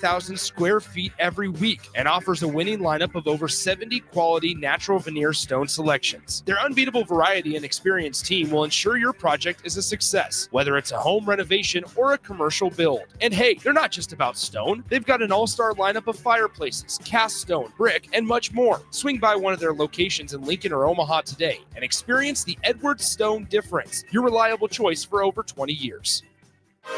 30,000 square feet every week and offers a winning lineup of over 70 quality natural veneer stone selections. Their unbeatable variety and experienced team will ensure your project is a success, whether it's a home renovation or a commercial build. And hey, they're not just about stone. They've got an all-star lineup of fireplaces, cast stone, brick, and much more. Swing by one of their locations in Lincoln or Omaha today and experience the Edwards Stone difference, your reliable choice for over 20 years.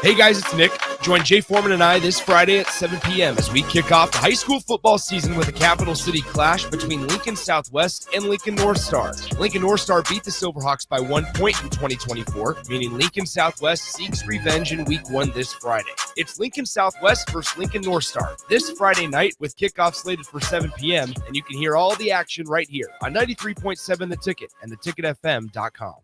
Hey guys, it's Nick. Join Jay Foreman and I this Friday at 7 p.m. as we kick off the high school football season with a Capital City clash between Lincoln Southwest and Lincoln North Star. Lincoln North Star beat the Silverhawks by 1 point in 2024, meaning Lincoln Southwest seeks revenge in Week 1 this Friday. It's Lincoln Southwest versus Lincoln North Star this Friday night with kickoff slated for 7 p.m., and you can hear all the action right here on 93.7 The Ticket and theticketfm.com.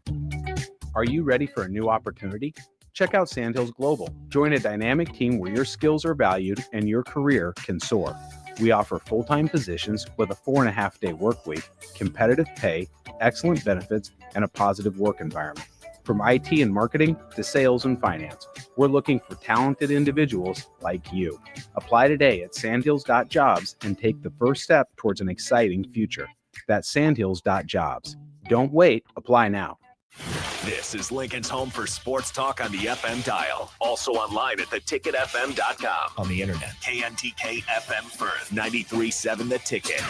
Are you ready for a new opportunity? Check out Sandhills Global. Join a dynamic team where your skills are valued and your career can soar. We offer full-time positions with a 4.5-day work week, competitive pay, excellent benefits, and a positive work environment. From IT and marketing to sales and finance, we're looking for talented individuals like you. Apply today at sandhills.jobs and take the first step towards an exciting future. That's sandhills.jobs. Don't wait. Apply now. This is Lincoln's home for sports talk on the FM dial. Also online at theticketfm.com. On the internet. KNTK FM Firth, 93.7 The Ticket.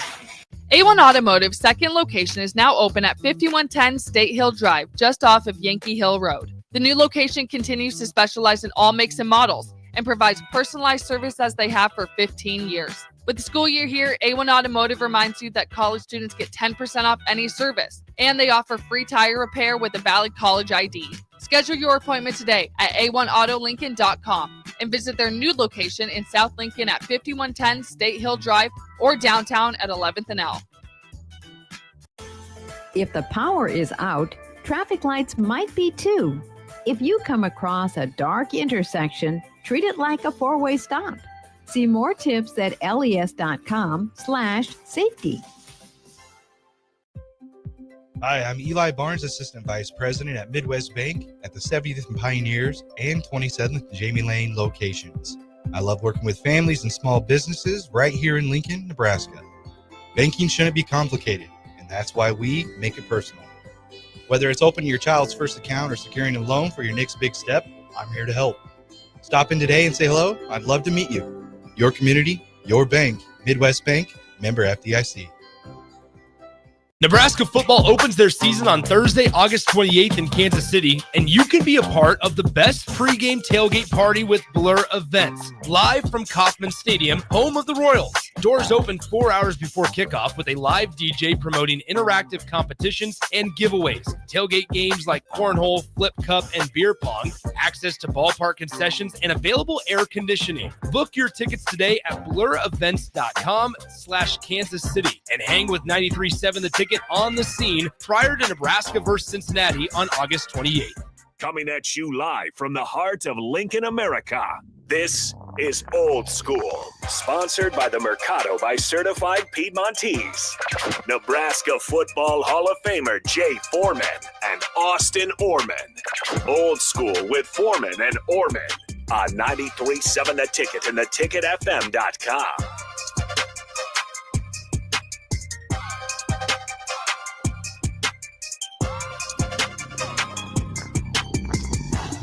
A1 Automotive's second location is now open at 5110 State Hill Drive, just off of Yankee Hill Road. The new location continues to specialize in all makes and models and provides personalized service as they have for 15 years. With the school year here, A1 Automotive reminds you that college students get 10% off any service, and they offer free tire repair with a valid college ID. Schedule your appointment today at a1autolincoln.com and visit their new location in South Lincoln at 5110 State Hill Drive or downtown at 11th and L. If the power is out, traffic lights might be too. If you come across a dark intersection, treat it like a four-way stop. See more tips at les.com/safety. Hi, I'm Eli Barnes, Assistant Vice President at Midwest Bank at the 70th and Pioneers and 27th and Jamie Lane locations. I love working with families and small businesses right here in Lincoln, Nebraska. Banking shouldn't be complicated, and that's why we make it personal. Whether it's opening your child's first account or securing a loan for your next big step, I'm here to help. Stop in today and say hello. I'd love to meet you. Your community, your bank, Midwest Bank, member FDIC. Nebraska football opens their season on Thursday, August 28th in Kansas City, and you can be a part of the best pregame tailgate party with Blur Events, live from Kauffman Stadium, home of the Royals. Doors open 4 hours before kickoff with a live DJ promoting interactive competitions and giveaways, tailgate games like cornhole, flip cup, and beer pong, access to ballpark concessions, and available air conditioning. Book your tickets today at blurevents.com/Kansas City and hang with 93.7 The Ticket on the scene prior to Nebraska versus Cincinnati on August 28th. Coming at you live from the heart of Lincoln, America. This is Old School, sponsored by the Mercado by Certified Piedmontese. Nebraska Football Hall of Famer Jay Foreman and Austin Oerman. Old School with Foreman and Oerman on 93.7 The Ticket and theticketfm.com.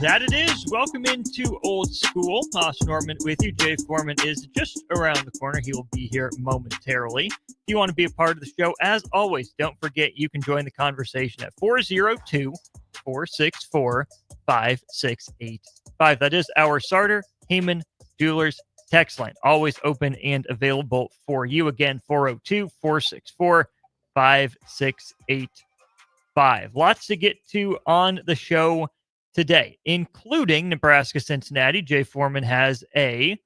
That it is. Welcome into Old School. Austin Oerman with you. Jay Foreman is just around the corner. He will be here momentarily. If you want to be a part of the show, as always, don't forget you can join the conversation at 402-464-5685. That is our Sartor Heyman Jewelers text line. Always open and available for you. Again, 402-464-5685. Lots to get to on the show today, including Nebraska-Cincinnati. Jay Foreman has a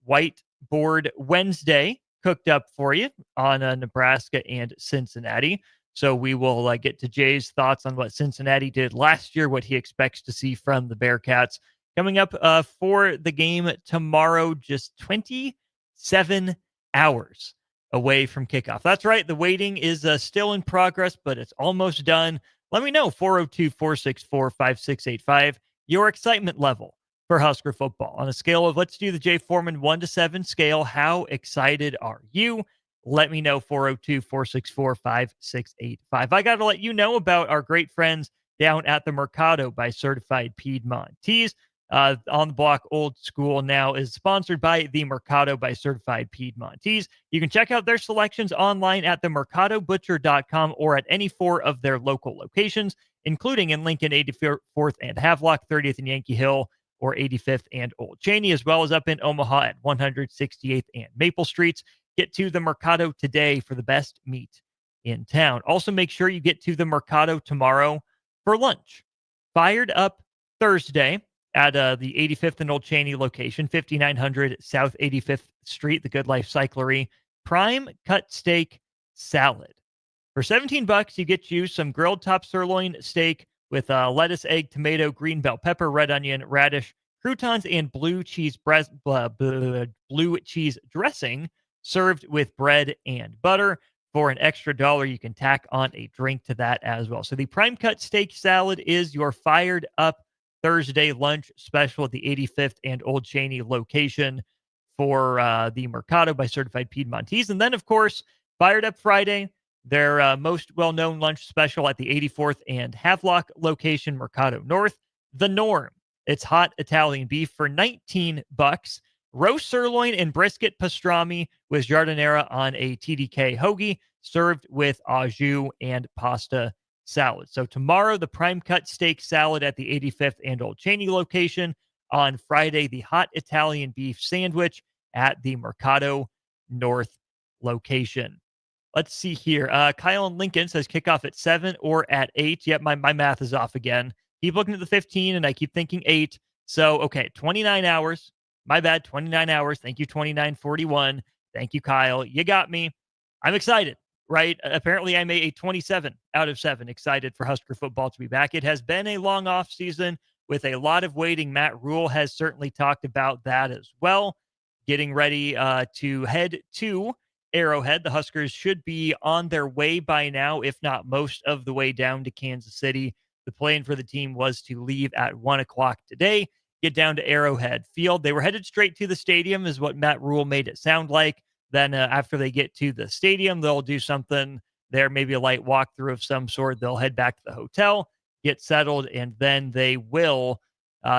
Whiteboard Wednesday cooked up for you on Nebraska and Cincinnati. So we will get to Jay's thoughts on what Cincinnati did last year, what he expects to see from the Bearcats coming up for the game tomorrow, just 27 hours away from kickoff. That's right. The waiting is still in progress, but it's almost done. Let me know, 402-464-5685, your excitement level for Husker football. On a scale of, let's do the Jay Foreman 1 to 7 scale, how excited are you? Let me know, 402-464-5685. I got to let you know about our great friends down at the Mercado by Certified Piedmontese. On the Block Old School now is sponsored by the Mercado by Certified Piedmontese. You can check out their selections online at themercadobutcher.com or at any 4 of their local locations, including in Lincoln, 84th and Havelock, 30th and Yankee Hill, or 85th and Old Cheney, as well as up in Omaha at 168th and Maple Streets. Get to the Mercado today for the best meat in town. Also, make sure you get to the Mercado tomorrow for lunch. Fired Up Thursday at the 85th and Old Cheney location, 5900 South 85th Street, the Good Life Cyclery. Prime cut steak salad. For $17, you get you some grilled top sirloin steak with lettuce, egg, tomato, green bell pepper, red onion, radish, croutons, and blue cheese dressing, served with bread and butter. For an extra $1, you can tack on a drink to that as well. So the prime cut steak salad is your Fired Up Thursday lunch special at the 85th and Old Cheney location for the Mercado by Certified Piedmontese. And then, of course, Fired Up Friday, their most well-known lunch special at the 84th and Havelock location, Mercado North, The Norm. It's hot Italian beef for $19. Roast sirloin and brisket pastrami with giardiniera on a TDK hoagie, served with au jus and pasta salad. So tomorrow, the prime cut steak salad at the 85th and Old Cheney location. On Friday, the hot Italian beef sandwich at the Mercado North location. Let's see here. Kyle in Lincoln says kickoff at 7 or at 8. Yep, my math is off again. Keep looking at the 15, and I keep thinking 8. So, okay, 29 hours. My bad, 29 hours. Thank you, 2941. Thank you, Kyle. You got me. I'm excited, right? Apparently, I'm a 27 out of 7 excited for Husker football to be back. It has been a long off season with a lot of waiting. Matt Rule has certainly talked about that as well. Getting ready to head to Arrowhead. The Huskers should be on their way by now, if not most of the way down to Kansas City. The plan for the team was to leave at 1 o'clock today, get down to Arrowhead Field. They were headed straight to the stadium, is what Matt Rule made it sound like. Then after they get to the stadium, they'll do something there, maybe a light walkthrough of some sort. They'll head back to the hotel, get settled, and then they will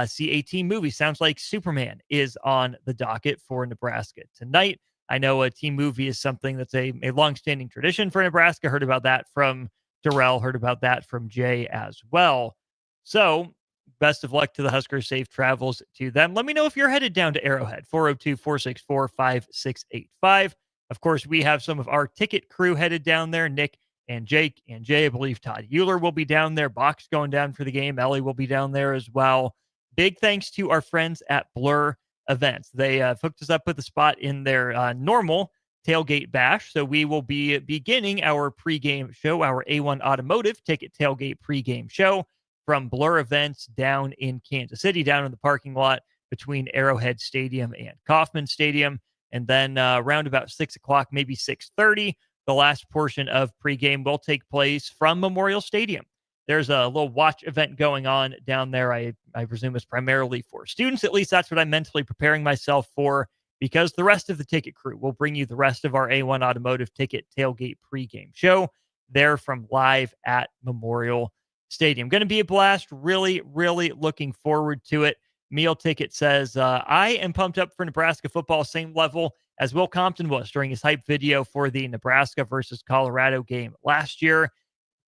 see a team movie. Sounds like Superman is on the docket for Nebraska tonight. I know a team movie is something that's a longstanding tradition for Nebraska. Heard about that from Darrell, heard about that from Jay as well. So best of luck to the Huskers. Safe travels to them. Let me know if you're headed down to Arrowhead, 402-464-5685. Of course, we have some of our ticket crew headed down there, Nick and Jake and Jay. I believe Todd Euler will be down there. Bach's going down for the game. Ellie will be down there as well. Big thanks to our friends at Blur Events. They hooked us up with a spot in their normal tailgate bash. So we will be beginning our pregame show, our A1 Automotive Ticket Tailgate pregame show from Blur Events down in Kansas City, down in the parking lot between Arrowhead Stadium and Kauffman Stadium. And then around about 6 o'clock, maybe 6:30, the last portion of pregame will take place from Memorial Stadium. There's a little watch event going on down there. I presume it's primarily for students. At least that's what I'm mentally preparing myself for, because the rest of the ticket crew will bring you the rest of our A1 Automotive Ticket Tailgate pregame show there from live at Memorial Stadium. Going to be a blast. Really, really looking forward to it. Meal Ticket says, I am pumped up for Nebraska football, same level as Will Compton was during his hype video for the Nebraska versus Colorado game last year.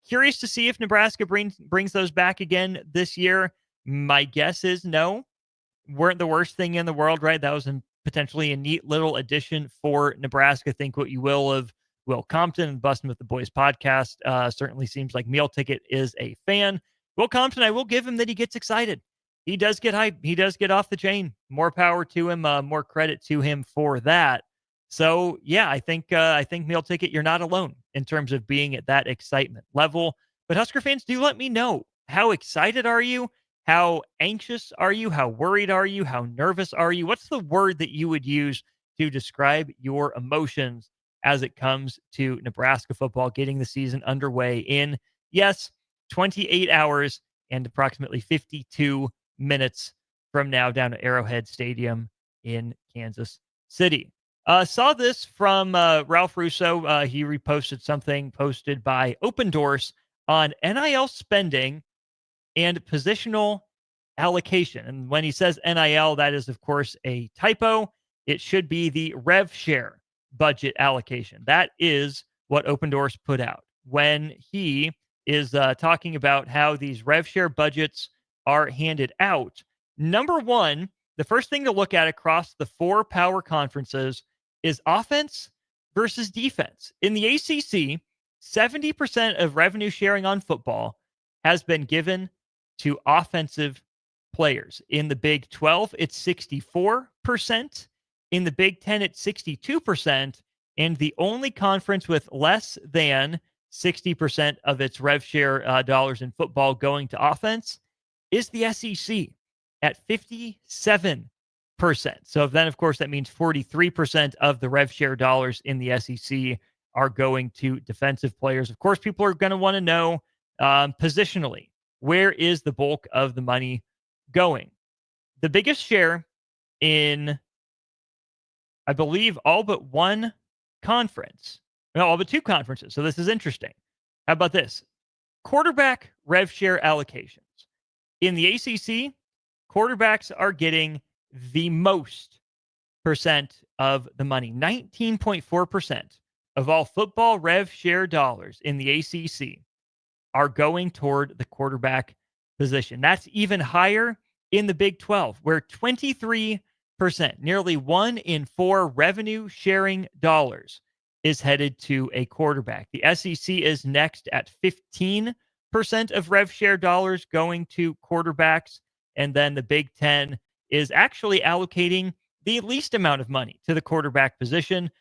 Curious to see if Nebraska brings those back again this year. My guess is no. Weren't the worst thing in the world, right? That was potentially a neat little addition for Nebraska. Think what you will of Will Compton and Bustin' with the Boys podcast. Certainly seems like Meal Ticket is a fan. Will Compton, I will give him that he gets excited. He does get hype. He does get off the chain. More power to him. More credit to him for that. So, yeah, I think Meal Ticket, you're not alone in terms of being at that excitement level. But Husker fans, do let me know. How excited are you? How anxious are you? How worried are you? How nervous are you? What's the word that you would use to describe your emotions as it comes to Nebraska football getting the season underway in, yes, 28 hours and approximately 52 minutes from now down at Arrowhead Stadium in Kansas City. Saw this from Ralph Russo. He reposted something posted by Open Doors on NIL spending and positional allocation. And when he says NIL, that is, of course, a typo. It should be the rev share budget allocation. That is what Open Doors put out when he is talking about how these rev share budgets are handed out. Number one, the first thing to look at across the 4 power conferences is offense versus defense. In the ACC, 70% of revenue sharing on football has been given to offensive players. In the Big 12, it's 64%. In the Big 10, it's 62%. And the only conference with less than 60% of its rev share dollars in football going to offense is the SEC at 57%. So then, of course, that means 43% of the rev share dollars in the SEC are going to defensive players. Of course, people are going to want to know positionally, where is the bulk of the money going? The biggest share in, I believe, all but one conference. No, all but 2 conferences. So this is interesting. How about this? Quarterback rev share allocations. In the ACC, quarterbacks are getting the most percent of the money. 19.4% of all football rev share dollars in the ACC are going toward the quarterback position. That's even higher in the Big 12, where 23%, nearly 1 in 4 revenue sharing dollars is headed to a quarterback. The SEC is next at 15% of rev share dollars going to quarterbacks. And then the Big 10 is actually allocating the least amount of money to the quarterback position.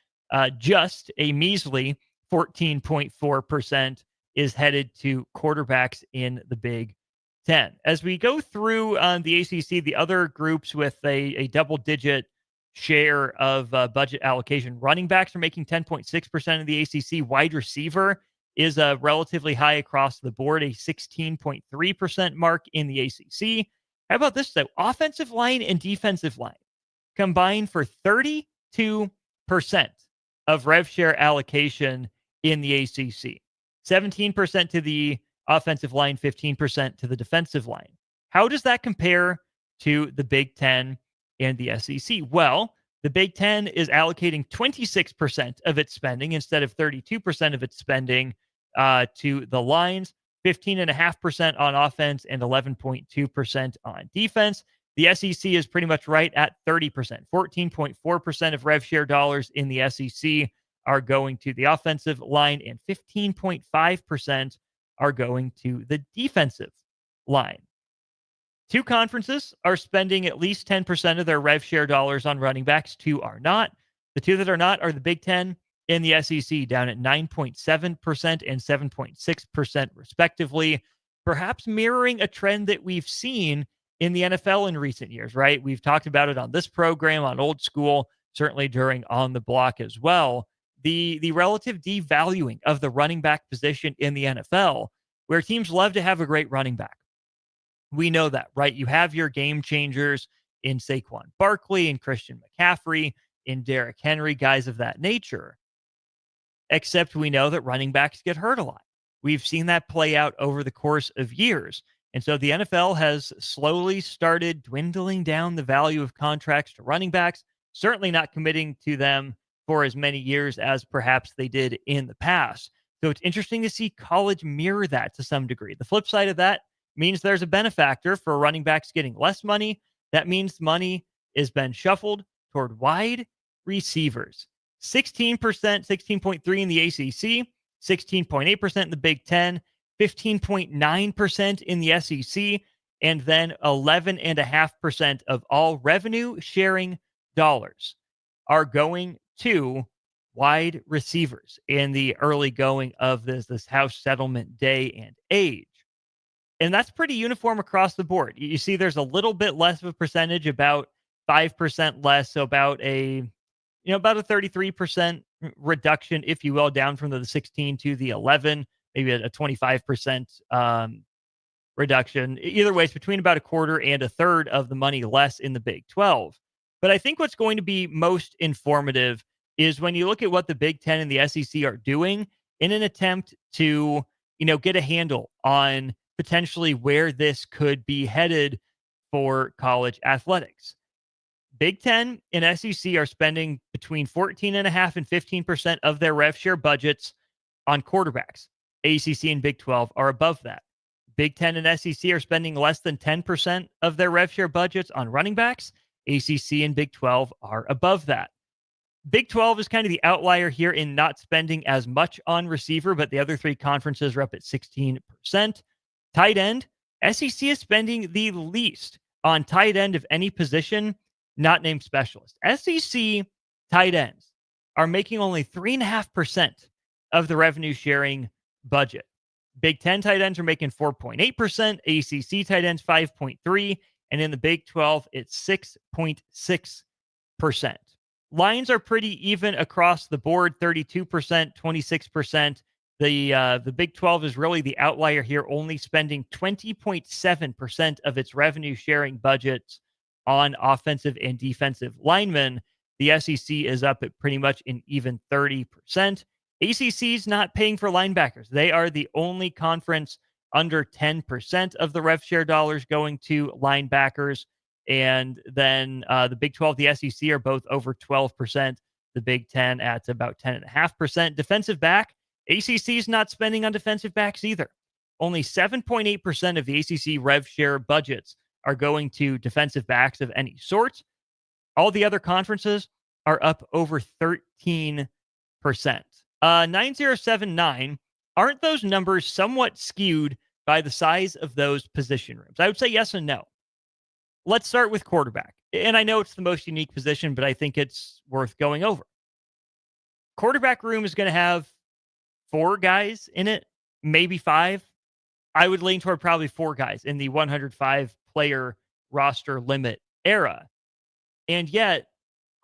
Just a measly 14.4% is headed to quarterbacks in the Big 10. As we go through the ACC, the other groups with a double-digit share of budget allocation, running backs are making 10.6% of the ACC. Wide receiver is relatively high across the board, a 16.3% mark in the ACC. How about this, though? Offensive line and defensive line combined for 32% of rev share allocation in the ACC. 17% to the offensive line, 15% to the defensive line. How does that compare to the Big 10 and the SEC? Well, the Big 10 is allocating 26% of its spending instead of 32% of its spending to the lines, 15.5% on offense and 11.2% on defense. The SEC is pretty much right at 30%. 14.4% of rev share dollars in the SEC are going to the offensive line, and 15.5% are going to the defensive line. 2 conferences are spending at least 10% of their rev share dollars on running backs. 2 are not. The 2 that are not are the Big 10 and the SEC, down at 9.7% and 7.6% respectively, perhaps mirroring a trend that we've seen in the NFL in recent years, right? We've talked about it on this program, on Old School, certainly during On the Block as well. The relative devaluing of the running back position in the NFL, where teams love to have a great running back. We know that, right? You have your game changers in Saquon Barkley and Christian McCaffrey, in Derrick Henry, guys of that nature. Except we know that running backs get hurt a lot. We've seen that play out over the course of years. And so the NFL has slowly started dwindling down the value of contracts to running backs, certainly not committing to them for as many years as perhaps they did in the past. So it's interesting to see college mirror that to some degree. The flip side of that means there's a benefactor for running backs getting less money. That means money has been shuffled toward wide receivers. 16%, 16.3% in the ACC, 16.8% in the Big 10, 15.9% in the SEC, and then 11.5% of all revenue sharing dollars are going to wide receivers in the early going of this house settlement day and age. And that's pretty uniform across the board. You see there's a little bit less of a percentage, about 5% less, so about a 33% reduction, if you will, down from the 16 to the 11, maybe a 25% reduction. Either way, it's between about a quarter and a third of the money less in the Big 12. But I think what's going to be most informative is when you look at what the Big 10 and the SEC are doing in an attempt to, get a handle on potentially where this could be headed for college athletics. Big 10 and SEC are spending between 14.5% and 15% of their rev share budgets on quarterbacks. ACC and Big 12 are above that. Big 10 and SEC are spending less than 10% of their rev share budgets on running backs. ACC and Big 12 are above that. Big 12 is kind of the outlier here in not spending as much on receiver, but the other three conferences are up at 16%. Tight end, SEC is spending the least on tight end of any position not named specialist. SEC tight ends are making only 3.5% of the revenue sharing budget. Big 10 tight ends are making 4.8%, ACC tight ends 5.3%, and in the Big 12, it's 6.6%. Lines are pretty even across the board, 32%, 26%. The Big 12 is really the outlier here, only spending 20.7% of its revenue sharing budgets on offensive and defensive linemen. The SEC is up at pretty much an even 30%. ACC is not paying for linebackers. They are the only conference under 10% of the rev share dollars going to linebackers. And then the Big 12, the SEC are both over 12%. The Big 10 at about 10.5%. Defensive back, ACC is not spending on defensive backs either. Only 7.8% of the ACC rev share budgets are going to defensive backs of any sort. All the other conferences are up over 13%. 9079, aren't those numbers somewhat skewed by the size of those position rooms? I would say yes and no. Let's start with quarterback. And I know it's the most unique position, but I think it's worth going over. Quarterback room is going to have 4 guys in it, maybe 5. I would lean toward probably 4 guys in the 105 player roster limit era. And yet,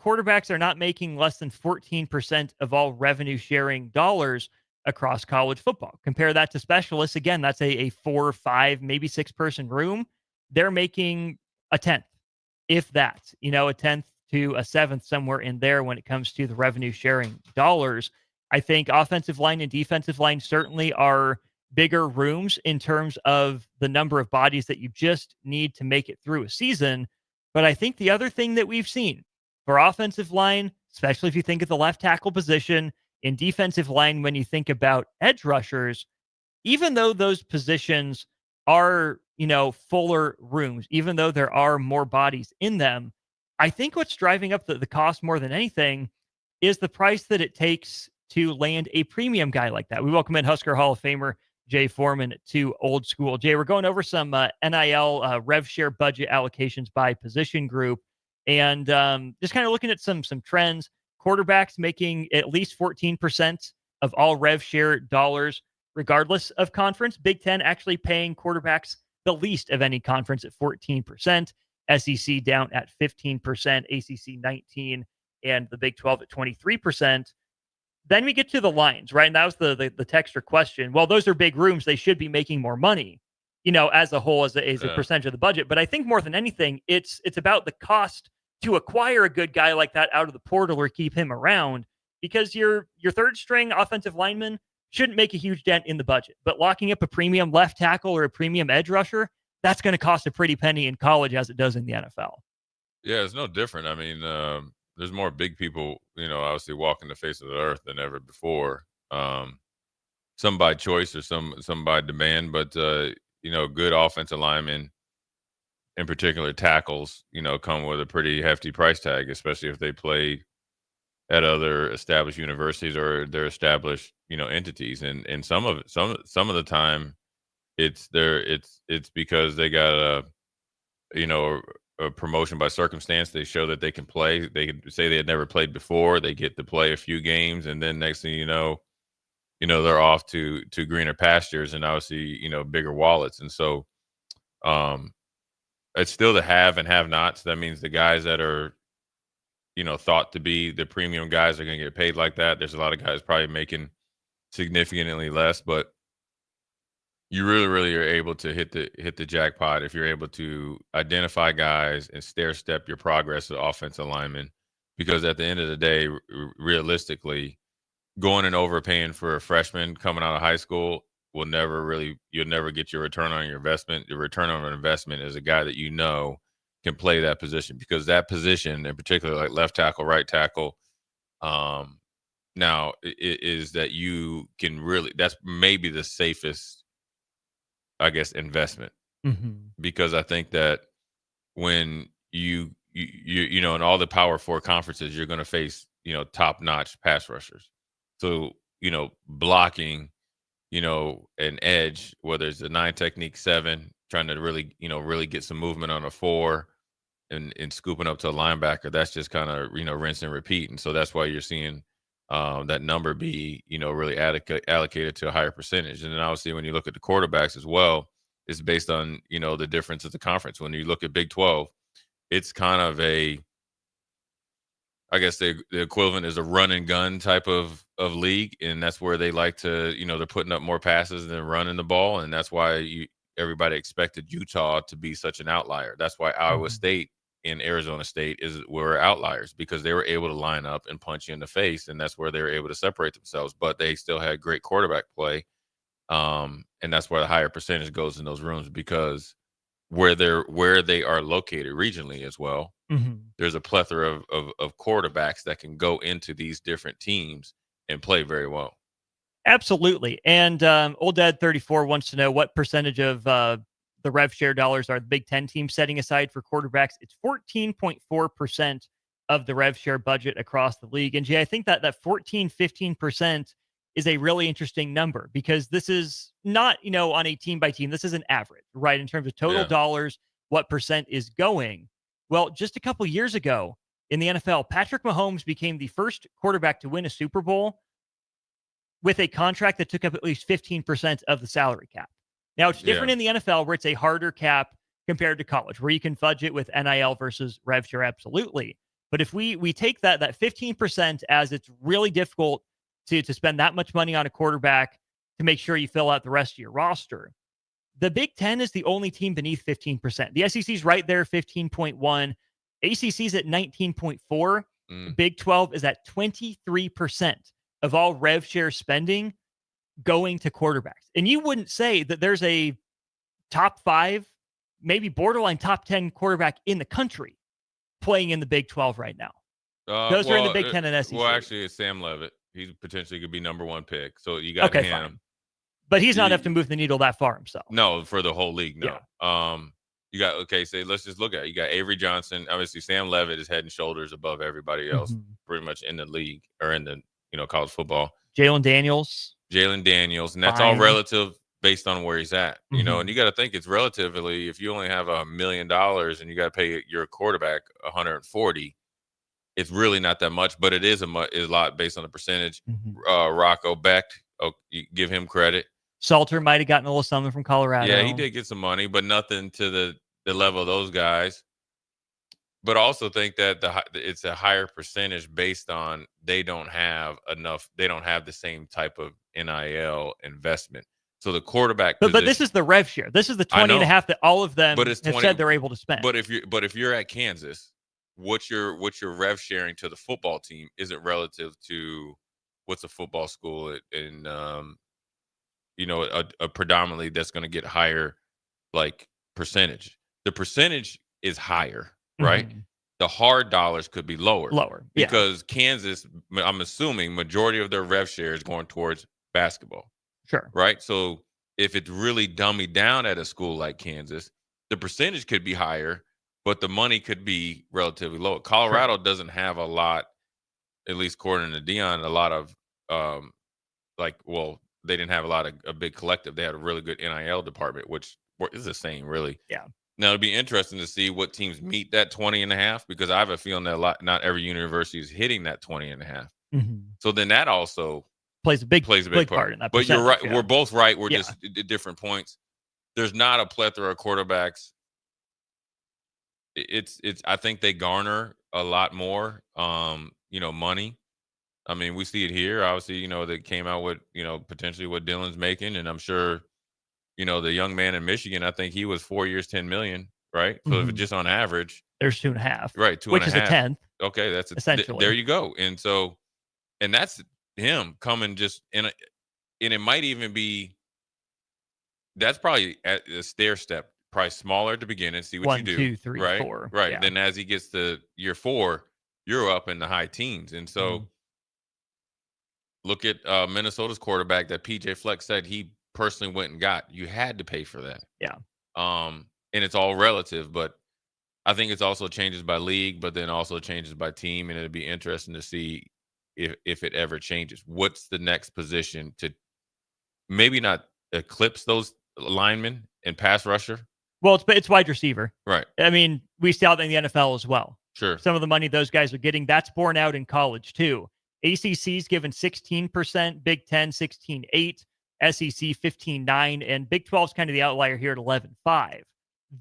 quarterbacks are not making less than 14% of all revenue sharing dollars across college football. Compare that to specialists. Again, that's a 4 or 5, maybe 6 person room. They're making a 10th, if that, a 10th to a 7th, somewhere in there when it comes to the revenue sharing dollars. I think offensive line and defensive line certainly are bigger rooms in terms of the number of bodies that you just need to make it through a season. But I think the other thing that we've seen for offensive line, especially if you think of the left tackle position, in defensive line, when you think about edge rushers, even though those positions are, fuller rooms, even though there are more bodies in them, I think what's driving up the cost more than anything is the price that it takes to land a premium guy like that. We welcome in Husker Hall of Famer Jay Foreman to Old School. Jay, we're going over some NIL rev share budget allocations by position group, and just kind of looking at some trends. Quarterbacks making at least 14% of all rev share dollars, regardless of conference. Big 10 actually paying quarterbacks the least of any conference at 14%. SEC down at 15%, ACC 19%, and the Big 12 at 23%. Then we get to the lines, right? And that was the texter question. Well, those are big rooms. They should be making more money, as a whole, as a percentage of the budget. But I think more than anything, it's about the cost to acquire a good guy like that out of the portal or keep him around, because your third string offensive lineman shouldn't make a huge dent in the budget. But locking up a premium left tackle or a premium edge rusher, that's going to cost a pretty penny in college as it does in the NFL. Yeah, it's no different. I mean, there's more big people, obviously walking the face of the earth than ever before. Some by choice or some by demand, but good offensive linemen, in particular tackles, come with a pretty hefty price tag, especially if they play at other established universities or they're established, entities. And some of the time it's because they got a promotion by circumstance. They show that they can play. They can say they had never played before. They get to play a few games, and then next thing they're off to greener pastures and obviously, bigger wallets. And so it's still the have and have nots. That means the guys that are, thought to be the premium guys are going to get paid like that. There's a lot of guys probably making significantly less, but you really are able to hit the jackpot if you're able to identify guys and stair step your progress as offensive lineman. Because at the end of the day, realistically, going and overpaying for a freshman coming out of high school you'll never get your return on your investment. Your return on investment is a guy that can play that position, because that position in particular, like left tackle, right tackle, now it is that you can really, that's maybe the safest, I guess, investment. Because I think that when you in all the Power 4 conferences, you're going to face, top-notch pass rushers. So, blocking, an edge, whether it's a 9 technique 7, trying to really get some movement on a 4 and scooping up to a linebacker, that's just kind of, rinse and repeat. And so that's why you're seeing that number be, really allocated to a higher percentage. And then obviously when you look at the quarterbacks as well, it's based on, the difference of the conference. When you look at Big 12, it's kind of I guess the equivalent is a run and gun type of league. And that's where they like to, they're putting up more passes than running the ball. And that's why everybody expected Utah to be such an outlier. That's why Iowa State and Arizona State were outliers, because they were able to line up and punch you in the face. And that's where they were able to separate themselves. But they still had great quarterback play. And that's where the higher percentage goes in those rooms, because where they are located regionally as well, there's a plethora of quarterbacks that can go into these different teams and play very well. Absolutely. And Old Dad 34 wants to know what percentage of the rev share dollars are the Big Ten teams setting aside for quarterbacks. It's 14.4% of the rev share budget across the league. And Jay, I think that 15% is a really interesting number, because this is not, on a team by team. This is an average, right? In terms of total dollars, what percent is going. Well, just a couple years ago in the NFL, Patrick Mahomes became the first quarterback to win a Super Bowl with a contract that took up at least 15% of the salary cap. Now, it's different in the NFL, where it's a harder cap compared to college, where you can fudge it with NIL versus rev share, absolutely. But if we take that 15%, as it's really difficult to spend that much money on a quarterback to make sure you fill out the rest of your roster, the Big Ten is the only team beneath 15%. The SEC's right there, 15.1. ACC's at 19.4. Big 12 is at 23% of all rev share spending going to quarterbacks. And you wouldn't say that there's a top 5, maybe borderline top 10 quarterback in the country playing in the Big 12 right now. Those are in the Big 10 and SEC. Well, actually, it's Sam Levitt. He potentially could be number 1 pick. So you got him. Fine. But he's not enough to move the needle that far himself. No, for the whole league, no. Yeah. You got, let's just look at it. You got Avery Johnson. Obviously, Sam Levitt is head and shoulders above everybody else, pretty much in the league or in the, college football. Jalen Daniels. And that's all relative based on where he's at, and you got to think it's relatively, if you only have $1 million and you got to pay your quarterback 140, it's really not that much, but it is a lot based on the percentage. Rocco Beck, you give him credit. Salter might have gotten a little something from Colorado. Yeah, he did get some money, but nothing to the level of those guys. But also think that it's a higher percentage based on they don't have the same type of NIL investment. So the quarterback but this is the rev share. This is the 20.5 that all of them have said they're able to spend. But if you're at Kansas, what you're rev sharing to the football team isn't relative to what's a football school in a predominantly that's going to get higher percentage. The percentage is higher, right? The hard dollars could be lower because Kansas, I'm assuming majority of their rev share is going towards basketball. Sure. Right. So if it's really dummied down at a school like Kansas, the percentage could be higher, but the money could be relatively low. Colorado doesn't have a lot, at least according to Dion, a lot of they didn't have a big collective. They had a really good NIL department, which is the same, really. Yeah. Now it'd be interesting to see what teams meet that 20.5, because I have a feeling that not every university is hitting that 20.5. So then that also plays a big part in that. But you're right. Yeah. We're both right. We're just at different points. There's not a plethora of quarterbacks. It's. I think they garner a lot more, money. I mean, we see it here. Obviously, they came out with, potentially what Dylan's making, and I'm sure, the young man in Michigan, I think he was 4 years, $10 million, right? So if it's just on average, there's 2.5, right? Two which and a is half. a tenth. Okay, that's essentially. There you go. And so, and that's him coming just and it might even be. That's probably at a stair step, probably smaller at the beginning. See what 1, you do. 2, 3, right? 4. Right. Yeah. Then as he gets to year 4, you're up in the high teens. And so look at Minnesota's quarterback that PJ Fleck said he personally went and got. You had to pay for that. Yeah. And it's all relative, but I think it's also changes by league, but then also changes by team. And it'll be interesting to see if it ever changes. What's the next position to maybe not eclipse those linemen and pass rusher? Well, it's wide receiver. Right. I mean, we see out in the NFL as well. Sure. Some of the money those guys are getting, that's borne out in college too. ACC's given 16%, Big Ten 16.8%, SEC 15.9%, and Big 12's kind of the outlier here at 11.5%.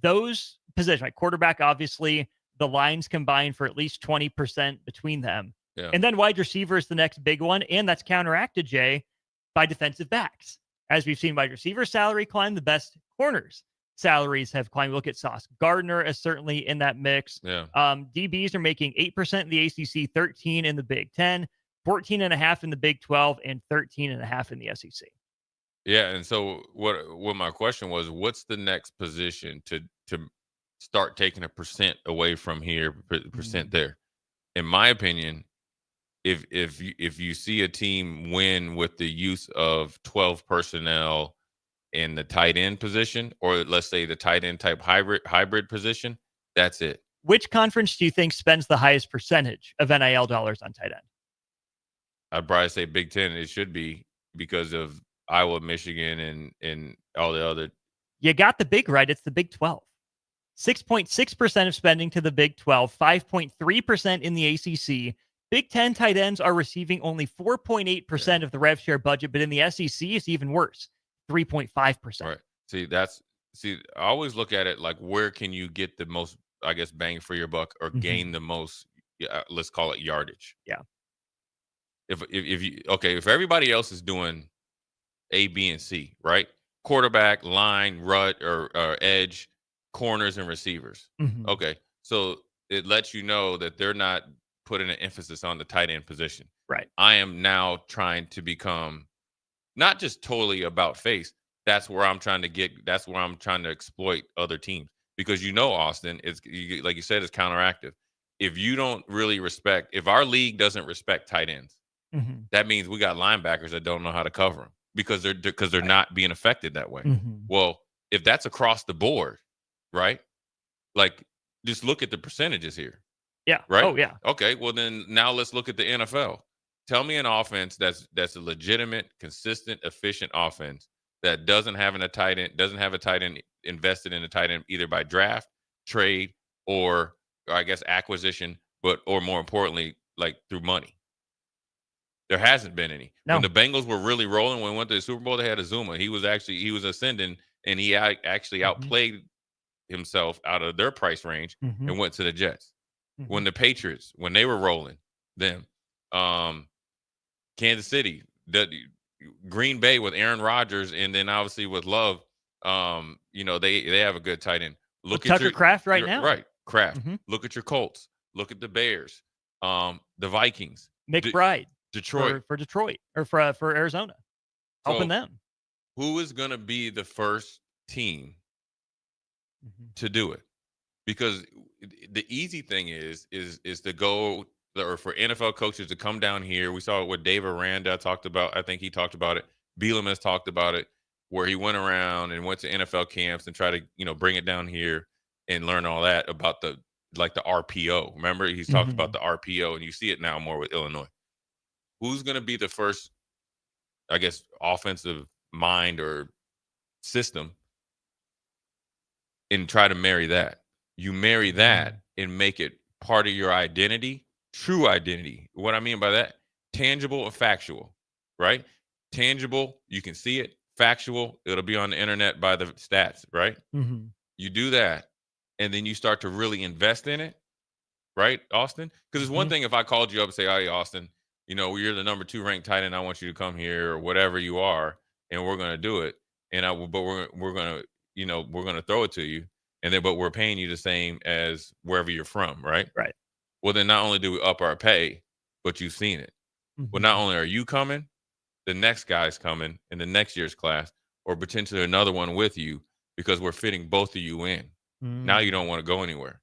Those positions, like quarterback, obviously, the lines combined for at least 20% between them. Yeah. And then wide receiver is the next big one, and that's counteracted, Jay, by defensive backs. As we've seen wide receiver salary climb, the best corners salaries have climbed. Look at Sauce Gardner as certainly in that mix. Yeah. DBs are making 8% in the ACC, 13 in the Big Ten, 14.5 in the Big 12, and 13.5 in the SEC. Yeah, and so what my question was, what's the next position to start taking a percent away from here, percent there? In my opinion, if you see a team win with the use of 12 personnel in the tight end position, or let's say the tight end type hybrid position, that's it. Which conference do you think spends the highest percentage of NIL dollars on tight end? I'd probably say Big Ten. It should be because of Iowa, Michigan, and all the other. You got the big right. It's the Big 12. 6.6% of spending to the Big 12, 5.3% in the ACC. Big Ten tight ends are receiving only 4.8% of the rev share budget, but in the SEC, it's even worse, 3.5%. Right. See, I always look at it like, where can you get the most, I guess, bang for your buck or gain the most, let's call it yardage. Yeah. If everybody else is doing A, B, and C, right? Quarterback, line, rut, or edge, corners, and receivers. Okay. So it lets you know that they're not putting an emphasis on the tight end position. Right. I am now trying to become not just totally about face. That's where I'm trying to get. That's where I'm trying to exploit other teams, because Austin, it's like you said, it's counteractive. If you don't really respect, if our league doesn't respect tight ends, that means we got linebackers that don't know how to cover them because they're not being affected that way. Well, if that's across the board, right? Like, just look at the percentages here. Yeah. Right. Oh, yeah. Okay. Well, then now let's look at the NFL. Tell me an offense that's a legitimate, consistent, efficient offense that doesn't have a tight end invested in a tight end either by draft, trade, or I guess acquisition, or more importantly, like through money. There hasn't been any. No. When the Bengals were really rolling, when we went to the Super Bowl, they had Azuma. He was ascending, and he actually outplayed himself out of their price range and went to the Jets. When the Patriots, when they were rolling, them, Kansas City, the Green Bay with Aaron Rodgers, and then obviously with Love, they have a good tight end. Look at Tucker Kraft right now. Right, Kraft. Look at your Colts. Look at the Bears. The Vikings. McBride. Detroit. For Detroit, or for Arizona. Helping them. Who is going to be the first team to do it? Because the easy thing is to go, or for NFL coaches to come down here. We saw what Dave Aranda talked about. I think he talked about it. Bielema has talked about it, where he went around and went to NFL camps and tried to, bring it down here and learn all that about the RPO. Remember, he's talked about the RPO, and you see it now more with Illinois. Who's going to be the first, I guess, offensive mind or system and try to marry that? You marry that and make it part of your identity, true identity. What I mean by that, tangible or factual, right? Tangible, you can see it. Factual, it'll be on the internet by the stats, right? You do that, and then you start to really invest in it, right, Austin? Because it's one thing if I called you up and say, "Hey, Austin, you're the number 2 ranked tight end. I want you to come here," or whatever you are, and we're going to do it. but we're gonna we're gonna throw it to you, and then but we're paying you the same as wherever you're from, right? Right. Well, then not only do we up our pay, but you've seen it. Mm-hmm. Well, not only are you coming, the next guy's coming in the next year's class, or potentially another one with you, because we're fitting both of you in. Now you don't want to go anywhere,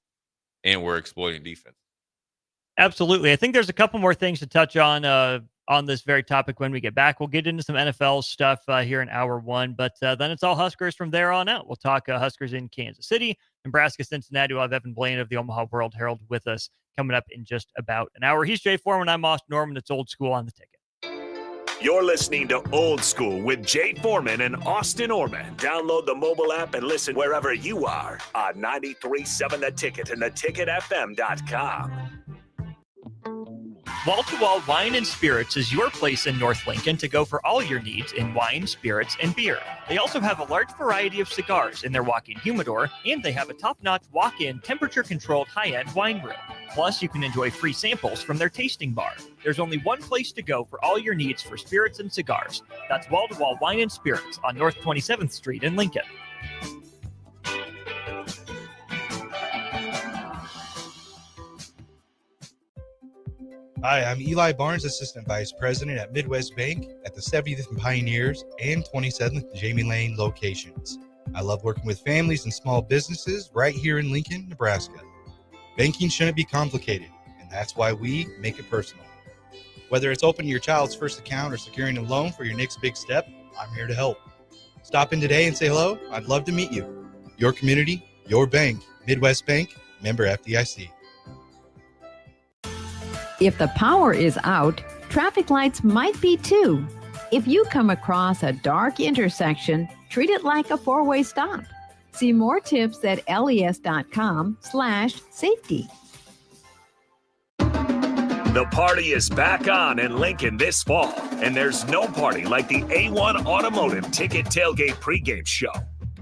and we're exploiting defense. Absolutely. I think there's a couple more things to touch on this very topic when we get back. We'll get into some NFL stuff here in hour one, but then it's all Huskers from there on out. We'll talk Huskers in Kansas City, Nebraska, Cincinnati. We'll have Evan Blaine of the Omaha World Herald with us coming up in just about an hour. He's Jay Foreman. I'm Austin Oerman. It's Old School on the Ticket. You're listening to Old School with Jay Foreman and Austin Oerman. Download the mobile app and listen wherever you are on 93.7 The Ticket and theticketfm.com. Wall-to-Wall Wine and Spirits is your place in North Lincoln to go for all your needs in wine, spirits, and beer. They also have a large variety of cigars in their walk-in humidor, and they have a top-notch walk-in temperature-controlled high-end wine room. Plus, you can enjoy free samples from their tasting bar. There's only one place to go for all your needs for spirits and cigars. That's Wall-to-Wall Wine and Spirits on North 27th Street in Lincoln. Hi, I'm Eli Barnes, Assistant Vice President at Midwest Bank at the 70th and Pioneers and 27th and Jamie Lane locations. I love working with families and small businesses right here in Lincoln, Nebraska. Banking shouldn't be complicated, and that's why we make it personal. Whether it's opening your child's first account or securing a loan for your next big step, I'm here to help. Stop in today and say hello. I'd love to meet you. Your community, your bank, Midwest Bank, member FDIC. If the power is out, traffic lights might be too. If you come across a dark intersection, treat it like a four-way stop. See more tips at les.com/safety. The party is back on in Lincoln this fall, and there's no party like the A1 Automotive Ticket Tailgate pregame show.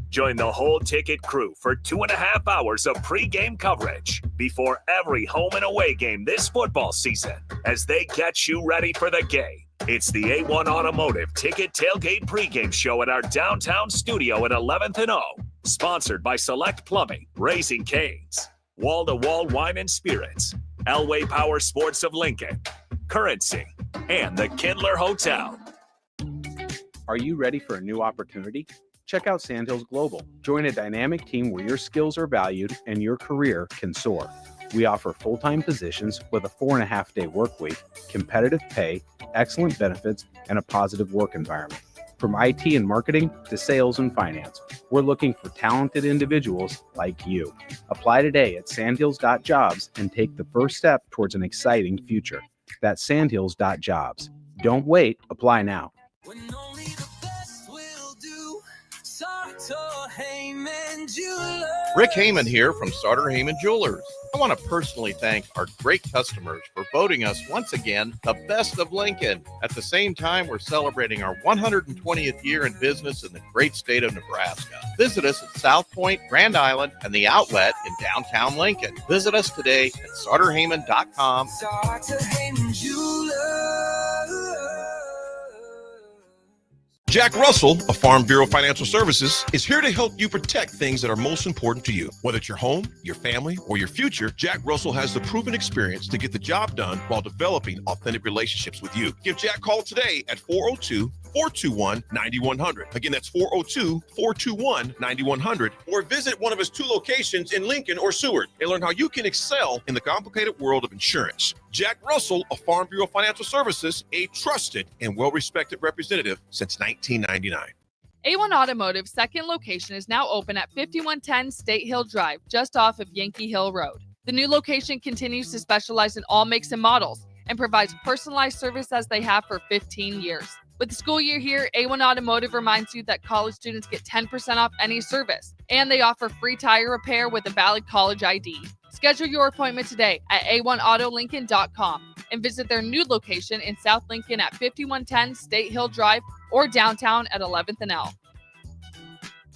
Join the whole Ticket crew for 2.5 hours of pregame coverage before every home and away game this football season as they get you ready for the game. It's the A1 Automotive Ticket Tailgate pregame show at our downtown studio at 11th and O. Sponsored by Select Plumbing, Raising Cane's, Wall-to-Wall Wine and Spirits, Elway Power Sports of Lincoln, Currency, and the Kindler Hotel. Are you ready for a new opportunity? Check out Sandhills Global. Join a dynamic team where your skills are valued and your career can soar. We offer full-time positions with a 4.5-day work week, competitive pay, excellent benefits, and a positive work environment. From IT and marketing to sales and finance, we're looking for talented individuals like you. Apply today at sandhills.jobs and take the first step towards an exciting future. That's sandhills.jobs. Don't wait. Apply now. Rick Heyman here from Sartor Heyman Jewelers. I want to personally thank our great customers for voting us once again the best of Lincoln. At the same time, we're celebrating our 120th year in business in the great state of Nebraska. Visit us at South Point, Grand Island, and the Outlet in downtown Lincoln. Visit us today at sartorheyman.com. Sartor Heyman Jewelers. Jack Russell of Farm Bureau Financial Services is here to help you protect things that are most important to you. Whether it's your home, your family, or your future, Jack Russell has the proven experience to get the job done while developing authentic relationships with you. Give Jack a call today at 402-421-9100. Again, that's 402-421-9100. Or visit one of his 2 locations in Lincoln or Seward and learn how you can excel in the complicated world of insurance. Jack Russell of Farm Bureau Financial Services, a trusted and well-respected representative since 1999. A1 Automotive's second location is now open at 5110 State Hill Drive, just off of Yankee Hill Road. The new location continues to specialize in all makes and models and provides personalized service as they have for 15 years. With the school year here, A1 Automotive reminds you that college students get 10% off any service, and they offer free tire repair with a valid college ID. Schedule your appointment today at a1autolincoln.com and visit their new location in South Lincoln at 5110 State Hill Drive or downtown at 11th and L.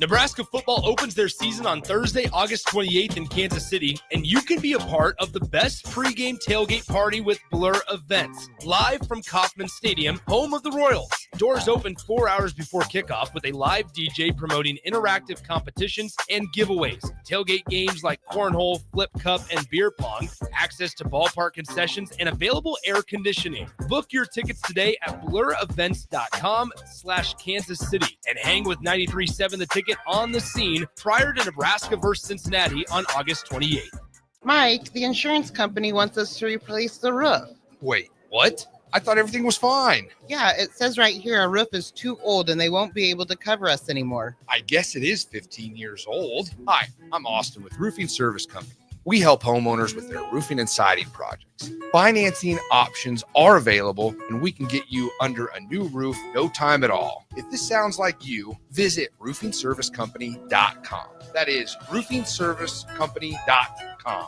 Nebraska football opens their season on Thursday, August 28th in Kansas City, and you can be a part of the best pregame tailgate party with Blur Events, live from Kauffman Stadium, home of the Royals. Doors open 4 hours before kickoff with a live DJ promoting interactive competitions and giveaways. Tailgate games like cornhole, flip cup, and beer pong. Access to ballpark concessions and available air conditioning. Book your tickets today at blurevents.com/Kansas City and hang with 93.7 The Ticket on the scene prior to Nebraska versus Cincinnati on August 28th. Mike, the insurance company wants us to replace the roof. Wait, what? I thought everything was fine. Yeah, it says right here our roof is too old and they won't be able to cover us anymore. I guess it is 15 years old. Hi, I'm Austin with Roofing Service Company. We help homeowners with their roofing and siding projects. Financing options are available, and we can get you under a new roof no time at all. If this sounds like you, visit roofingservicecompany.com. That is roofingservicecompany.com.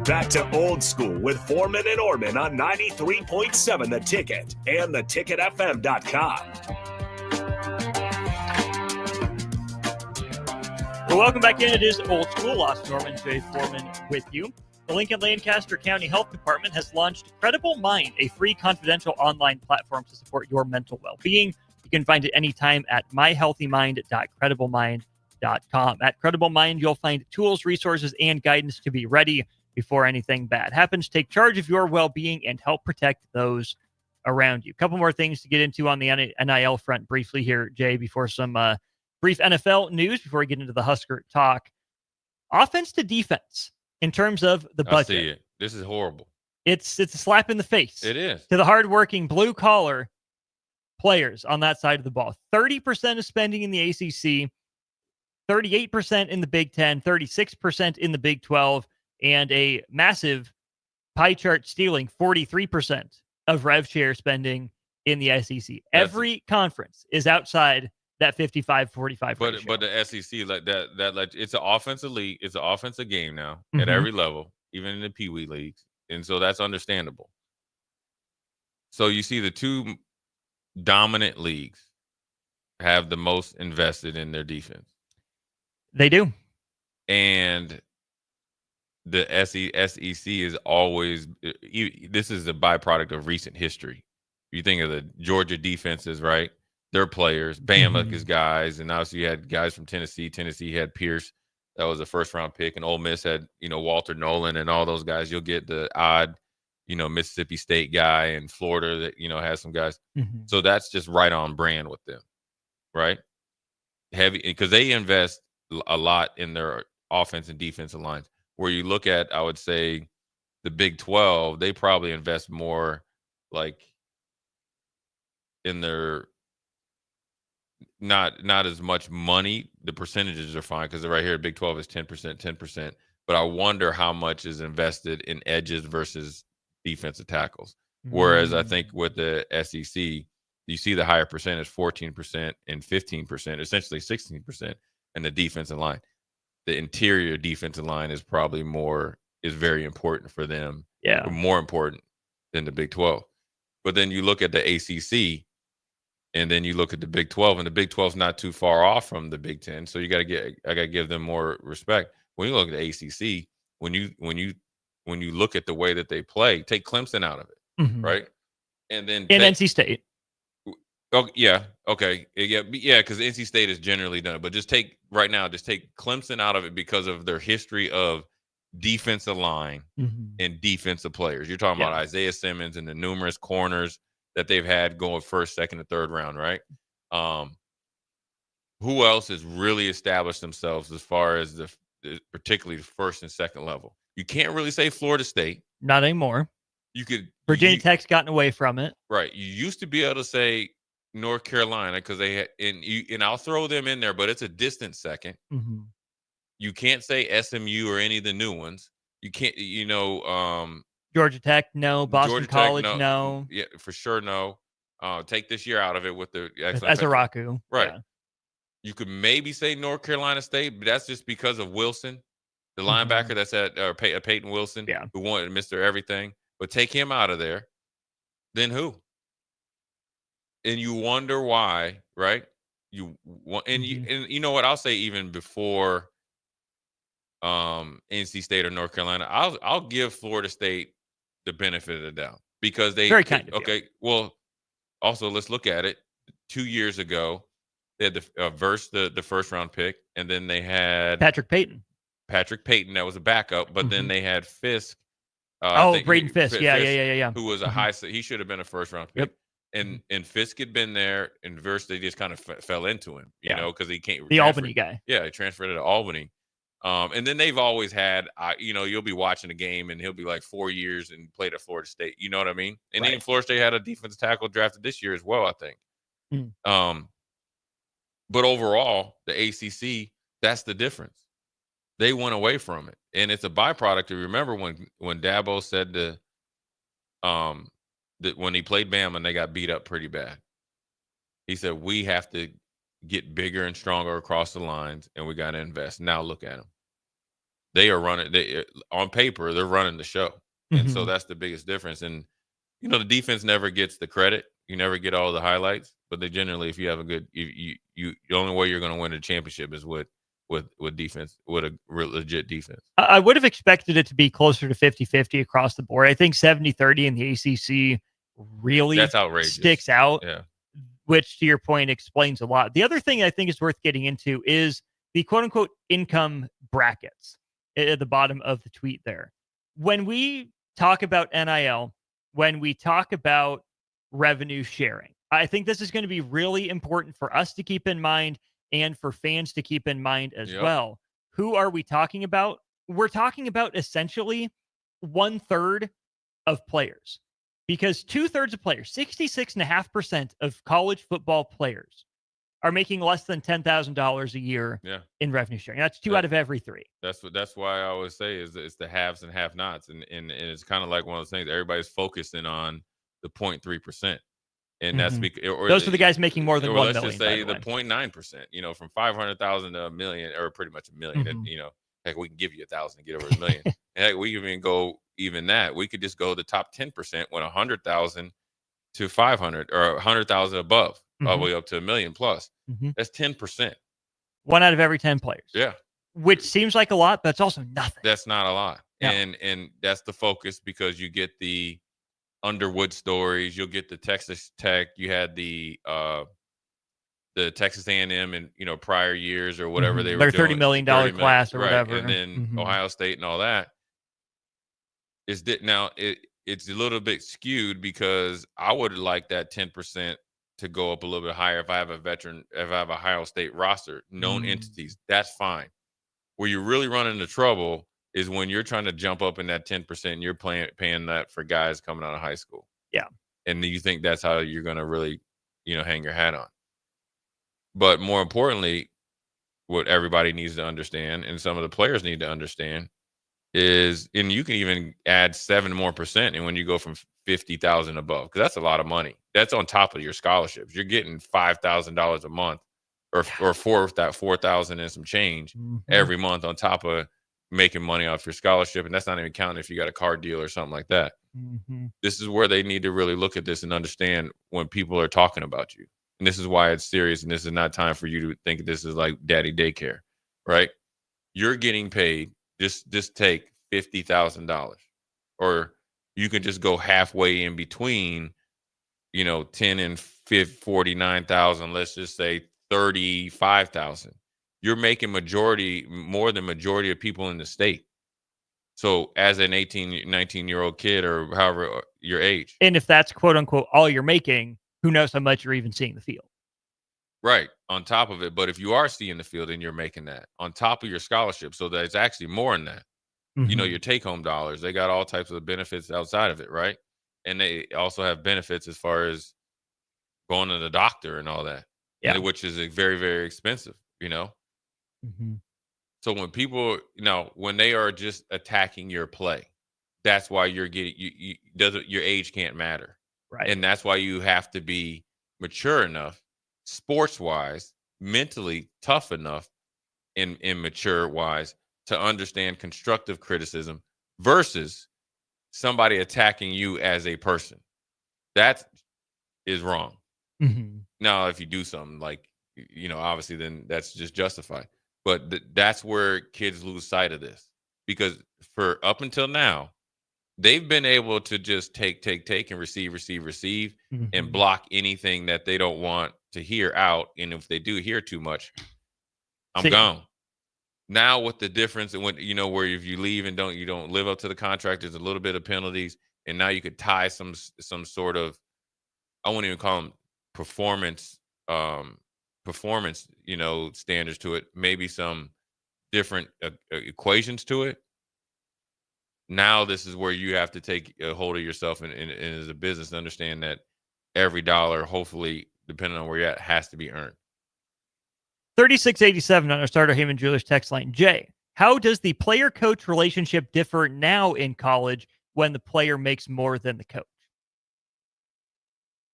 Back to Old School with Foreman and Oerman on 93.7 The Ticket and theticketfm.com. Well, welcome back in. It is Old School. Austin Norman, Jay Foreman with you. The Lincoln-Lancaster County Health Department has launched Credible Mind, a free confidential online platform to support your mental well-being. You can find it anytime at myhealthymind.crediblemindcom. At Credible Mind, you'll find tools, resources, and guidance to be ready before anything bad happens. Take charge of your well-being and help protect those around you. A couple more things to get into on the NIL front briefly here, Jay, before some brief NFL news, before we get into the Husker talk. Offense to defense in terms of the budget. I see it. This is horrible. It's a slap in the face. It is. To the hardworking blue-collar players on that side of the ball. 30% of spending in the ACC, 38% in the Big Ten, 36% in the Big 12, and a massive pie chart stealing 43% of rev share spending in the SEC. Every conference is outside that 55-45 ratio. But the SEC, like that like it's an offensive league. It's an offensive game now at every level, even in the Pee Wee leagues. And so that's understandable. So you see the two dominant leagues have the most invested in their defense. They do. And the SEC is always, this is a byproduct of recent history. You think of the Georgia defenses, right? Their players, Bama is guys, and obviously you had guys from Tennessee. Tennessee had Pierce, that was a first-round pick, and Ole Miss had, Walter Nolan and all those guys. You'll get the odd, Mississippi State guy, and Florida that, has some guys. So that's just right on brand with them, right? Heavy, because they invest a lot in their offense and defensive lines. Where you look at, I would say, the Big 12, they probably invest more like in their not as much money. The percentages are fine because right here, Big 12 is 10%. But I wonder how much is invested in edges versus defensive tackles. Whereas I think with the SEC, you see the higher percentage, 14% and 15%, essentially 16% in the defensive line. The interior defensive line is probably very important for them. Yeah. More important than the Big 12. But then you look at the ACC and then you look at the Big 12, and the Big 12 is not too far off from the Big 10. So I got to give them more respect. When you look at the ACC, when you look at the way that they play, take Clemson out of it, right? And then NC State. Oh yeah, okay, yeah, because NC State is generally done. But just take Clemson out of it because of their history of defensive line and defensive players. You're talking about Isaiah Simmons and the numerous corners that they've had going first, second, and third round, right? Who else has really established themselves as far as particularly the first and second level? You can't really say Florida State. Not anymore. You could Virginia Tech's gotten away from it. Right. You used to be able to say North Carolina because they had, and I'll throw them in there, but it's a distant second. You can't say SMU or any of the new ones. You can't, Georgia Tech, no. Boston Georgia College, Tech, no. Yeah, for sure, no. Take this year out of it with the Azaraku. Right. Yeah. You could maybe say North Carolina State, but that's just because of Wilson, the linebacker that's at Peyton Wilson, who wanted Mr. Everything. But take him out of there, then who? And you wonder why, right? You know what? I'll say even before NC State or North Carolina, I'll give Florida State the benefit of the doubt because they very kind of okay. Well, Also, let's look at it. 2 years ago, they had the first round pick, and then they had Patrick Payton. That was a backup, but then they had Fisk. Braden Fisk. Yeah. Who was a he should have been a first round pick. Yep. And Fisk had been there, and they just kind of fell into him, you know, because he can't. The Albany guy. Yeah, he transferred to Albany. And then they've always had, you'll be watching a game and he'll be like 4 years and played at Florida State. You know what I mean? And then Florida State had a defensive tackle drafted this year as well, I think. But overall, the ACC, that's the difference. They went away from it, and it's a byproduct. Remember when Dabo said that when he played Bama and they got beat up pretty bad, he said we have to get bigger and stronger across the lines, and we got to invest. Now look at them; they are running. On paper, they're running the show, and so that's the biggest difference. And the defense never gets the credit. You never get all the highlights, but they generally, if you have a good, the only way you're going to win a championship is with defense, with a legit defense. I would have expected it to be closer to 50-50 across the board. I think 70-30 in the ACC really that's outrageous. Sticks out, which to your point explains a lot. The other thing I think is worth getting into is the quote unquote income brackets at the bottom of the tweet there. When we talk about NIL, when we talk about revenue sharing, I think this is going to be really important for us to keep in mind and for fans to keep in mind as well. Who are we talking about? We're talking about essentially 1/3 of players, because 2/3 of players, 66.5% of college football players are making less than $10,000 a year in revenue sharing. That's 2 out of every 3. That's why I always say is it's the haves and have-nots, and it's kind of like one of those things. Everybody's focusing on the 0.3%. And that's because those are the guys making more than 1 million. Let's just say the 0.9%, from 500,000 to a million, or pretty much a million. And, heck, we can give you 1,000 to get over a million. And heck, we can even go that. We could just go the top 10% when 100,000 to 500, or 100,000 above, all the way up to a million plus. That's 10%. 1 out of every 10 players. Yeah. Which seems like a lot, but it's also nothing. That's not a lot. Yeah. And that's the focus, because you get the Underwood stories, you'll get the Texas Tech, you had the Texas A&M in prior years or whatever they were their $30 million class or whatever, and then Ohio State and all that. Now it's a little bit skewed, because I would like that 10% to go up a little bit higher if I have a Ohio State roster, known entities. That's fine. Where you really run into trouble is when you're trying to jump up in that 10% and you're paying that for guys coming out of high school. Yeah. And you think that's how you're going to really, hang your hat on. But more importantly, what everybody needs to understand, and some of the players need to understand, is, and you can even add 7% more, and when you go from 50,000 above, because that's a lot of money. That's on top of your scholarships. You're getting $5,000 a month, or 4,000 and some change every month on top of making money off your scholarship. And that's not even counting if you got a car deal or something like that. This is where they need to really look at this and understand when people are talking about you. And this is why it's serious. And this is not time for you to think this is like daddy daycare, right? You're getting paid. Just take $50,000, or you can just go halfway in between, 10 and 49,000. Let's just say 35,000. You're making more than majority of people in the state. So as an 18, 19-year-old kid, or however your age. And if that's quote unquote all you're making, who knows how much you're even seeing the field. Right. On top of it. But if you are seeing the field and you're making that on top of your scholarship, so that it's actually more than that, your take home dollars, they got all types of benefits outside of it. Right. And they also have benefits as far as going to the doctor and all that, which is very, very expensive, So when people, when they are just attacking your play, that's why you're getting, your age can't matter. Right. And that's why you have to be mature enough, sports wise, mentally tough enough, and mature wise to understand constructive criticism versus somebody attacking you as a person. That is wrong. Now, if you do something like, obviously then that's just justified. But that's where kids lose sight of this, because for up until now, they've been able to just take, and receive, and block anything that they don't want to hear out. And if they do hear too much, I'm gone. Now with the difference, and when where if you leave and you don't live up to the contract, there's a little bit of penalties, and now you could tie some sort of, I won't even call them performance standards to it. Maybe some different equations to it. Now this is where you have to take a hold of yourself and as a business, understand that every dollar, hopefully, depending on where you're at, has to be earned. 3687 on our Starter Heyman Jewelers text line. Jay, how does the player-coach relationship differ now in college when the player makes more than the coach?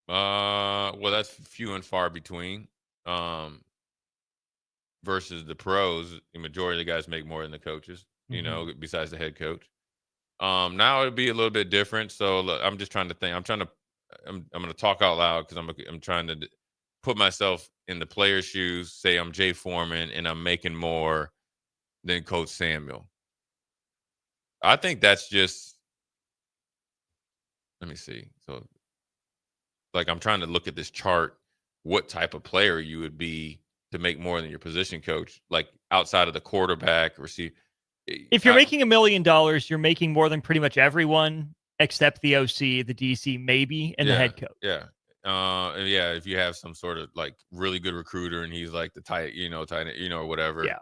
Well, that's few and far between. Versus the pros, the majority of the guys make more than the coaches, besides the head coach. Now it'd be a little bit different. So look, I'm just trying to think. I'm going to talk out loud because I'm trying to put myself in the player's shoes. Say I'm Jay Foreman and I'm making more than Coach Samuel. I think that's just, let me see. So like, I'm trying to look at this chart, what type of player you would be to make more than your position coach, like outside of the quarterback, receive. If you're making $1 million, you're making more than pretty much everyone except the OC, the DC, maybe, and the head coach. Yeah. If you have some sort of like really good recruiter and he's like the tight, or whatever. Yeah.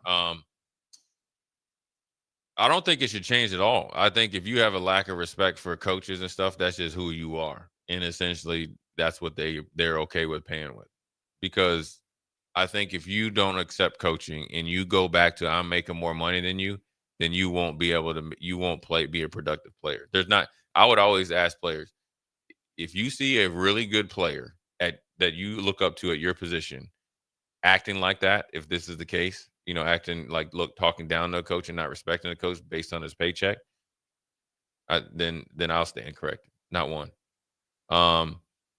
I don't think it should change at all. I think if you have a lack of respect for coaches and stuff, that's just who you are. And essentially that's what they're okay with paying with. Because I think if you don't accept coaching and you go back to I'm making more money than you, then you won't be a productive player. I would always ask players, if you see a really good player that you look up to at your position, acting like that, if this is the case, acting like, talking down to a coach and not respecting the coach based on his paycheck, then I'll stand corrected. Not one.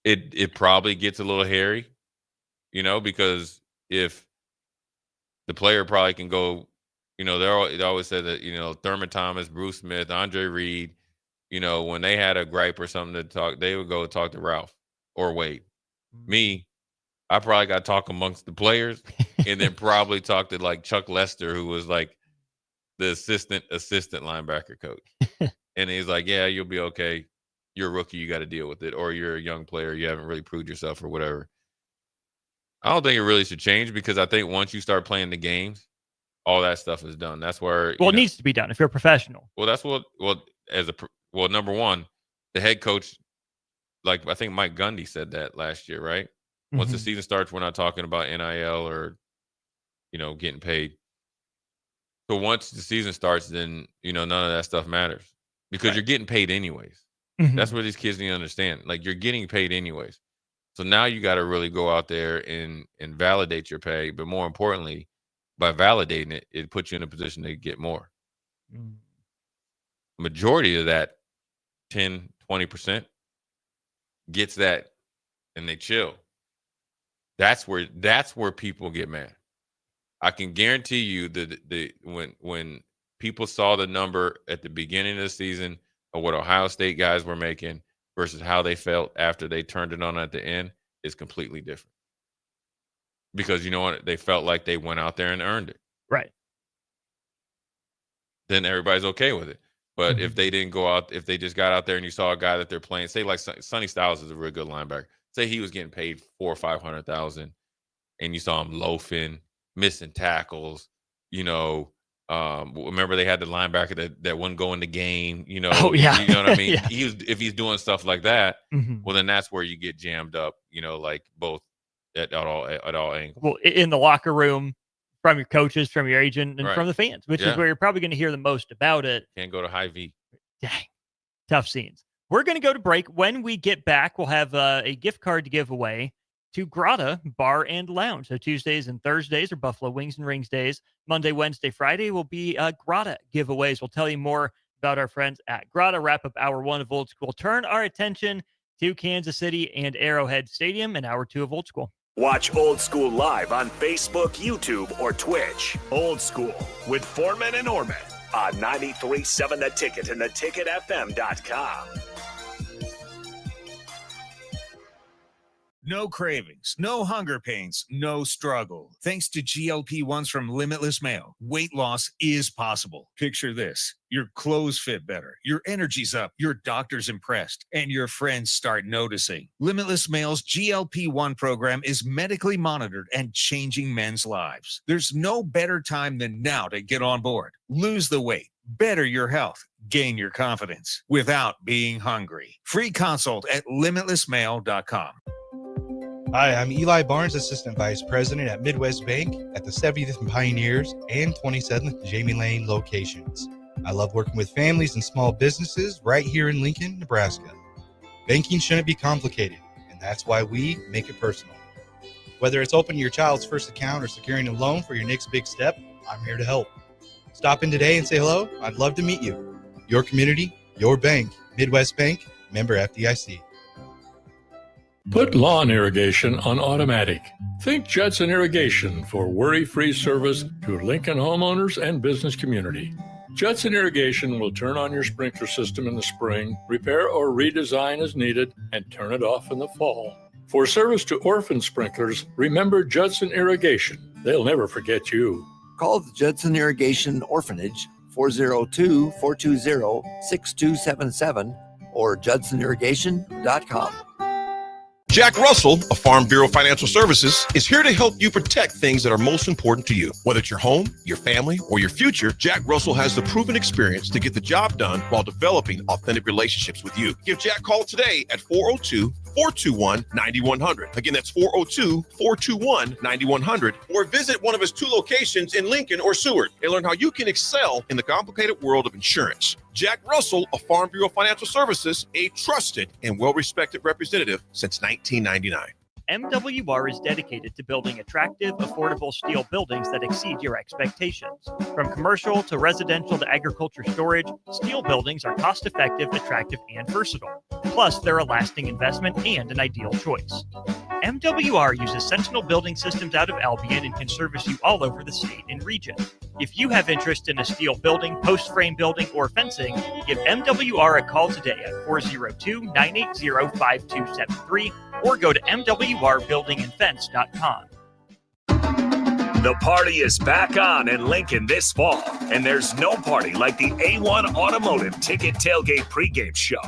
It probably gets a little hairy, because if the player probably can go, they always say that, Thurman Thomas, Bruce Smith, Andre Reed, when they had a gripe or something to talk, they would go talk to Ralph or Wade. Me, I probably got to talk amongst the players and then probably talk to like Chuck Lester, who was like the assistant linebacker coach. And he's like, yeah, you'll be okay. You're a rookie. You got to deal with it. Or you're a young player. You haven't really proved yourself or whatever. I don't think it really should change because I think once you start playing the games, all that stuff is done. That's where it needs to be done if you're a professional. Well, number one, the head coach, like I think Mike Gundy said that last year, right? Once the season starts, we're not talking about NIL or getting paid. So once the season starts, then none of that stuff matters because you're getting paid anyways. That's what these kids need to understand. Like you're getting paid anyways. So now you got to really go out there and validate your pay. But more importantly, by validating it, it puts you in a position to get more. Majority of that 10, 20% gets that and they chill. That's where people get mad. I can guarantee you that when people saw the number at the beginning of the season of what Ohio State guys were making versus how they felt after they turned it on at the end is completely different. Because you know what? They felt like they went out there and earned it. Right. Then everybody's okay with it. But if they didn't go out, if they just got out there and you saw a guy that they're playing, say like Sonny Styles is a really good linebacker. Say he was getting paid $400,000 or $500,000, and you saw him loafing, missing tackles. Remember they had the linebacker that wouldn't go in the game. Oh yeah, you know what I mean. Yeah. If he's doing stuff like that, well then that's where you get jammed up. Like both at all angles. Well, in the locker room, from your coaches, from your agent, and from the fans, which is where you're probably going to hear the most about it. Can't go to High V. Dang, tough scenes. We're going to go to break. When we get back, we'll have a gift card to give away to Grata Bar and Lounge. So Tuesdays and Thursdays are Buffalo Wings and Rings days. Monday, Wednesday, Friday will be Grata giveaways. We'll tell you more about our friends at Grata. Wrap up hour one of Old School. Turn our attention to Kansas City and Arrowhead Stadium in hour two of Old School. Watch Old School live on Facebook, YouTube, or Twitch. Old School with Foreman and Oerman on 93.7 The Ticket and theticketfm.com. No cravings, no hunger pains, no struggle. Thanks to GLP-1s from Limitless Mayo, weight loss is possible. Picture this. Your clothes fit better, your energy's up, your doctor's impressed, and your friends start noticing. Limitless Mayo's GLP-1 program is medically monitored and changing men's lives. There's no better time than now to get on board. Lose the weight, better your health, gain your confidence without being hungry. Free consult at limitlessmayo.com. Hi, I'm Eli Barnes, Assistant Vice President at Midwest Bank at the 70th and Pioneers and 27th and Jamie Lane locations. I love working with families and small businesses right here in Lincoln, Nebraska. Banking shouldn't be complicated, and that's why we make it personal. Whether it's opening your child's first account or securing a loan for your next big step, I'm here to help. Stop in today and say hello. I'd love to meet you. Your community, your bank, Midwest Bank, member FDIC. Put lawn irrigation on automatic. Think Judson Irrigation for worry-free service to Lincoln homeowners and business community. Judson Irrigation will turn on your sprinkler system in the spring, repair or redesign as needed, and turn it off in the fall. For service to orphan sprinklers, remember Judson Irrigation. They'll never forget you. Call the Judson Irrigation Orphanage 402-420-6277 or judsonirrigation.com. Jack Russell of Farm Bureau Financial Services is here to help you protect things that are most important to you. Whether it's your home, your family, or your future, Jack Russell has the proven experience to get the job done while developing authentic relationships with you. Give Jack a call today at 402-421-9100. Again, that's 402-421-9100. Or visit one of his 2 locations in Lincoln or Seward and learn how you can excel in the complicated world of insurance. Jack Russell of Farm Bureau Financial Services, a trusted and well-respected representative since 1999. MWR is dedicated to building attractive, affordable steel buildings that exceed your expectations. From commercial to residential to agriculture storage, steel buildings are cost-effective, attractive, and versatile. Plus, they're a lasting investment and an ideal choice. MWR uses Sentinel Building Systems out of Albion and can service you all over the state and region. If you have interest in a steel building, post-frame building, or fencing, give MWR a call today at 402-980-5273 or go to mwrbuildingandfence.com. The party is back on in Lincoln this fall, and there's no party like the A1 Automotive Ticket Tailgate pregame show.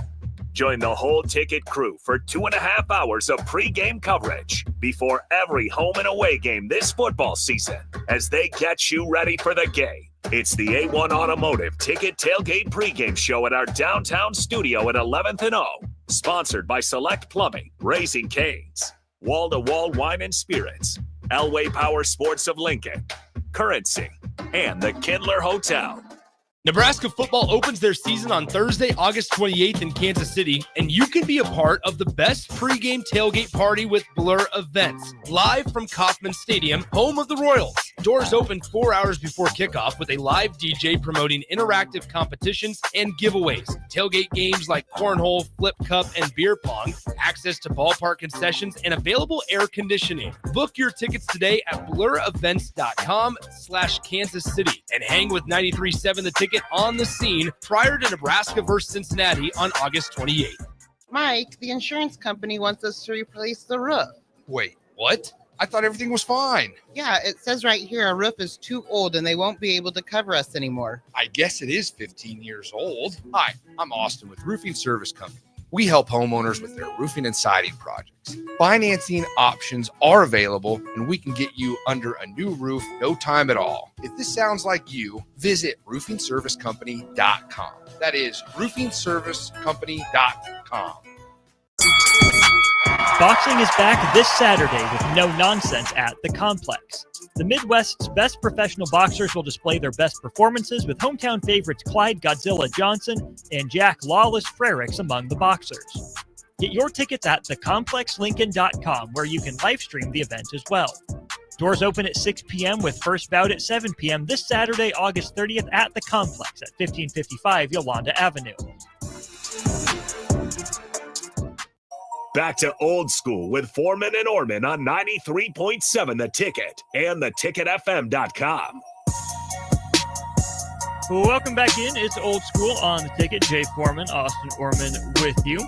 Join the whole Ticket crew for 2.5 hours of pregame coverage before every home and away game this football season as they get you ready for the game. It's the A1 Automotive Ticket Tailgate pregame show at our downtown studio at 11th and O. Sponsored by Select Plumbing, Raising Cane's, Wall to Wall Wine and Spirits, Elway Power Sports of Lincoln, Currency, and the Kindler Hotel. Nebraska football opens their season on Thursday, August 28th in Kansas City, and you can be a part of the best pregame tailgate party with Blur Events, live from Kauffman Stadium, home of the Royals. Doors open 4 hours before kickoff with a live DJ promoting interactive competitions and giveaways. Tailgate games like cornhole, flip cup, and beer pong, access to ballpark concessions, and available air conditioning. Book your tickets today at blurevents.com/Kansas City and hang with 93.7 The Ticket on the scene prior to Nebraska versus Cincinnati on August 28th. Mike, the insurance company wants us to replace the roof. Wait, what? I thought everything was fine. Yeah, it says right here our roof is too old and they won't be able to cover us anymore. I guess it is 15 years old. Hi, I'm Austin with Roofing Service Company. We help homeowners with their roofing and siding projects. Financing options are available, and we can get you under a new roof no time at all. If this sounds like you, visit roofingservicecompany.com. That is roofingservicecompany.com. Boxing is back this Saturday with no nonsense at the Complex. The Midwest's best professional boxers will display their best performances with hometown favorites Clyde Godzilla Johnson and Jack Lawless Frericks among the boxers. Get your tickets at thecomplexlincoln.com where you can live stream the event as well. Doors open at 6 p.m. with first bout at 7 p.m. this Saturday, August 30th at the Complex at 1555 Yolanda Avenue. Back to old school with Foreman and Oerman on 93.7 The Ticket and theticketfm.com. Welcome back in. It's Old School on the Ticket. Jay Foreman, Austin Oerman with you.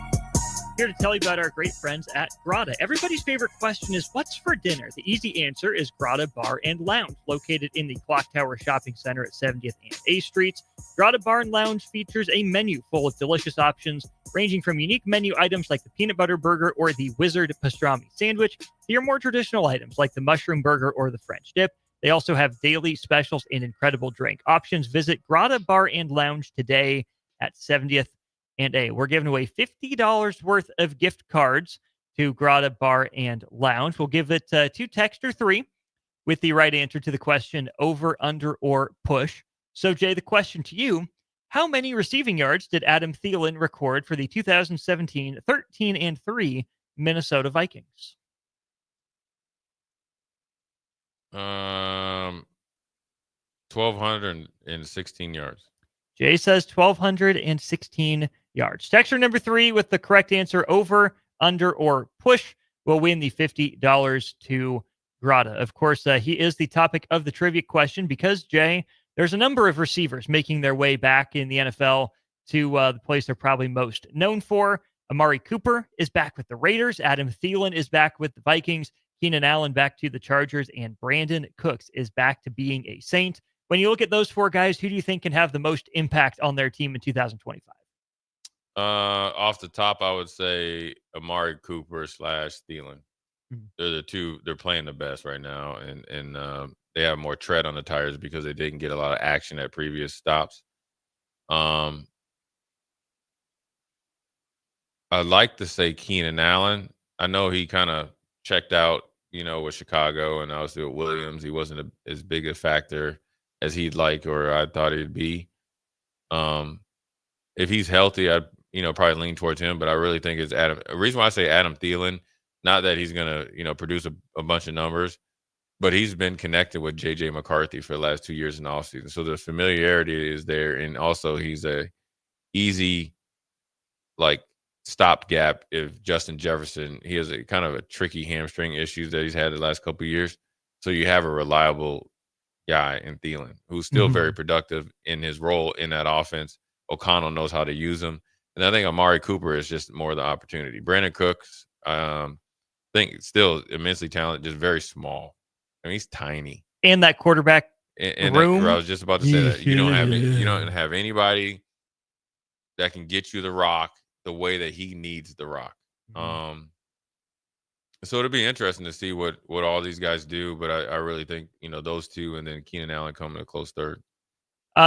Here to tell you about our great friends at Grata. Everybody's favorite question is, what's for dinner? The easy answer is Grata Bar and Lounge, located in the Clock Tower Shopping Center at 70th and A Streets. Grata Bar and Lounge features a menu full of delicious options, ranging from unique menu items like the peanut butter burger or the wizard pastrami sandwich, to your more traditional items like the mushroom burger or the French dip. They also have daily specials and incredible drink options. Visit Grata Bar and Lounge today at 70th and A. We're giving away $50 worth of gift cards to Grata Bar and Lounge. We'll give it to text or 3 with the right answer to the question over, under, or push. So, Jay, the question to you, how many receiving yards did Adam Thielen record for the 2017 13-3 Minnesota Vikings? 1,216 yards. Jay says 1,216 yards. Texter number 3 with the correct answer, over, under, or push, will win the $50 to Grata. Of course, he is the topic of the trivia question because, Jay, there's a number of receivers making their way back in the NFL to the place they're probably most known for. Amari Cooper is back with the Raiders. Adam Thielen is back with the Vikings. Keenan Allen back to the Chargers. And Brandon Cooks is back to being a Saint. When you look at those 4 guys, who do you think can have the most impact on their team in 2025? Off the top, I would say Amari Cooper / Thielen. They're the two. They're playing the best right now, and they have more tread on the tires because they didn't get a lot of action at previous stops. I'd like to say Keenan Allen. I know he kind of checked out, with Chicago, and obviously with Williams, he wasn't as big a factor as he'd like or I thought he'd be. If he's healthy, I'd probably lean towards him, but I really think it's Adam. The reason why I say Adam Thielen, not that he's gonna produce a bunch of numbers, but he's been connected with JJ McCarthy for the last 2 years in the offseason, so the familiarity is there, and also he's a easy stopgap if Justin Jefferson, he has a kind of a tricky hamstring issues that he's had the last couple of years, so you have a reliable guy in Thielen who's still very productive in his role in that offense. O'Connell knows how to use him. And I think Amari Cooper is just more the opportunity. Brandon Cooks, I think still immensely talented, just very small. I mean, he's tiny. And that quarterback room. I was just about to say that. You don't have anybody that can get you the rock the way that he needs the rock. So it'll be interesting to see what all these guys do, but I really think, those two and then Keenan Allen coming a close third.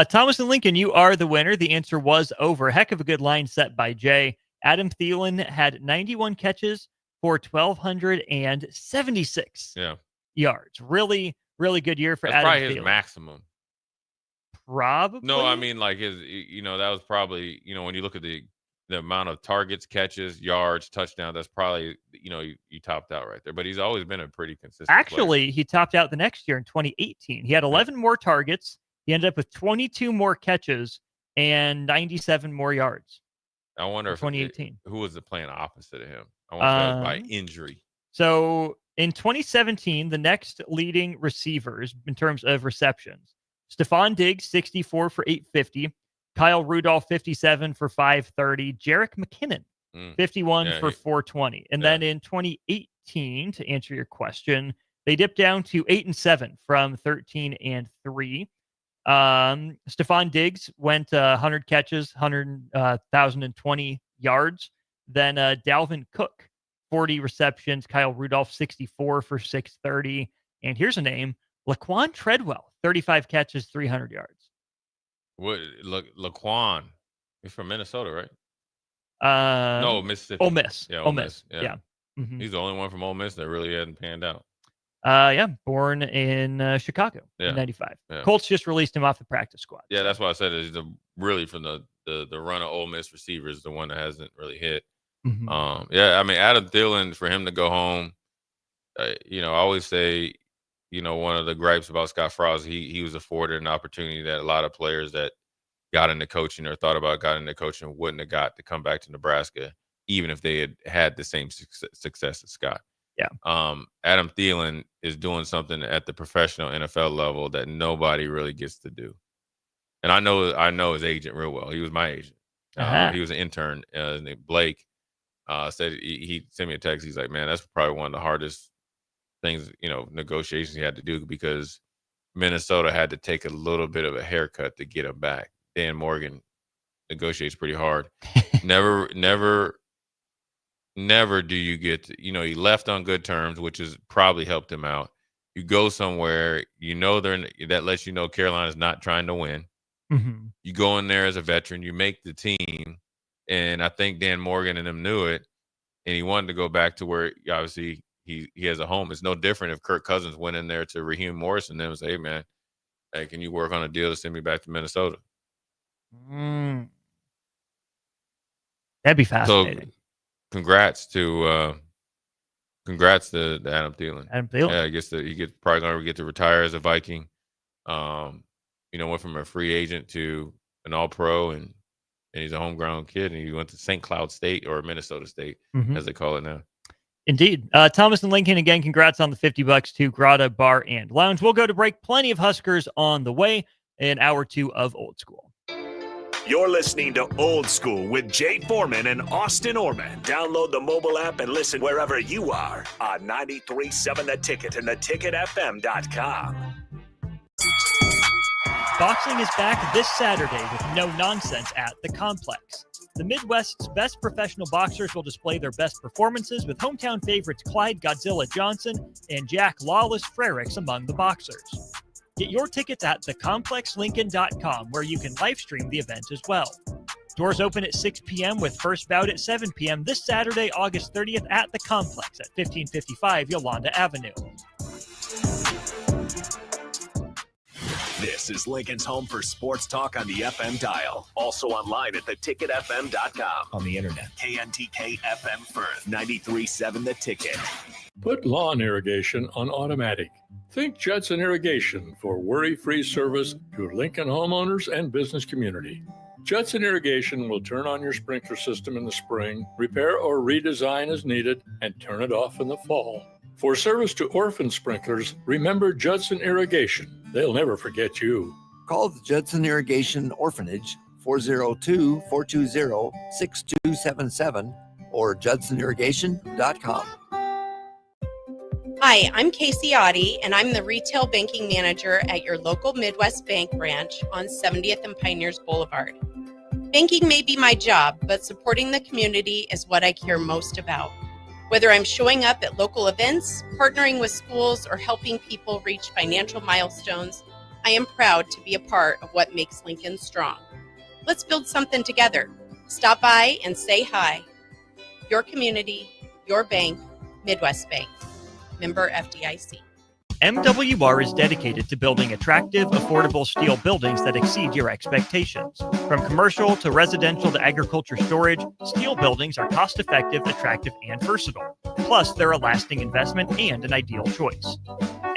Thomas and Lincoln, you are the winner. The answer was over. Heck of a good line set by Jay. Adam Thielen had 91 catches for 1,276 yards. Really, really good year for That's Adam probably Thielen. His maximum. Probably. No, I mean, that was probably, when you look at the amount of targets, catches, yards, touchdown, that's probably, you topped out right there. But he's always been a pretty consistent Actually, player. He topped out the next year in 2018. He had 11 more targets. He ended up with 22 more catches and 97 more yards. I wonder if 2018. Who was the playing opposite of him? I wonder if that was by injury. So in 2017, the next leading receivers in terms of receptions, Stephon Diggs, 64 for 850. Kyle Rudolph, 57 for 530. Jerick McKinnon, 51 for 420. And then in 2018, to answer your question, they dipped down to 8-7 from 13-3. Stephon Diggs went 100 catches, 1,020 yards. Then Dalvin Cook, 40 receptions. Kyle Rudolph, 64 for 630. And here's a name, Laquan Treadwell, 35 catches, 300 yards. What? Laquan, he's from Minnesota, right? No, Mississippi. Ole Miss. Yeah, Ole Miss. Yeah. He's the only one from Ole Miss that really hadn't panned out. Born in Chicago in 95. Yeah. Colts just released him off the practice squad. Yeah, that's why I said he's really from the run of Ole Miss receivers, the one that hasn't really hit. I mean, Adam Thielen, for him to go home, I always say, one of the gripes about Scott Frost, he was afforded an opportunity that a lot of players that got into coaching or thought about got into coaching wouldn't have got to come back to Nebraska, even if they had the same success as Scott. Yeah. Adam Thielen is doing something at the professional NFL level that nobody really gets to do. And I know his agent real well. He was my agent. He was an intern named Blake. Said he sent me a text. He's like, man, that's probably one of the hardest things, negotiations he had to do, because Minnesota had to take a little bit of a haircut to get him back. Dan Morgan negotiates pretty hard. Never do you get to, he left on good terms, which has probably helped him out. You go somewhere, that lets you know Carolina's not trying to win. Mm-hmm. You go in there as a veteran, you make the team, and I think Dan Morgan and him knew it, and he wanted to go back to where obviously he has a home. It's no different if Kirk Cousins went in there to Raheem Morrison and say, hey, man, can you work on a deal to send me back to Minnesota? That'd be fascinating. So congrats to Adam Thielen. Yeah, I guess he probably going to get to retire as a Viking. Went from a free agent to an All-Pro, and he's a homegrown kid, and he went to St. Cloud State, or Minnesota State, as they call it now. Indeed. Thomas and Lincoln, again, congrats on the $50 to Grotto Bar and Lounge. We'll go to break. Plenty of Huskers on the way in hour 2 of Old School. You're listening to Old School with Jay Foreman and Austin Oerman. Download the mobile app and listen wherever you are on 93.7 The Ticket and theticketfm.com. Boxing is back this Saturday with no nonsense at the Complex. The Midwest's best professional boxers will display their best performances, with hometown favorites Clyde Godzilla Johnson and Jack Lawless Frericks among the boxers. Get your tickets at thecomplexlincoln.com, where you can live stream the event as well. Doors open at 6 p.m. with first bout at 7 p.m. this Saturday, August 30th at the Complex at 1555 Yolanda Avenue. This is Lincoln's home for sports talk on the FM dial. Also online at theticketfm.com. On the internet, KNTK FM Firth, 93.7 The Ticket. Put lawn irrigation on automatic. Think Judson Irrigation for worry-free service to Lincoln homeowners and business community. Judson Irrigation will turn on your sprinkler system in the spring, repair or redesign as needed, and turn it off in the fall. For service to orphan sprinklers, remember Judson Irrigation. They'll never forget you. Call the Judson Irrigation Orphanage, 402-420-6277, or judsonirrigation.com. Hi, I'm Casey Oddie, and I'm the Retail Banking Manager at your local Midwest Bank branch on 70th and Pioneers Boulevard. Banking may be my job, but supporting the community is what I care most about. Whether I'm showing up at local events, partnering with schools, or helping people reach financial milestones, I am proud to be a part of what makes Lincoln strong. Let's build something together. Stop by and say hi. Your community, your bank, Midwest Bank. Member FDIC. MWR is dedicated to building attractive, affordable steel buildings that exceed your expectations. From commercial to residential to agriculture storage, steel buildings are cost-effective, attractive, and versatile. Plus, they're a lasting investment and an ideal choice.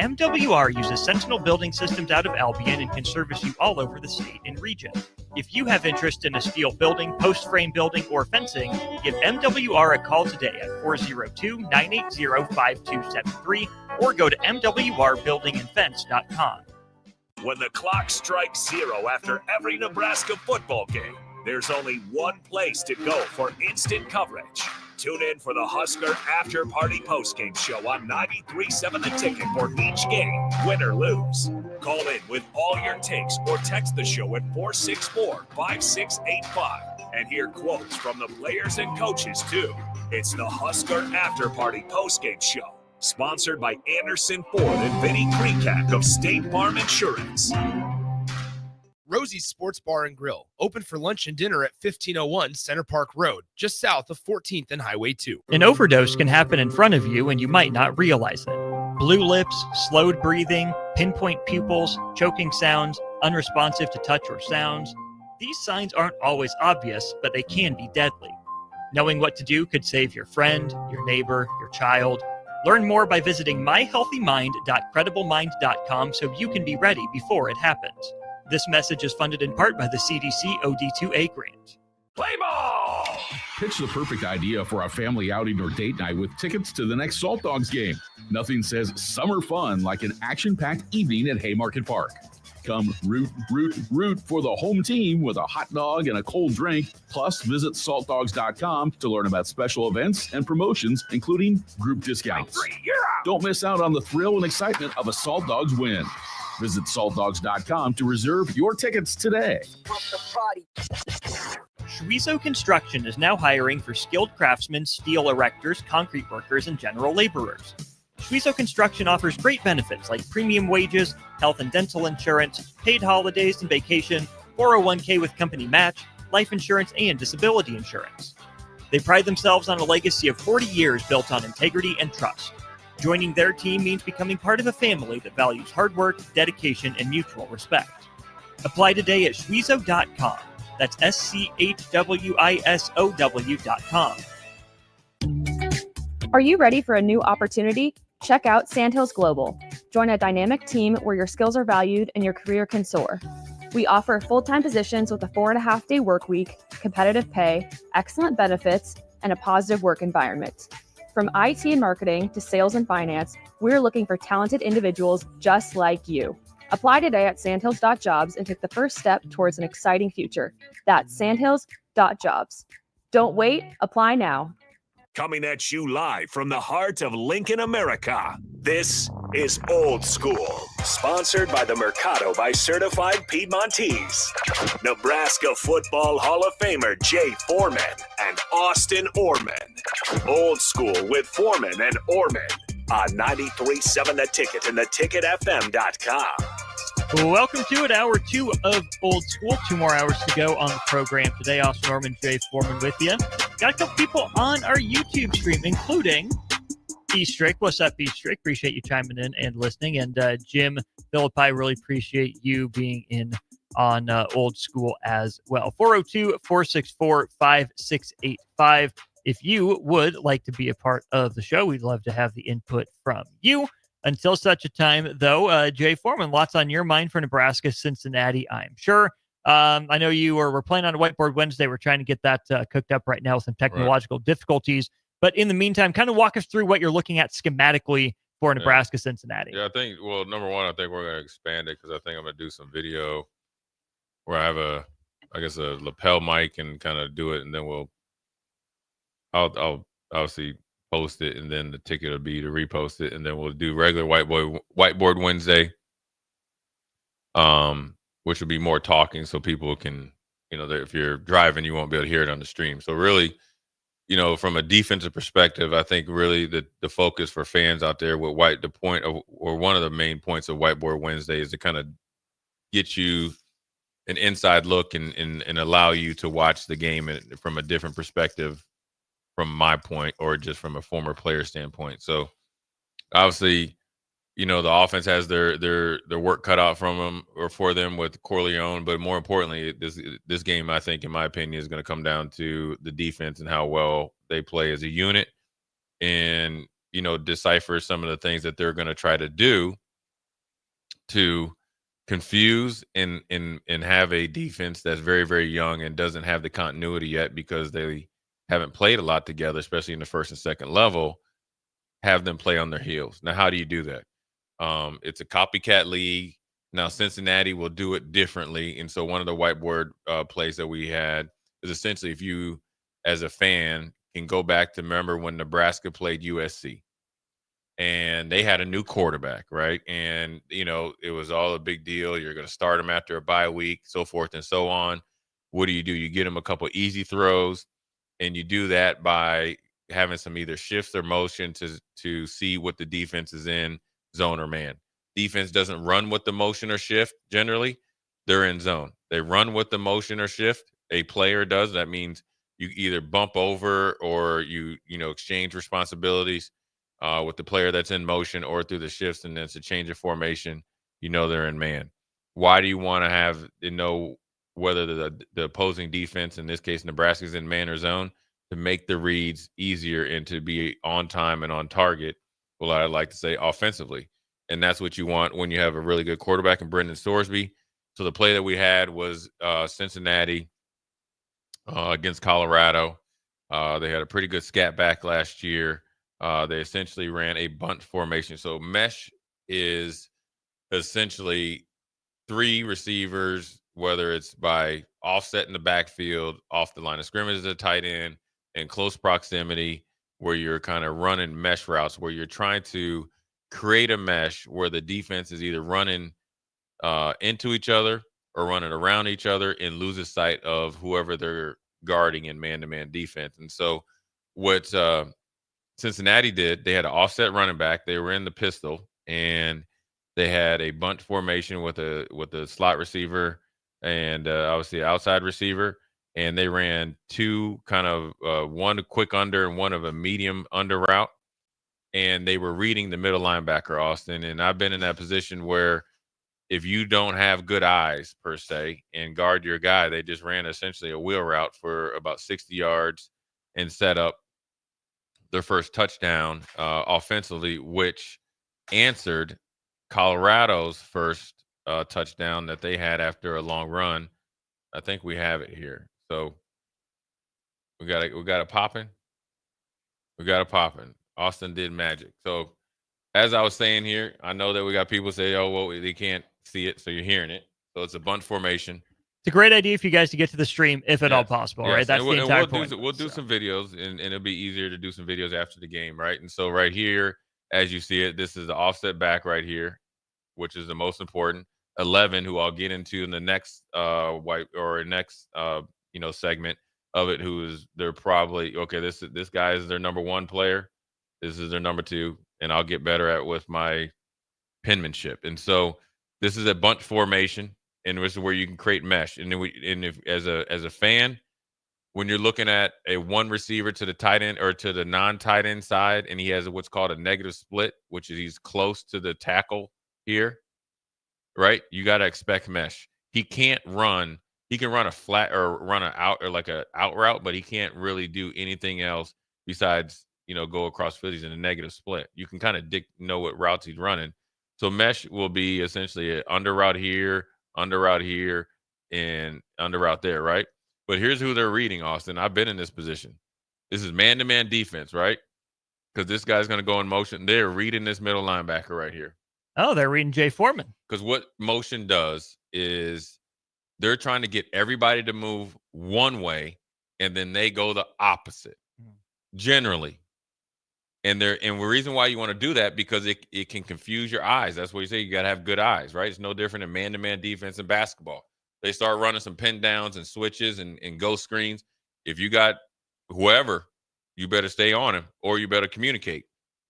MWR uses Sentinel Building Systems out of Albion and can service you all over the state and region. If you have interest in a steel building, post-frame building, or fencing, give MWR a call today at 402-980-5273 or go to mwrbuildingandfence.com. When the clock strikes 0 after every Nebraska football game, there's only one place to go for instant coverage. Tune in for the Husker After Party Postgame Show on 93.7 The Ticket for each game, win or lose. Call in with all your takes or text the show at 464-5685 and hear quotes from the players and coaches, too. It's the Husker After Party Postgame Show, sponsored by Anderson Ford and Vinnie Kreekak of State Farm Insurance. Rosie's Sports Bar and Grill, open for lunch and dinner at 1501 Center Park Road, just south of 14th and Highway 2. An overdose can happen in front of you and you might not realize it. Blue lips, slowed breathing, pinpoint pupils, choking sounds, unresponsive to touch or sounds. These signs aren't always obvious, but they can be deadly. Knowing what to do could save your friend, your neighbor, your child. Learn more by visiting myhealthymind.crediblemmind.com so you can be ready before it happens. This message is funded in part by the CDC OD2A grant. Play ball! Pitch the perfect idea for a family outing or date night with tickets to the next Salt Dogs game. Nothing says summer fun like an action-packed evening at Haymarket Park. Come root for the home team with a hot dog and a cold drink. Plus, visit saltdogs.com to learn about special events and promotions, including group discounts. Don't miss out on the thrill and excitement of a Salt Dogs win. Visit saltdogs.com to reserve your tickets today. Schweizo Construction is now hiring for skilled craftsmen, steel erectors, concrete workers, and general laborers. Schweizo Construction offers great benefits like premium wages, health and dental insurance, paid holidays and vacation, 401k with company match, life insurance, and disability insurance. They pride themselves on a legacy of 40 years built on integrity and trust. Joining their team means becoming part of a family that values hard work, dedication, and mutual respect. Apply today at schweizo.com. That's SCHWISOW.com. Are you ready for a new opportunity? Check out Sandhills Global. Join a dynamic team where your skills are valued and your career can soar. We offer full-time positions with a 4.5-day work week, competitive pay, excellent benefits, and a positive work environment. From IT and marketing to sales and finance, we're looking for talented individuals just like you. Apply today at sandhills.jobs and take the first step towards an exciting future. That's sandhills.jobs. Don't wait, apply now. Coming at you live from the heart of Lincoln, America. This is Old School, sponsored by the Mercado by Certified Piedmontese. Nebraska Football Hall of Famer Jay Foreman and Austin Oerman. Old School with Foreman and Oerman on 93.7 The Ticket and theticketfm.com. Welcome to it, hour 2 of Old School. 2 more hours to go on the program today. Austin Oerman, Jay Foreman with you. Got a couple people on our YouTube stream, including B-Strick. What's up, B-Strick? Appreciate you chiming in and listening. And Jim Philippi, really appreciate you being in on Old School as well. 402-464-5685. If you would like to be a part of the show, we'd love to have the input from you. Until such a time, though, Jay Foreman, lots on your mind for Nebraska, Cincinnati, I'm sure. I know we're playing on a Whiteboard Wednesday. We're trying to get that cooked up right now with some technological difficulties. But in the meantime, kind of walk us through what you're looking at schematically for Nebraska, Cincinnati. Yeah, I think, number one, I think we're going to expand it because I think I'm going to do some video where I have a lapel mic and kind of do it. And then I'll obviously post it, and then the ticket will be to repost it, and then we'll do regular Whiteboard Wednesday, which will be more talking, so people can, if you're driving, you won't be able to hear it on the stream. So really, from a defensive perspective, I think really the focus for fans out there with one of the main points of Whiteboard Wednesday is to kind of get you an inside look and allow you to watch the game from a different perspective from my point, or just from a former player standpoint. So obviously, the offense has their work cut out for them with Corleone, but more importantly, this game, I think, in my opinion, is going to come down to the defense and how well they play as a unit, and decipher some of the things that they're going to try to do to confuse and have a defense that's very, very young and doesn't have the continuity yet because they haven't played a lot together, especially in the first and second level, have them play on their heels. Now, how do you do that? It's a copycat league. Now, Cincinnati will do it differently. And so one of the Whiteboard plays that we had is essentially, if you, as a fan, can go back to remember when Nebraska played USC and they had a new quarterback, right? And, it was all a big deal. You're going to start them after a bye week, so forth and so on. What do? You get them a couple easy throws. And you do that by having some either shifts or motion to see what the defense is in, zone or man. Defense doesn't run with the motion or shift. Generally, they're in zone. They run with the motion or shift. A player does. That means you either bump over or you exchange responsibilities with the player that's in motion, or through the shifts, and then it's a change of formation. They're in man. Why do you want to have whether the opposing defense, in this case Nebraska, is in man or zone, to make the reads easier and to be on time and on target? Well, I'd like to say offensively. And that's what you want when you have a really good quarterback in Brendan Sorsby. So the play that we had was Cincinnati against Colorado. They had a pretty good scat back last year. They essentially ran a bunt formation. So mesh is essentially 3 receivers, whether it's by offset in the backfield, off the line of scrimmage as a tight end, in close proximity, where you're kind of running mesh routes, where you're trying to create a mesh where the defense is either running into each other or running around each other and loses sight of whoever they're guarding in man-to-man defense. And so what Cincinnati did, they had an offset running back. They were in the pistol, and they had a bunt formation with a slot receiver and obviously outside receiver. And they ran 2 kind of one quick under and one of a medium under route. And they were reading the middle linebacker, Austin. And I've been in that position where if you don't have good eyes, per se, and guard your guy, they just ran essentially a wheel route for about 60 yards and set up their first touchdown offensively, which answered Colorado's first touchdown that they had after a long run. I think we have it here. So we got it popping. We got it popping. Austin did magic. So as I was saying here, I know that we got people say, oh, well, they can't see it, so you're hearing it. So it's a bunt formation. It's a great idea for you guys to get to the stream, if at all possible, right? That's the entire point. We'll do some videos, and it'll be easier to do some videos after the game, right? And so right here, as you see it, this is the offset back right here, which is the most important. 11, who I'll get into in the next segment of it, they're probably okay. This guy is their number 1 player. This is their number 2, and I'll get better at with my penmanship. And so this is a bunt formation, and this is where you can create mesh. And if as a fan, when you're looking at a 1 receiver to the tight end or to the non-tight end side, and he has what's called a negative split, which is he's close to the tackle here, right? You got to expect mesh. He can't run. He can run a flat or run an out or like a out route, but he can't really do anything else besides, go across field. He's in a negative split. You can kind of know what routes he's running. So mesh will be essentially an under route here, and under route there, right? But here's who they're reading, Austin. I've been in this position. This is man-to-man defense, right? Because this guy's going to go in motion. They're reading this middle linebacker right here. Oh, they're reading Jay Foreman. Because what motion does is they're trying to get everybody to move one way, and then they go the opposite, generally. And the reason why you want to do that, because it can confuse your eyes. That's what you say. You got to have good eyes, right? It's no different than man-to-man defense in basketball. They start running some pin downs and switches and ghost screens. If you got whoever, you better stay on him, or you better communicate.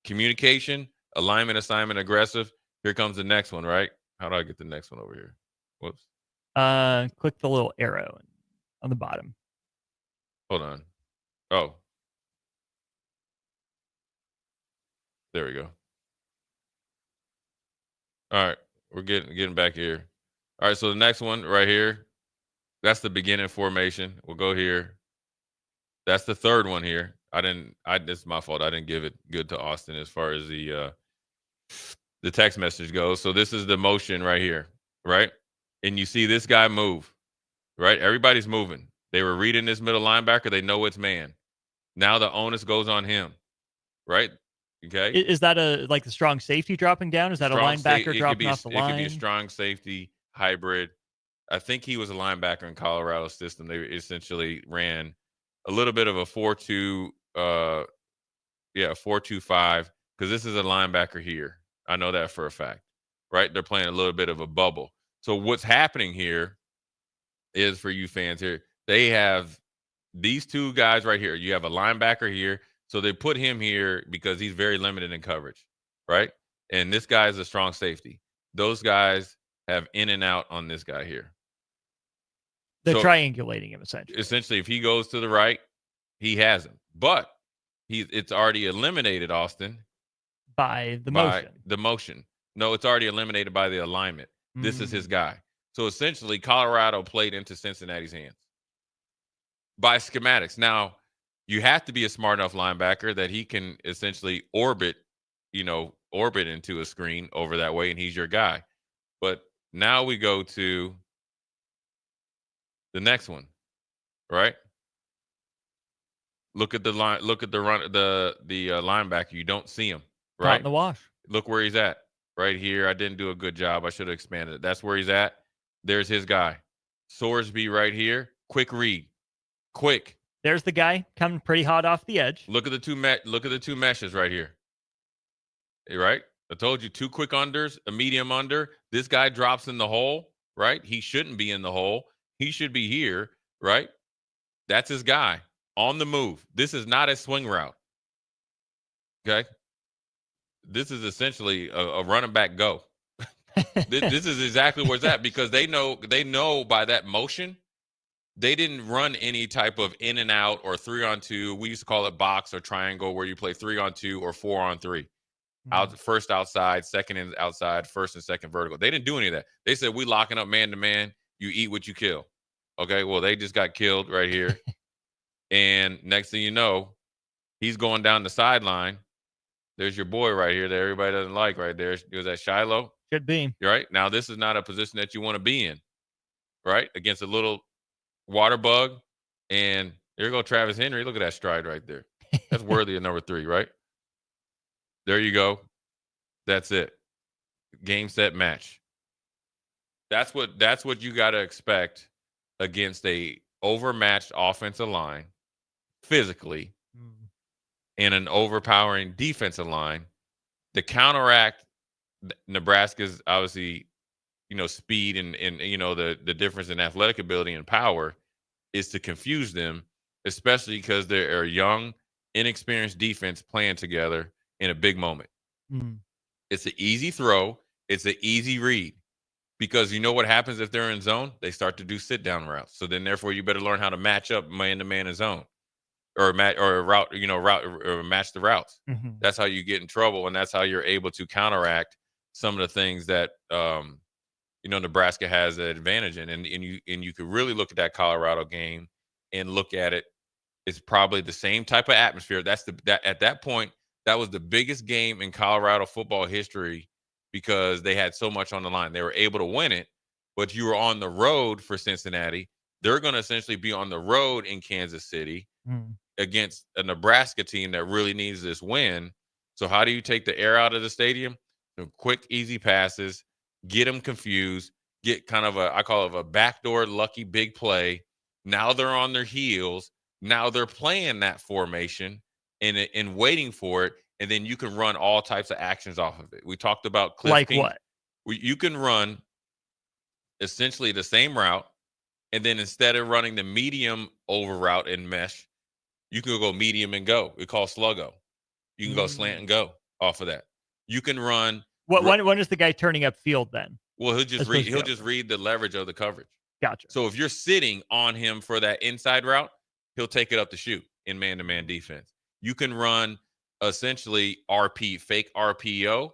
Communication, alignment, assignment, aggressive. Here comes the next one, right? How do I get the next one over here? Whoops. Click the little arrow on the bottom. Hold on. Oh. There we go. All right. We're getting back here. All right. So the next one right here, that's the beginning formation. We'll go here. That's the third one here. This is my fault. I didn't give it good to Austin as far as the text message goes. So this is the motion right here, right? And you see this guy move, right? Everybody's moving. They were reading this middle linebacker. They know it's man. Now the onus goes on him, right? Okay. Is that the strong safety dropping down? Is that a linebacker dropping off the line? It could be a strong safety hybrid. I think he was a linebacker in Colorado's system. They essentially ran a little bit of a 4-2, 4-2-5, because this is a linebacker here. I know that for a fact, right? They're playing a little bit of a bubble. So what's happening here is, for you fans here, they have these 2 guys right here. You have a linebacker here. So they put him here because he's very limited in coverage, right? And this guy is a strong safety. Those guys have in and out on this guy here. They're triangulating him, essentially. Essentially, if he goes to the right, he has him. But it's already eliminated, Austin. By the motion. No, it's already eliminated by the alignment. This is his guy. So essentially, Colorado played into Cincinnati's hands by schematics. Now, you have to be a smart enough linebacker that he can essentially orbit into a screen over that way, and he's your guy. But now we go to the next one, right? Look at the line. Look at the run. The linebacker. You don't see him, right? Out in the wash. Look where he's at, right here. I didn't do a good job. I should have expanded it. That's where he's at. There's his guy. Sorsby right here. Quick read. Quick. There's the guy coming pretty hot off the edge. Look at the two meshes right here. Right? I told you 2 quick unders, a medium under. This guy drops in the hole, right? He shouldn't be in the hole. He should be here, right? That's his guy on the move. This is not a swing route. Okay? This is essentially a running back go. This is exactly where it's at because they know by that motion, they didn't run any type of in and out or 3-on-2. We used to call it box or triangle where you play 3-on-2 or 4-on-3. Out first outside, second and outside, first and second vertical. They didn't do any of that. They said we locking up man to man. You eat what you kill. Okay, well they just got killed right here, and next thing you know, he's going down the sideline. There's your boy right here that everybody doesn't like right there. Was that Shiloh? Should be. Right now, this is not a position that you want to be in. Right against a little water bug, and there you go, Travis Henry. Look at that stride right there. That's worthy of number 3, right? There you go. That's it. Game, set, match. That's what you got to expect against a overmatched offensive line physically and an overpowering defensive line to counteract Nebraska's obviously, speed and the difference in athletic ability and power is to confuse them, especially because they're a young, inexperienced defense playing together in a big moment. It's an easy throw. It's an easy read because you know what happens if they're in zone? They start to do sit down routes. So then therefore you better learn how to match up man to man in zone or match or match the routes. That's how you get in trouble. And that's how you're able to counteract some of the things that, Nebraska has an advantage in. And you could really look at that Colorado game and look at it. It's probably the same type of atmosphere. At that point, that was the biggest game in Colorado football history because they had so much on the line. They were able to win it, but you were on the road for Cincinnati. They're going to essentially be on the road in Kansas City against a Nebraska team that really needs this win. So how do you take the air out of the stadium? Some quick, easy passes, get them confused, get kind of I call it a backdoor lucky big play. Now they're on their heels. Now they're playing that formation and waiting for it, and then you can run all types of actions off of it. We talked about cliffing. Like what? You can run essentially the same route, and then instead of running the medium over route and mesh, you can go medium and go. We call sluggo. You can go slant and go off of that. You can run. When is the guy turning up field then? Well, he'll just read the leverage of the coverage. Gotcha. So if you're sitting on him for that inside route, he'll take it up the shoot in man-to-man defense. You can run essentially fake RPO,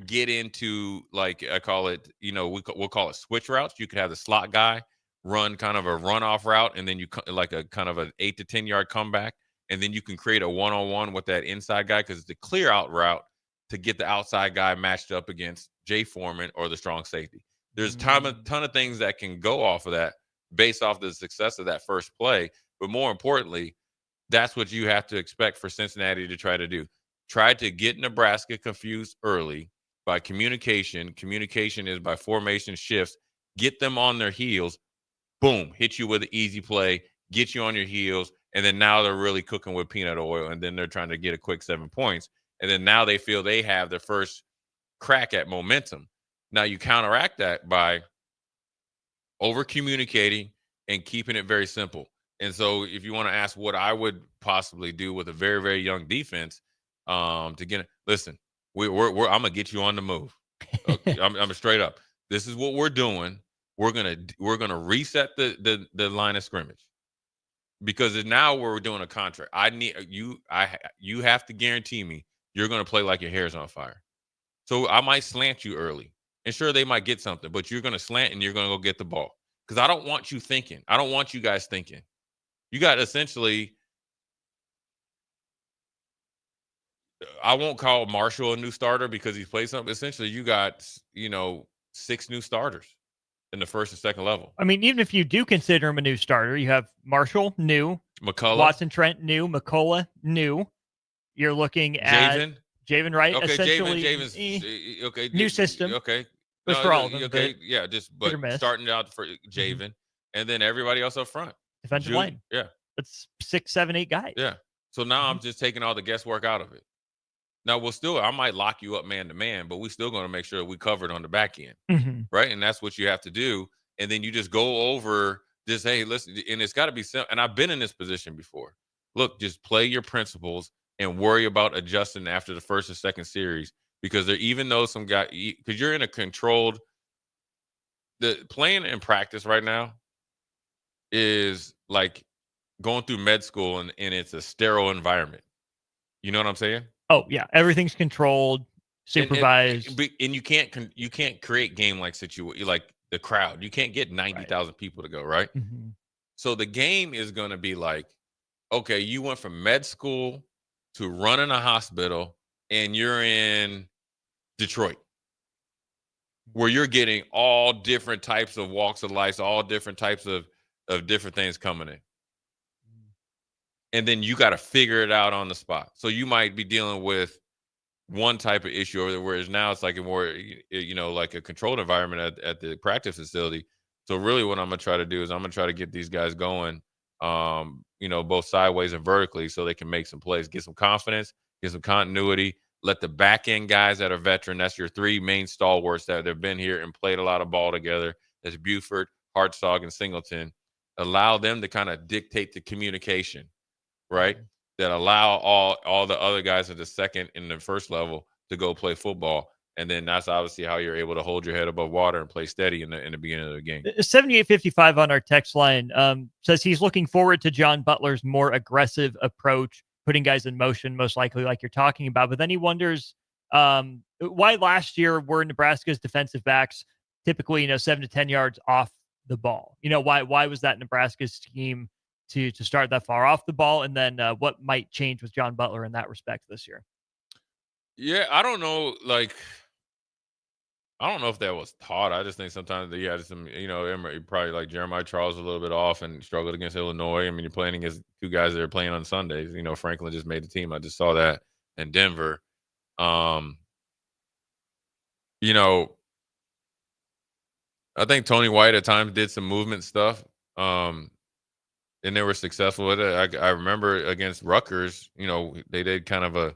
get into like I call it, we'll call it switch routes. You could have the slot guy run kind of a runoff route, and then you like a kind of an 8 to 10 yard comeback, and then you can create a one-on-one with that inside guy because it's the clear out route to get the outside guy matched up against Jay Foreman or the strong safety. There's a ton of things that can go off of that based off the success of that first play, but more importantly, that's what you have to expect for Cincinnati to try to do. Try to get Nebraska confused early by communication. Communication is by formation shifts. Get them on their heels. Boom, hit you with an easy play, get you on your heels, and then now they're really cooking with peanut oil, and then they're trying to get a quick 7 points. And then now they feel they have their first crack at momentum. Now you counteract that by over-communicating and keeping it very simple. And so if you want to ask what I would possibly do with a very, very young defense to get it, listen, I'm going to get you on the move. Okay? I'm straight up. This is what we're doing. We're going to reset the line of scrimmage because now we're doing a contract. You have to guarantee me you're going to play like your hair's on fire. So I might slant you early. And sure, they might get something, but you're going to slant and you're going to go get the ball because I don't want you thinking. I don't want you guys thinking. You got essentially, I won't call Marshall a new starter because he's played something. Essentially, you got, 6 new starters in the first and second level. I mean, even if you do consider him a new starter, you have Marshall, new. McCullough. Watson Trent, new. McCullough, new. You're looking at Javen, right? Okay, essentially, Javen's okay. New system. Okay. But for all of them, okay, yeah, just hit or but miss. starting out for Javen, and then everybody else up front. Defensive Jude, line. yeah, That's 6, 7, 8 guys. yeah. So now I'm just taking all the guesswork out of it. Now I might lock you up man to man, but we still going to make sure we covered on the back end, right? And that's what you have to do. And then you just go over this. Hey, listen, and it's got to be simple. And I've been in this position before. Look, just play your principles and worry about adjusting after the first or second series, because even though some guy, because you're in a controlled, the playing in practice right now is like going through med school and it's a sterile environment. You know what I'm saying? Oh yeah, everything's controlled, supervised, and you can't create game like situation like the crowd. You can't get 90,000 people to go, right? So the game is going to be like, okay, you went from med school to running a hospital, and you're in Detroit, where you're getting all different types of walks of life, all different types of different things coming in. And then you got to figure it out on the spot. So you might be dealing with one type of issue, whereas now it's like a more, like a controlled environment at the practice facility. So really what I'm going to try to do is I'm going to try to get these guys going, both sideways and vertically, so they can make some plays, get some confidence, get some continuity. Let the back end guys that are veteran, that's your three main stalwarts that have been here and played a lot of ball together. That's Buford, Hartzog, and Singleton. Allow them to kind of dictate the communication, right? That allow all the other guys at the second and the first level to go play football. And then that's obviously how you're able to hold your head above water and play steady in the beginning of the game. 7855 on our text line says he's looking forward to John Butler's more aggressive approach, putting guys in motion, most likely like you're talking about. But then he wonders why last year were Nebraska's defensive backs typically, 7 to 10 yards off the ball. Why was that Nebraska's scheme to start that far off the ball? And then what might change with John Butler in that respect this year? Yeah, I don't know. I don't know if that was taught. I just think sometimes they had some, probably like Jeremiah Charles a little bit off and struggled against Illinois. I mean, you're playing against two guys that are playing on Sundays. Franklin just made the team. I just saw that in Denver. I think Tony White at times did some movement stuff, and they were successful with it. I remember against Rutgers, they did kind of an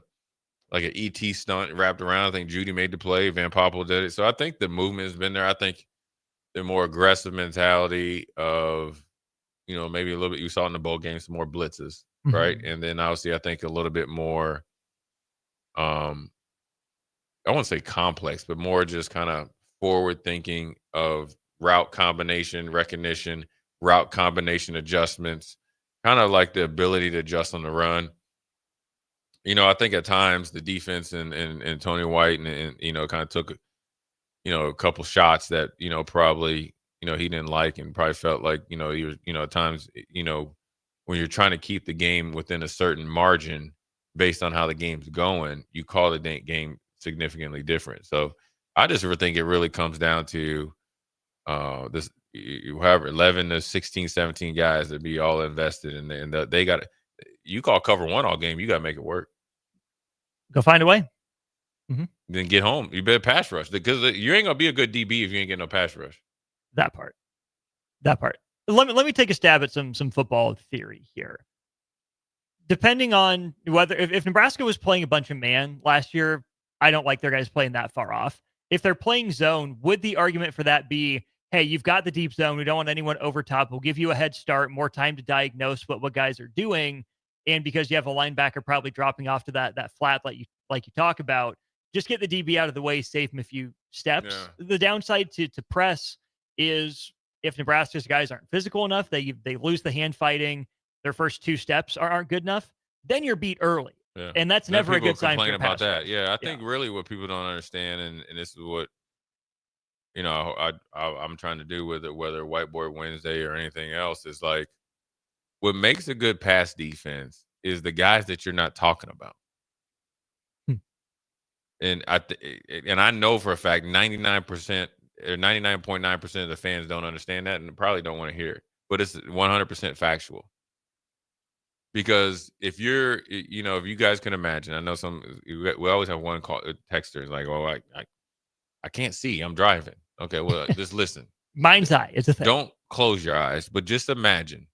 ET stunt wrapped around. I think Judy made the play. Van Poppel did it. So I think the movement has been there. I think the more aggressive mentality of, maybe a little bit, you saw in the bowl games, some more blitzes, right? And then obviously I think a little bit more, I won't say complex, but more just kind of forward thinking of route combination recognition, route combination adjustments, kind of like the ability to adjust on the run. I think at times the defense and Tony White and kind of took, a couple shots that, probably, he didn't like and probably felt like, he was, at times, when you're trying to keep the game within a certain margin based on how the game's going, you call the game significantly different. So I just think it really comes down to this, however, 11 to 16, 17 guys that be all invested and they got you call cover one all game, you got to make it work. Go find a way. Then get home. You better pass rush because you ain't going to be a good DB if you ain't getting no pass rush. That part. Let me take a stab at some football theory here. Depending on whether if Nebraska was playing a bunch of man last year, I don't like their guys playing that far off. If they're playing zone, would the argument for that be, hey, you've got the deep zone. We don't want anyone over top. We'll give you a head start, more time to diagnose what guys are doing. And because you have a linebacker probably dropping off to that flat like you talk about, just get the DB out of the way, save him a few steps. Yeah. The downside to press is if Nebraska's guys aren't physical enough, they lose the hand fighting, their first two steps aren't good enough, then you're beat early. Yeah. And that's never a good sign for about that. Yeah, I think really what people don't understand, and this is what I'm trying to do with it, whether Whiteboard Wednesday or anything else, is like what makes a good pass defense is the guys that you're not talking about. And I know for a fact 99% or 99.9% of the fans don't understand that and probably don't want to hear it, but it's 100% factual. Because if you're, if you guys can imagine, I know we always have one call texter like, I can't see. I'm driving. Okay, well, just listen. Mind's eye. It's a thing. Don't close your eyes, but just imagine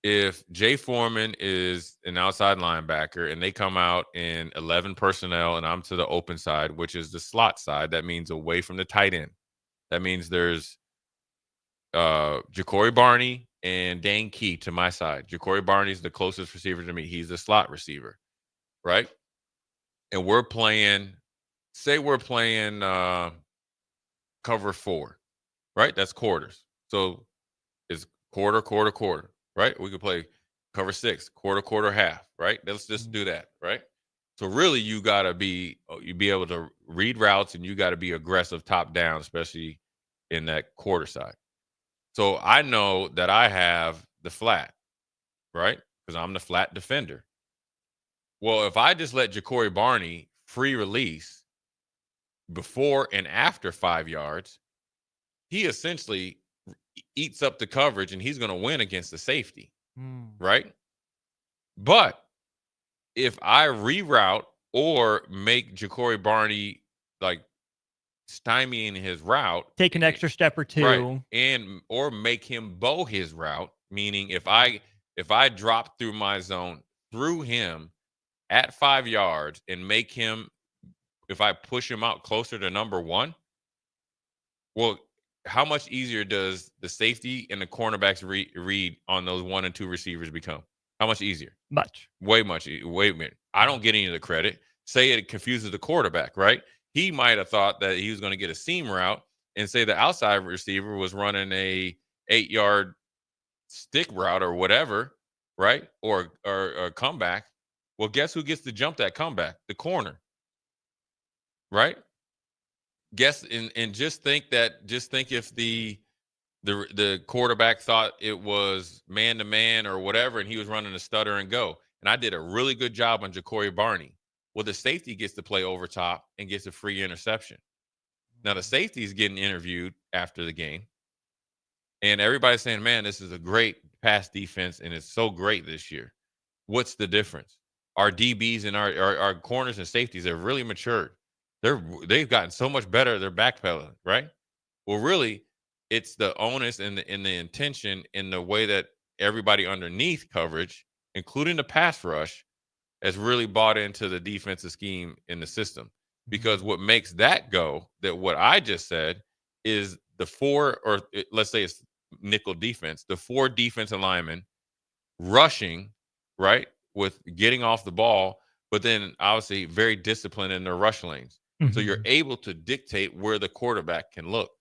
if Jay Foreman is an outside linebacker and they come out in 11 personnel and I'm to the open side, which is the slot side. That means away from the tight end. That means there's Ja'Cory Barney and Dane Key to my side. Ja'Cory Barney's the closest receiver to me. He's the slot receiver, right? And we're playing cover 4, right? That's quarters. So it's quarter, right? We could play cover 6, quarter, half, right? Let's just do that, right? So really you be able to read routes and you got to be aggressive top down, especially in that quarter side. So I know that I have the flat, right? Because I'm the flat defender. Well, if I just let Ja'Cory Barney free release before and after 5 yards, he essentially eats up the coverage and he's going to win against the safety, right? But if I reroute or make Ja'Cory Barney like stymieing his route, take an extra step or two, right, or make him bow his route, meaning if I drop through my zone through him at 5 yards and make him, if I push him out closer to number 1, well, how much easier does the safety and the cornerbacks read on those 1 and 2 receivers become? How much easier? Much. Way more. I don't get any of the credit. Say it confuses the quarterback, right? He might have thought that he was going to get a seam route and say the outside receiver was running a 8-yard stick route or whatever, right? Or a comeback. Well, guess who gets to jump that comeback? The corner, right? Guess and just think if the quarterback thought it was man to man or whatever, and he was running a stutter and go. And I did a really good job on Ja'Cory Barney. Well, the safety gets to play over top and gets a free interception. Now the safety is getting interviewed after the game, and everybody's saying, "Man, this is a great pass defense, and it's so great this year." What's the difference? Our DBs and our corners and safeties have really matured. They've gotten so much better. They're backpedaling, right? Well, really, it's the onus and the intention in the way that everybody underneath coverage, including the pass rush, has really bought into the defensive scheme in the system. Because what makes that go, that what I just said, is the 4, or let's say it's nickel defense, the 4 defensive linemen rushing, right, with getting off the ball, but then obviously very disciplined in their rush lanes. Mm-hmm. So you're able to dictate where the quarterback can look.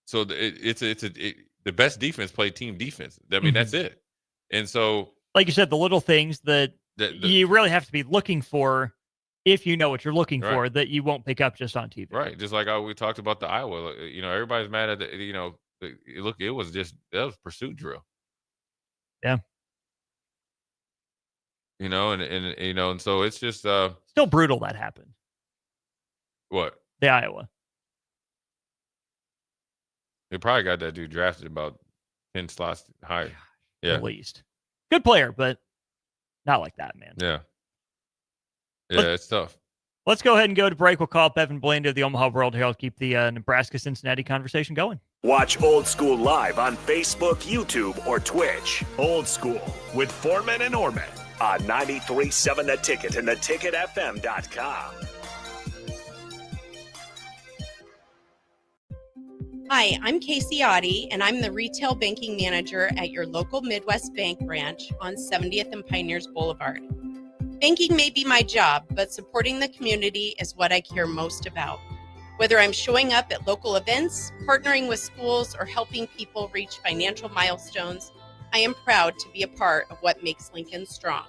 So the best defense play team defense. I mean, that's it. And so, like you said, the little things that you really have to be looking for, if you know what you're looking for, that you won't pick up just on TV. Right. Just like we talked about the Iowa, everybody's mad at it was pursuit drill. Yeah. And so it's just still brutal that happened. What? The Iowa. They probably got that dude drafted about 10 slots higher. Yeah. At least. Good player, but not like that, man. Yeah. Yeah, it's tough. Let's go ahead and go to break. We'll call up Evan Blaine of the Omaha World Herald, keep the Nebraska-Cincinnati conversation going. Watch Old School live on Facebook, YouTube, or Twitch. Old School with Foreman and Oerman on 93.7 The Ticket and theticketfm.com. Hi, I'm Casey Oddie, and I'm the Retail Banking Manager at your local Midwest Bank branch on 70th and Pioneers Boulevard. Banking may be my job, but supporting the community is what I care most about. Whether I'm showing up at local events, partnering with schools, or helping people reach financial milestones, I am proud to be a part of what makes Lincoln strong.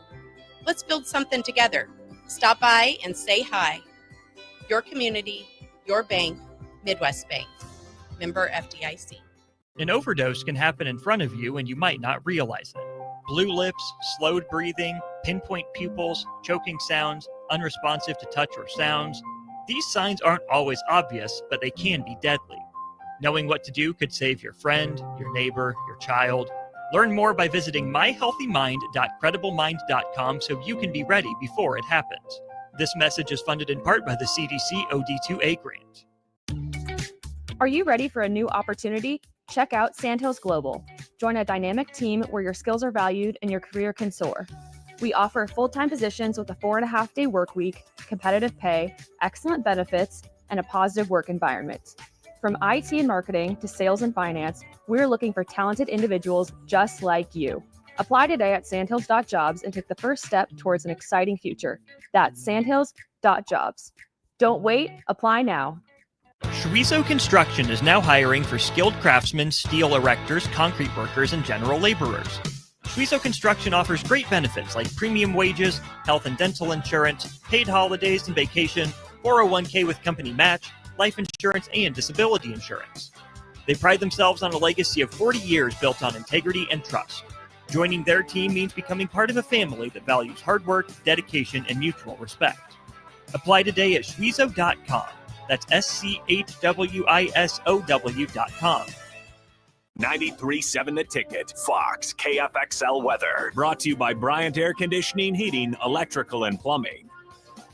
Let's build something together. Stop by and say hi. Your community, your bank, Midwest Bank. Member FDIC. An overdose can happen in front of you and you might not realize it. Blue lips, slowed breathing, pinpoint pupils, choking sounds, unresponsive to touch or sounds. These signs aren't always obvious, but they can be deadly. Knowing what to do could save your friend, your neighbor, your child. Learn more by visiting myhealthymind.crediblemmind.com so you can be ready before it happens. This message is funded in part by the CDC OD2A grant. Are you ready for a new opportunity? Check out Sandhills Global. Join a dynamic team where your skills are valued and your career can soar. We offer full-time positions with a 4.5-day work week, competitive pay, excellent benefits, and a positive work environment. From IT and marketing to sales and finance, we're looking for talented individuals just like you. Apply today at sandhills.jobs and take the first step towards an exciting future. That's sandhills.jobs. Don't wait, apply now. Schweizo Construction is now hiring for skilled craftsmen, steel erectors, concrete workers, and general laborers. Schweizo Construction offers great benefits like premium wages, health and dental insurance, paid holidays and vacation, 401k with company match, life insurance, and disability insurance. They pride themselves on a legacy of 40 years built on integrity and trust. Joining their team means becoming part of a family that values hard work, dedication, and mutual respect. Apply today at schweizo.com. That's SCHWISOW.com. 93.7 The Ticket, Fox, KFXL weather. Brought to you by Bryant Air Conditioning, Heating, Electrical, and Plumbing.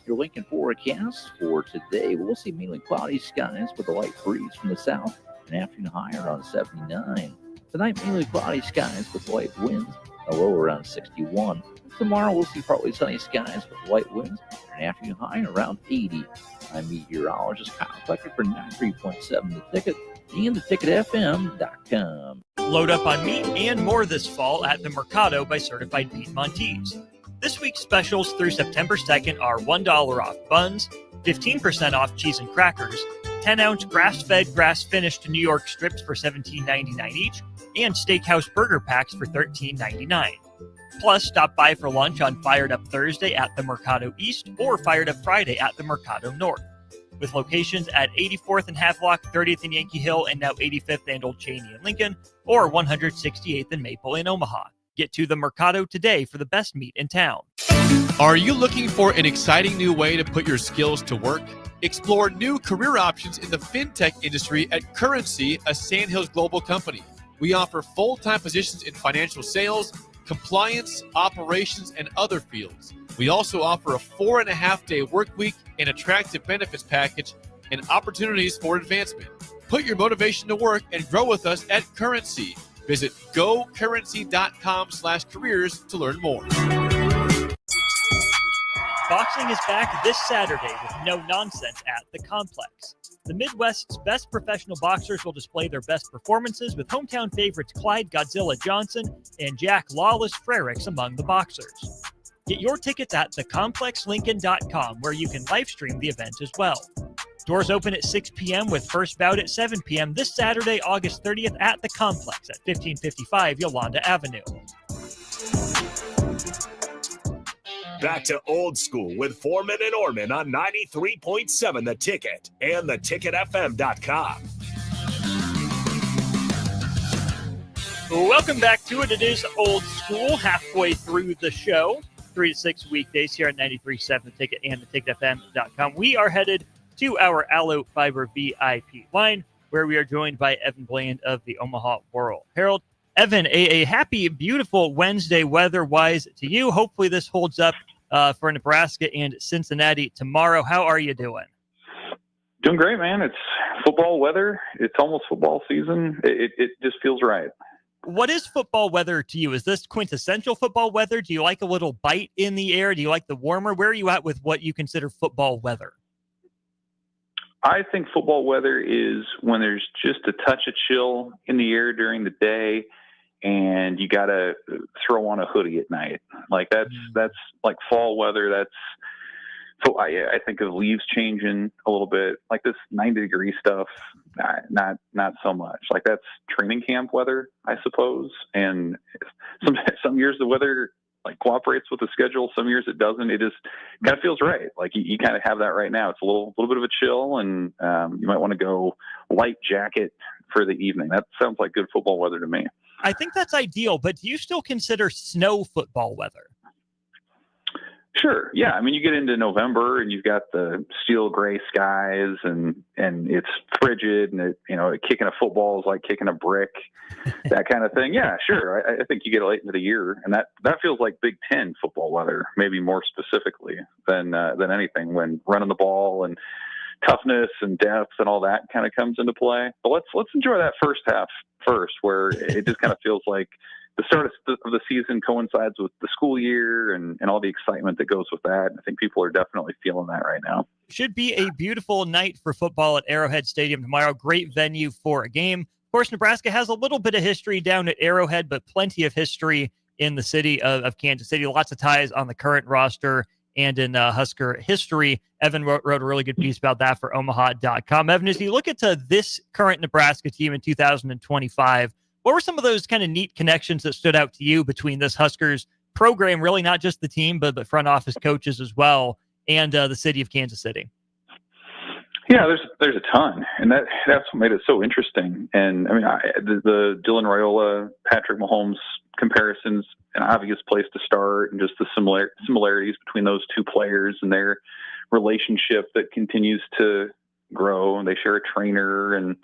Your Lincoln forecast for today, we'll see mainly cloudy skies with a light breeze from the south. An afternoon high around 79. Tonight, mainly cloudy skies with light winds, a low around 61. Tomorrow, we'll see partly sunny skies with light winds, an afternoon high around 80. I'm meteorologist Kyle Flecker for 93.7 The Ticket and theticketfm.com. Load up on meat and more this fall at the Mercado by Certified Piedmontese. This week's specials through September 2nd are $1 off buns, 15% off cheese and crackers, 10-ounce grass-fed, grass-finished New York strips for $17.99 each, and steakhouse burger packs for $13.99. Plus, stop by for lunch on Fired Up Thursday at the Mercado East or Fired Up Friday at the Mercado North, with locations at 84th and Havelock, 30th and Yankee Hill, and now 85th and Old Cheney in Lincoln, or 168th and Maple in Omaha. Get to the Mercado today for the best meat in town. Are you looking for an exciting new way to put your skills to work? Explore new career options in the fintech industry at Currency, a Sandhills Global company. We offer full-time positions in financial sales, compliance, operations, and other fields. We also offer a 4.5-day work week, an attractive benefits package, and opportunities for advancement. Put your motivation to work and grow with us at Currency. Visit gocurrency.com/careers to learn more. Boxing is back this Saturday with no nonsense at the Complex. The Midwest's best professional boxers will display their best performances with hometown favorites Clyde Godzilla Johnson and Jack Lawless Frericks among the boxers. Get your tickets at thecomplexlincoln.com, where you can live stream the event as well. Doors open at 6 p.m. with first bout at 7 p.m. this Saturday, August 30th at the Complex at 1555 Yolanda Avenue. Back to old school with Foreman and Oerman on 93.7 The Ticket and theticketfm.com. Welcome back to it. It is old school, halfway through the show. 3 to 6 weekdays here at 93.7 The Ticket and theticketfm.com. We are headed to our Aloe Fiber VIP line, where we are joined by Evan Bland of the Omaha World Herald. Evan, a happy, beautiful Wednesday weather-wise to you. Hopefully this holds up for Nebraska and Cincinnati tomorrow. How are you doing? Doing great, man. It's football weather. It's almost football season. It just feels right. What is football weather to you? Is this quintessential football weather? Do you like a little bite in the air? Do you like the warmer? Where are you at with what you consider football weather? I think football weather is when there's just a touch of chill in the air during the day, and you got to throw on a hoodie at night. Like that's like fall weather. So I think of leaves changing a little bit, like this 90-degree stuff. Not so much. Like that's training camp weather, I suppose. And some years the weather like cooperates with the schedule. Some years it doesn't. It just kind of feels right. Like you kind of have that right now. It's a little bit of a chill, and you might want to go light jacket for the evening. That sounds like good football weather to me. I think that's ideal, but do you still consider snow football weather? Sure. Yeah. I mean, you get into November and you've got the steel gray skies and it's frigid and kicking a football is like kicking a brick, that kind of thing. Yeah, sure. I think you get late into the year and that feels like Big Ten football weather, maybe more specifically than anything, when running the ball and toughness and depth and all that kind of comes into play. But let's enjoy that first half first, where it just kind of feels like the start of the season coincides with the school year and all the excitement that goes with that. I think people are definitely feeling that right now. Should be a beautiful night for football at Arrowhead Stadium tomorrow. Great venue for a game. Of course, Nebraska has a little bit of history down at Arrowhead, but plenty of history in the city of Kansas City. Lots of ties on the current roster and in Husker history. Evan wrote a really good piece about that for Omaha.com. Evan, as you look at this current Nebraska team in 2025, what were some of those kind of neat connections that stood out to you between this Huskers program, really not just the team, but front office coaches as well, and the city of Kansas City? Yeah, there's a ton, and that's what made it so interesting. And I mean, the Dylan Raiola, Patrick Mahomes comparisons, an obvious place to start, and just the similarities between those two players and their relationship that continues to grow. And they share a trainer and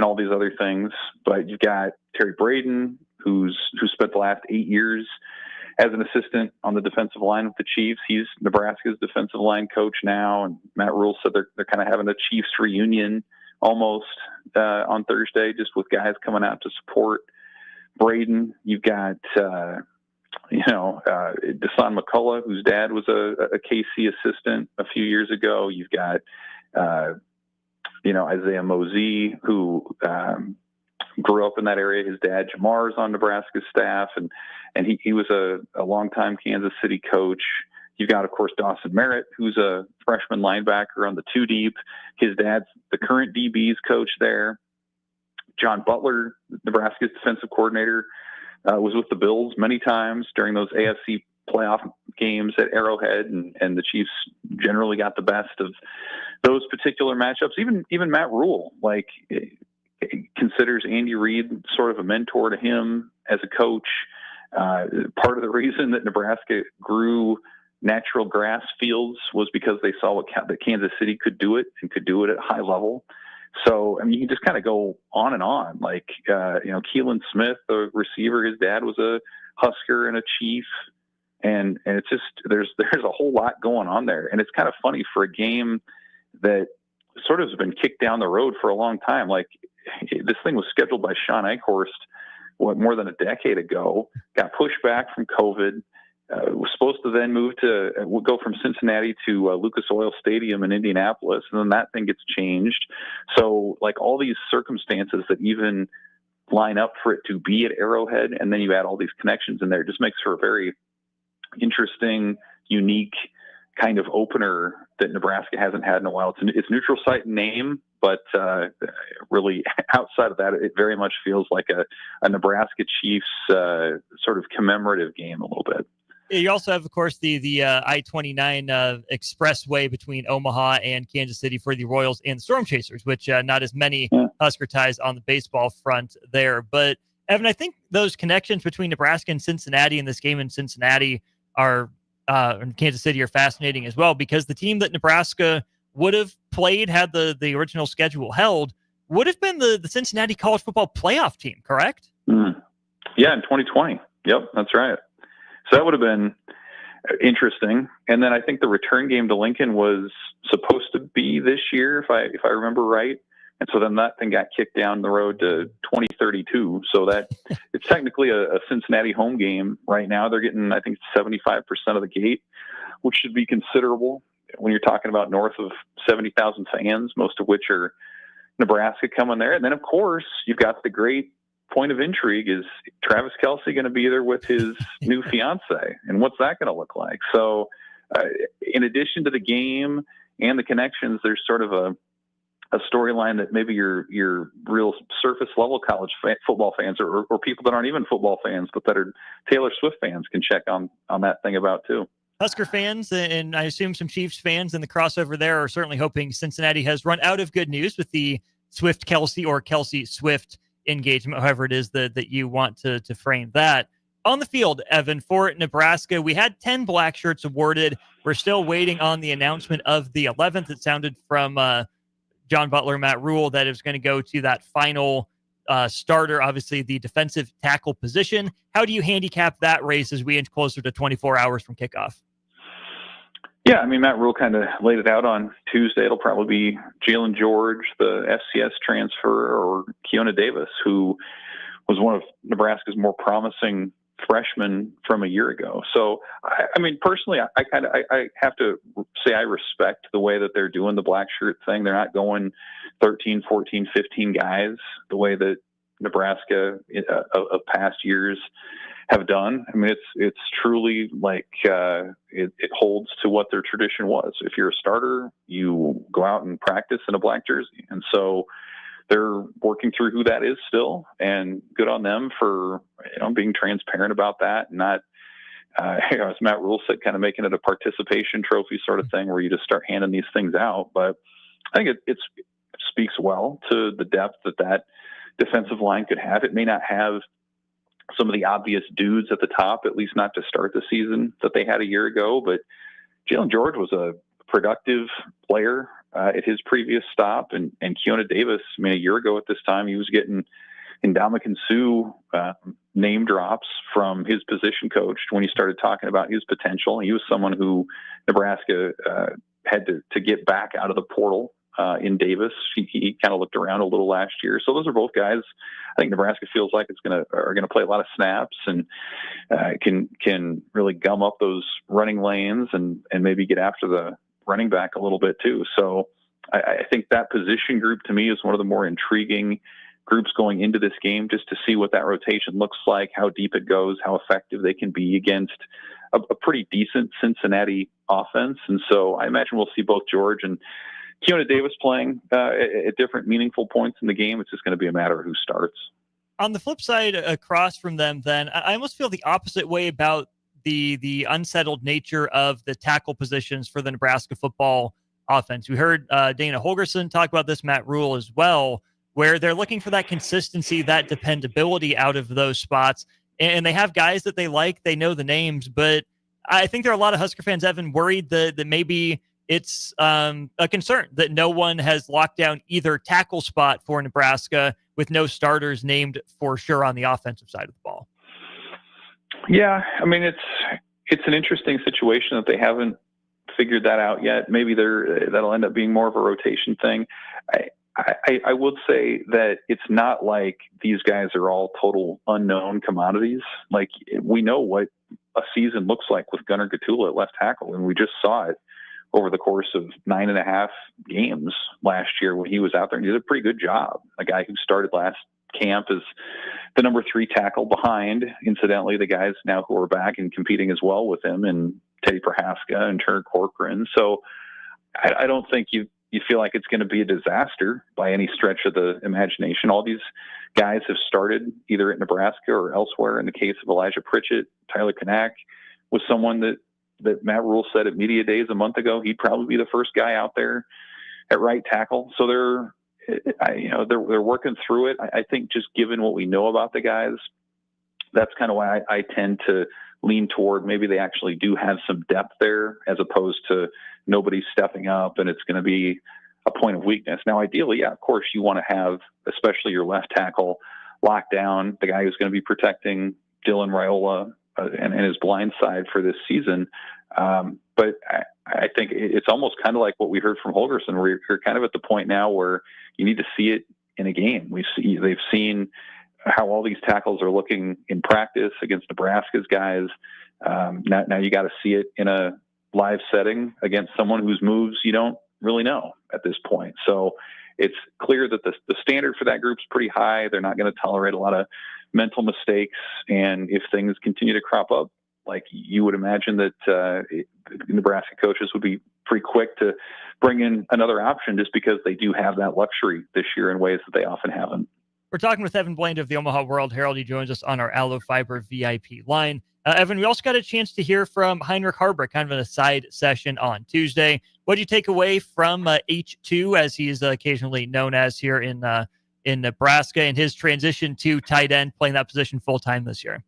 all these other things. But you've got Terry Braden, who spent the last 8 years as an assistant on the defensive line with the Chiefs. He's Nebraska's defensive line coach now. And Matt Rule said they're kind of having a Chiefs reunion almost on Thursday, just with guys coming out to support Braden. You've got, Deshaun McCullough, whose dad was a KC assistant a few years ago. You've got, Isaiah Mosey, who grew up in that area. His dad, Jamar, is on Nebraska's staff, and he was a longtime Kansas City coach. You've got, of course, Dawson Merritt, who's a freshman linebacker on the two deep. His dad's the current DB's coach there. John Butler, Nebraska's defensive coordinator, was with the Bills many times during those AFC playoff games at Arrowhead, and the Chiefs generally got the best of those particular matchups. Even Matt Rule, considers Andy Reid sort of a mentor to him as a coach. Part of the reason that Nebraska grew natural grass fields was because they saw that Kansas City could do it and could do it at a high level. So, I mean, you can just kind of go on and on. Keelan Smith, the receiver, his dad was a Husker and a Chief. And it's just, there's a whole lot going on there. And it's kind of funny for a game that sort of has been kicked down the road for a long time. This thing was scheduled by Sean Eichhorst, more than a decade ago, got pushed back from COVID, was supposed to then go from Cincinnati to Lucas Oil Stadium in Indianapolis, and then that thing gets changed. So, all these circumstances that even line up for it to be at Arrowhead, and then you add all these connections in there, it just makes for a very interesting, unique kind of opener that Nebraska hasn't had in a while. It's neutral site name, but really outside of that, it very much feels like a Nebraska Chiefs sort of commemorative game a little bit. You also have, of course, the I-29 expressway between Omaha and Kansas City for the Royals and the Storm Chasers, which not as many Husker ties on the baseball front there. But, Evan, I think those connections between Nebraska and Cincinnati in this game in Cincinnati and Kansas City are fascinating as well, because the team that Nebraska would have played had the original schedule held would have been the Cincinnati College Football Playoff team, correct? Yeah, in 2020. Yep, that's right. So that would have been interesting. And then I think the return game to Lincoln was supposed to be this year, if I remember right. And so then that thing got kicked down the road to 2032. So that it's technically a Cincinnati home game right now. They're getting, I think, 75% of the gate, which should be considerable when you're talking about north of 70,000 fans, most of which are Nebraska coming there. And then, of course, you've got the great point of intrigue: is Travis Kelce going to be there with his new fiance, and what's that going to look like? So in addition to the game and the connections, there's sort of a storyline that maybe your real surface level college football fans or people that aren't even football fans but that are Taylor Swift fans can check on that thing about too. Husker fans, and I assume some Chiefs fans in the crossover there, are certainly hoping Cincinnati has run out of good news with the Swift-Kelce or Kelce-Swift engagement, however it is that you want to frame that. On the field, Evan, for Nebraska, we had 10 black shirts awarded. We're still waiting on the announcement of the 11th. It sounded from John Butler, Matt Rule, that it was going to go to that final starter, obviously the defensive tackle position. How do you handicap that race as we inch closer to 24 hours from kickoff? Yeah, I mean, Matt Rule kind of laid it out on Tuesday. It'll probably be Jalen George, the FCS transfer, or Keona Davis, who was one of Nebraska's more promising freshmen from a year ago. So, I mean, personally, I have to say I respect the way that they're doing the black shirt thing. They're not going 13, 14, 15 guys the way that Nebraska of past years have done. I mean, it's truly like it holds to what their tradition was. If you're a starter, you go out and practice in a black jersey. And so they're working through who that is still, and good on them for being transparent about that, and not as Matt Rule said, kind of making it a participation trophy sort of thing where you just start handing these things out. But I think it speaks well to the depth that defensive line could have. It may not have some of the obvious dudes at the top, at least not to start the season, that they had a year ago, but Jalen George was a productive player at his previous stop, and Keona Davis, I mean, a year ago at this time, he was getting Ndamukong Suh name drops from his position coach when he started talking about his potential. He was someone who Nebraska had to get back out of the portal in Davis. He kind of looked around a little last year. So those are both guys I think Nebraska feels like are gonna play a lot of snaps and can really gum up those running lanes and maybe get after the running back a little bit too. So I think that position group to me is one of the more intriguing groups going into this game, just to see what that rotation looks like, how deep it goes, how effective they can be against a pretty decent Cincinnati offense. And so I imagine we'll see both George and Keona Davis playing at different meaningful points in the game. It's just going to be a matter of who starts. On the flip side, across from them, then, I almost feel the opposite way about the unsettled nature of the tackle positions for the Nebraska football offense. We heard Dana Holgorsen talk about this, Matt Rule as well, where they're looking for that consistency, that dependability out of those spots. And they have guys that they like, they know the names, but I think there are a lot of Husker fans, Evan, worried that maybe it's a concern that no one has locked down either tackle spot for Nebraska with no starters named for sure on the offensive side of the ball. Yeah, I mean, it's an interesting situation that they haven't figured that out yet. Maybe that'll end up being more of a rotation thing. I would say that it's not like these guys are all total unknown commodities. Like, we know what a season looks like with Gunnar Gatula at left tackle, and we just saw it over the course of 9.5 games last year when he was out there, and he did a pretty good job. A guy who started last camp is the number 3 tackle behind, incidentally, the guys now who are back and competing as well with him, and Teddy Prohaska and Turner Corcoran. So I don't think you feel like it's going to be a disaster by any stretch of the imagination. All these guys have started either at Nebraska or elsewhere. In the case of Elijah Pritchett, Tyler Kanak was someone that Matt Rule said at Media Days a month ago he'd probably be the first guy out there at right tackle. So they're working through it. I think just given what we know about the guys, that's kind of why I tend to lean toward maybe they actually do have some depth there, as opposed to nobody stepping up and it's going to be a point of weakness. Now, ideally, yeah, of course, you want to have, especially your left tackle, locked down, the guy who's going to be protecting Dylan Raiola and his blind side for this season. But I think it's almost kind of like what we heard from Holgorsen, where you're kind of at the point now where you need to see it in a game. They've seen how all these tackles are looking in practice against Nebraska's guys. Now you got to see it in a live setting against someone whose moves you don't really know at this point. So it's clear that the standard for that group is pretty high. They're not going to tolerate a lot of mental mistakes. And if things continue to crop up, like you would imagine that Nebraska coaches would be pretty quick to bring in another option, just because they do have that luxury this year in ways that they often haven't. We're talking with Evan Bland of the Omaha World Herald. He joins us on our Aloe Fiber VIP line. Evan, we also got a chance to hear from Heinrich Haarberg, kind of in a side session on Tuesday. What did you take away from H2, as he is occasionally known as here in Nebraska, and his transition to tight end, playing that position full-time this year?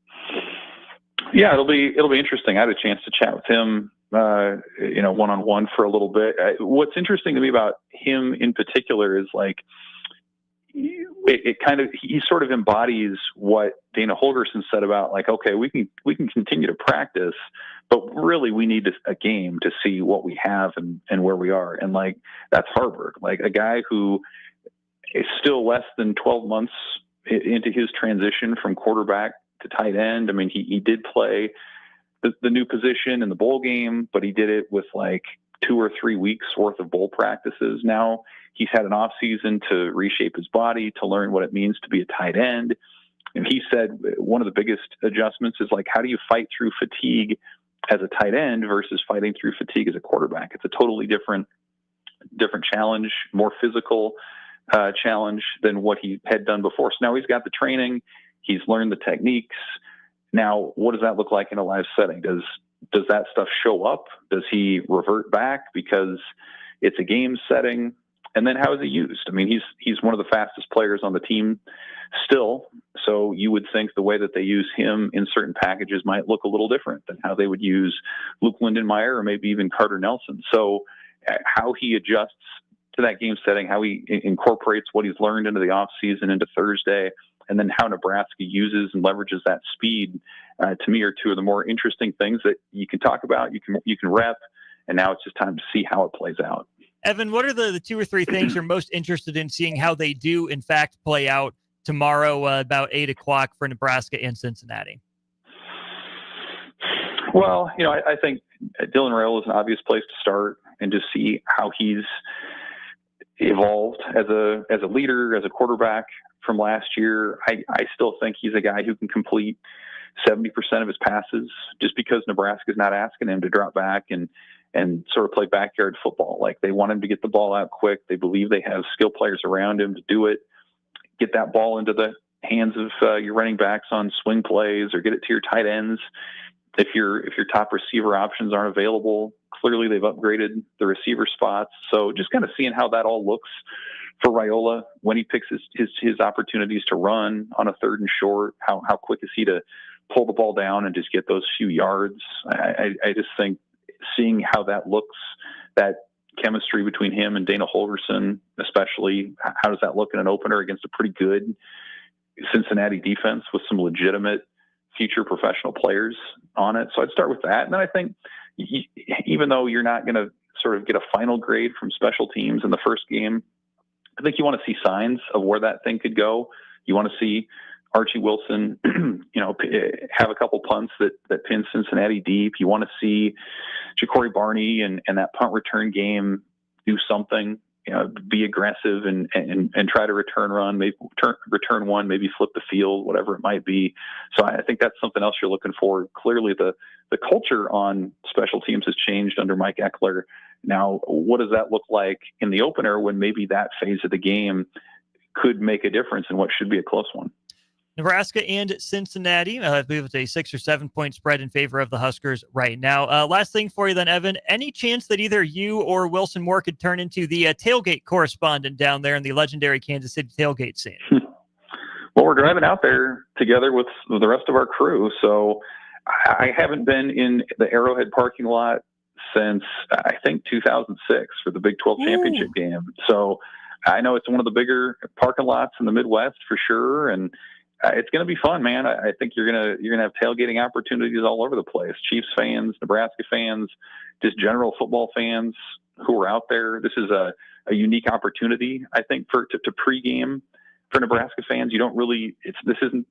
Yeah, it'll be interesting. I had a chance to chat with him, one-on-one for a little bit. What's interesting to me about him in particular is like he sort of embodies what Dana Holgorsen said about like, okay, we can continue to practice, but really we need a game to see what we have and where we are. And like, that's Harburg, like a guy who is still less than 12 months into his transition from quarterback to tight end. I mean, he did play the new position in the bowl game, but he did it with like 2 or 3 weeks worth of bowl practices. Now he's had an off season to reshape his body, to learn what it means to be a tight end. And he said one of the biggest adjustments is like, how do you fight through fatigue as a tight end versus fighting through fatigue as a quarterback? It's a totally different challenge, more physical challenge than what he had done before. So now he's got the training, he's learned the techniques. Now, what does that look like in a live setting? Does that stuff show up? Does he revert back because it's a game setting? And then how is he used? I mean, he's one of the fastest players on the team still. So you would think the way that they use him in certain packages might look a little different than how they would use Luke Lindenmeyer or maybe even Carter Nelson. So how he adjusts to that game setting, how he incorporates what he's learned into the offseason, into Thursday, and then how Nebraska uses and leverages that speed, to me, are two of the more interesting things that you can talk about, you can rep, and now it's just time to see how it plays out. Evan, what are the 2 or 3 things you're most interested in seeing how they do, in fact, play out tomorrow about 8 o'clock for Nebraska and Cincinnati? Well, I think Dylan Raiola is an obvious place to start and just see how he's evolved as a leader, as a quarterback from last year. I still think he's a guy who can complete 70% of his passes, just because Nebraska's not asking him to drop back and sort of play backyard football. Like, they want him to get the ball out quick. They believe they have skill players around him to do it. Get that ball into the hands of your running backs on swing plays, or get it to your tight ends. If your top receiver options aren't available, clearly they've upgraded the receiver spots. So just kind of seeing how that all looks for Raiola when he picks his opportunities to run on a 3rd and short. How quick is he to pull the ball down and just get those few yards? I just think seeing how that looks, that chemistry between him and Dana Holgorsen, especially, how does that look in an opener against a pretty good Cincinnati defense with some legitimate future professional players on it? So I'd start with that. And then I think even though you're not going to sort of get a final grade from special teams in the first game, I think you want to see signs of where that thing could go. You want to see Archie Wilson, have a couple punts that pin Cincinnati deep. You want to see Ja'Cory Barney and that punt return game do something, be aggressive and try to return one, maybe flip the field, whatever it might be. So I think that's something else you're looking for. Clearly the culture on special teams has changed under Mike Eckler. Now, what does that look like in the opener when maybe that phase of the game could make a difference in what should be a close one? Nebraska and Cincinnati, I believe it's a 6 or 7 point spread in favor of the Huskers right now. Last thing for you then, Evan, any chance that either you or Wilson Moore could turn into the tailgate correspondent down there in the legendary Kansas City tailgate scene? Well, we're driving out there together with the rest of our crew. So I haven't been in the Arrowhead parking lot since, I think, 2006 for the Big 12 championship game. So I know it's one of the bigger parking lots in the Midwest for sure. And it's going to be fun, man. I think you're going to have tailgating opportunities all over the place. Chiefs fans, Nebraska fans, just general football fans who are out there. This is a unique opportunity, I think, to pregame for Nebraska fans. You don't really, this isn't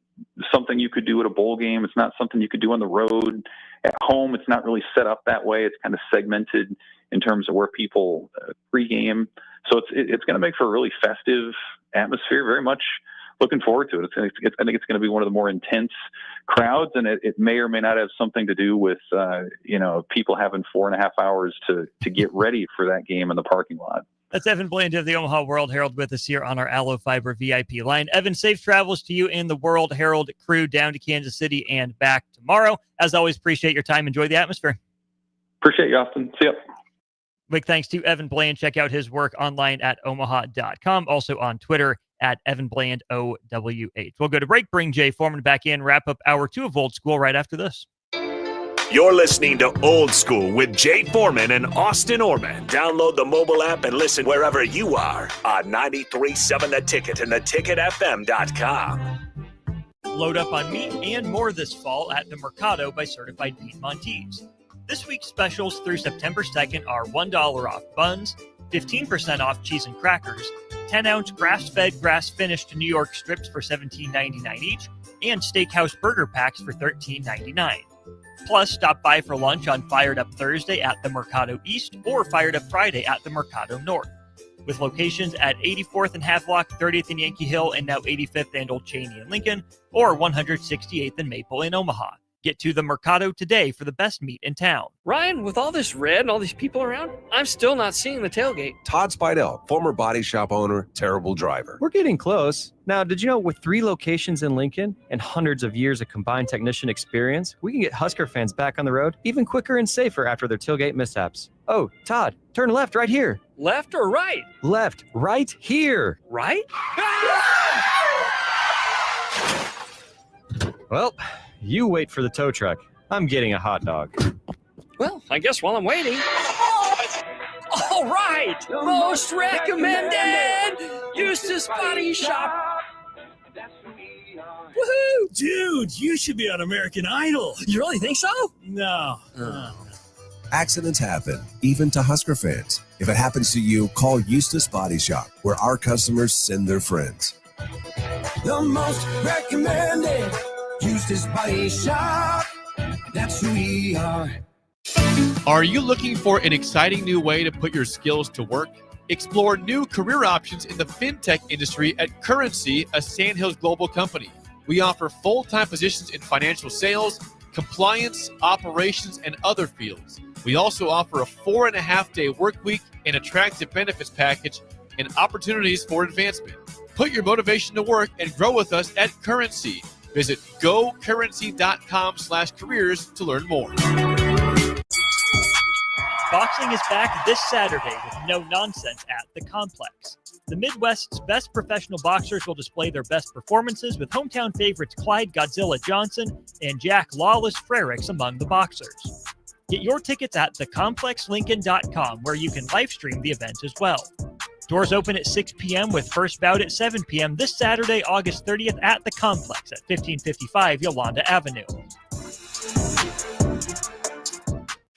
something you could do at a bowl game. It's not something you could do on the road. At home, it's not really set up that way. It's kind of segmented in terms of where people pregame. So it's going to make for a really festive atmosphere. Very much looking forward to it. I think it's going to be one of the more intense crowds, and it may or may not have something to do with people having 4.5 hours to get ready for that game in the parking lot. That's Evan Bland of the Omaha World Herald with us here on our Allo Fiber VIP line. Evan, safe travels to you and the World Herald crew down to Kansas City and back tomorrow. As always, appreciate your time. Enjoy the atmosphere. Appreciate you, Austin. See ya. Big thanks to Evan Bland. Check out his work online at omaha.com. Also on Twitter at Evan Bland OWH. We'll go to break, bring Jay Foreman back in, wrap up hour 2 of Old School right after this. You're listening to Old School with Jay Foreman and Austin Oerman. Download the mobile app and listen wherever you are on 93.7 The Ticket and theticketfm.com. Load up on meat and more this fall at the Mercado by Certified Piedmontese. This week's specials through September 2nd are $1 off buns, 15% off cheese and crackers, 10-ounce grass-fed, grass-finished New York strips for $17.99 each, and steakhouse burger packs for $13.99. Plus, stop by for lunch on Fired Up Thursday at the Mercado East or Fired Up Friday at the Mercado North, with locations at 84th and Havelock, 30th and Yankee Hill, and now 85th and Old Cheney in Lincoln, or 168th and Maple in Omaha. Get to the Mercado today for the best meat in town. Ryan, with all this red and all these people around, I'm still not seeing the tailgate. Todd Spidell, former body shop owner, terrible driver. We're getting close. Now, did you know with 3 locations in Lincoln and hundreds of years of combined technician experience, we can get Husker fans back on the road even quicker and safer after their tailgate mishaps? Oh, Todd, turn left right here. Left or right? Left, right here. Right? Well, you wait for the tow truck. I'm getting a hot dog. Well, I guess while I'm waiting. All right! Most recommended! Eustace Body Shop! Woohoo! Dude, you should be on American Idol. You really think so? No. Accidents happen, even to Husker fans. If it happens to you, call Eustace Body Shop, where our customers send their friends. The most recommended Eustace Body Shop. That's who we are. Are you looking for an exciting new way to put your skills to work? Explore new career options in the fintech industry at Currency, a Sandhills Global company. We offer full-time positions in financial sales, compliance, operations, and other fields. We also offer a 4.5-day work week, an attractive benefits package, and opportunities for advancement. Put your motivation to work and grow with us at Currency. Visit gocurrency.com/careers to learn more. Boxing is back this Saturday with no nonsense at the Complex. The Midwest's best professional boxers will display their best performances with hometown favorites Clyde Godzilla Johnson and Jack Lawless Frericks among the boxers. Get your tickets at thecomplexlincoln.com, where you can live stream the event as well. Doors open at 6 p.m. with first bout at 7 p.m. this Saturday, August 30th at the Complex at 1555 Yolanda Avenue.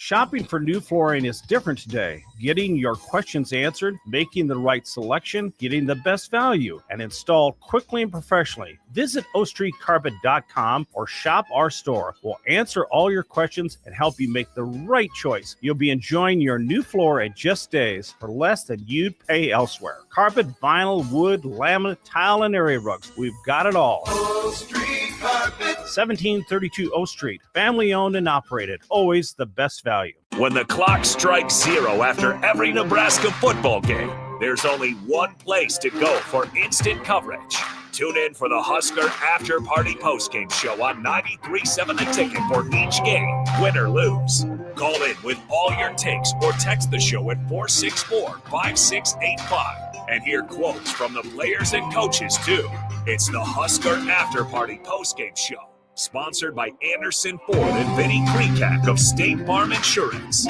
Shopping for new flooring is different today. Getting your questions answered, making the right selection, getting the best value, and installed quickly and professionally. Visit ostreetcarpet.com or shop our store. We'll answer all your questions and help you make the right choice. You'll be enjoying your new floor in just days for less than you'd pay elsewhere. Carpet, vinyl, wood, laminate, tile, and area rugs. We've got it all. O Street Carpet. 1732 O Street. Family owned and operated. Always the best value. When the clock strikes 0 after every Nebraska football game, there's only one place to go for instant coverage. Tune in for the Husker After Party Postgame Show on 93.7 The Ticket for each game, win or lose. Call in with all your takes or text the show at 464-5685 and hear quotes from the players and coaches, too. It's the Husker After Party Postgame Show, sponsored by Anderson Ford and Vinnie Kreekak of State Farm Insurance.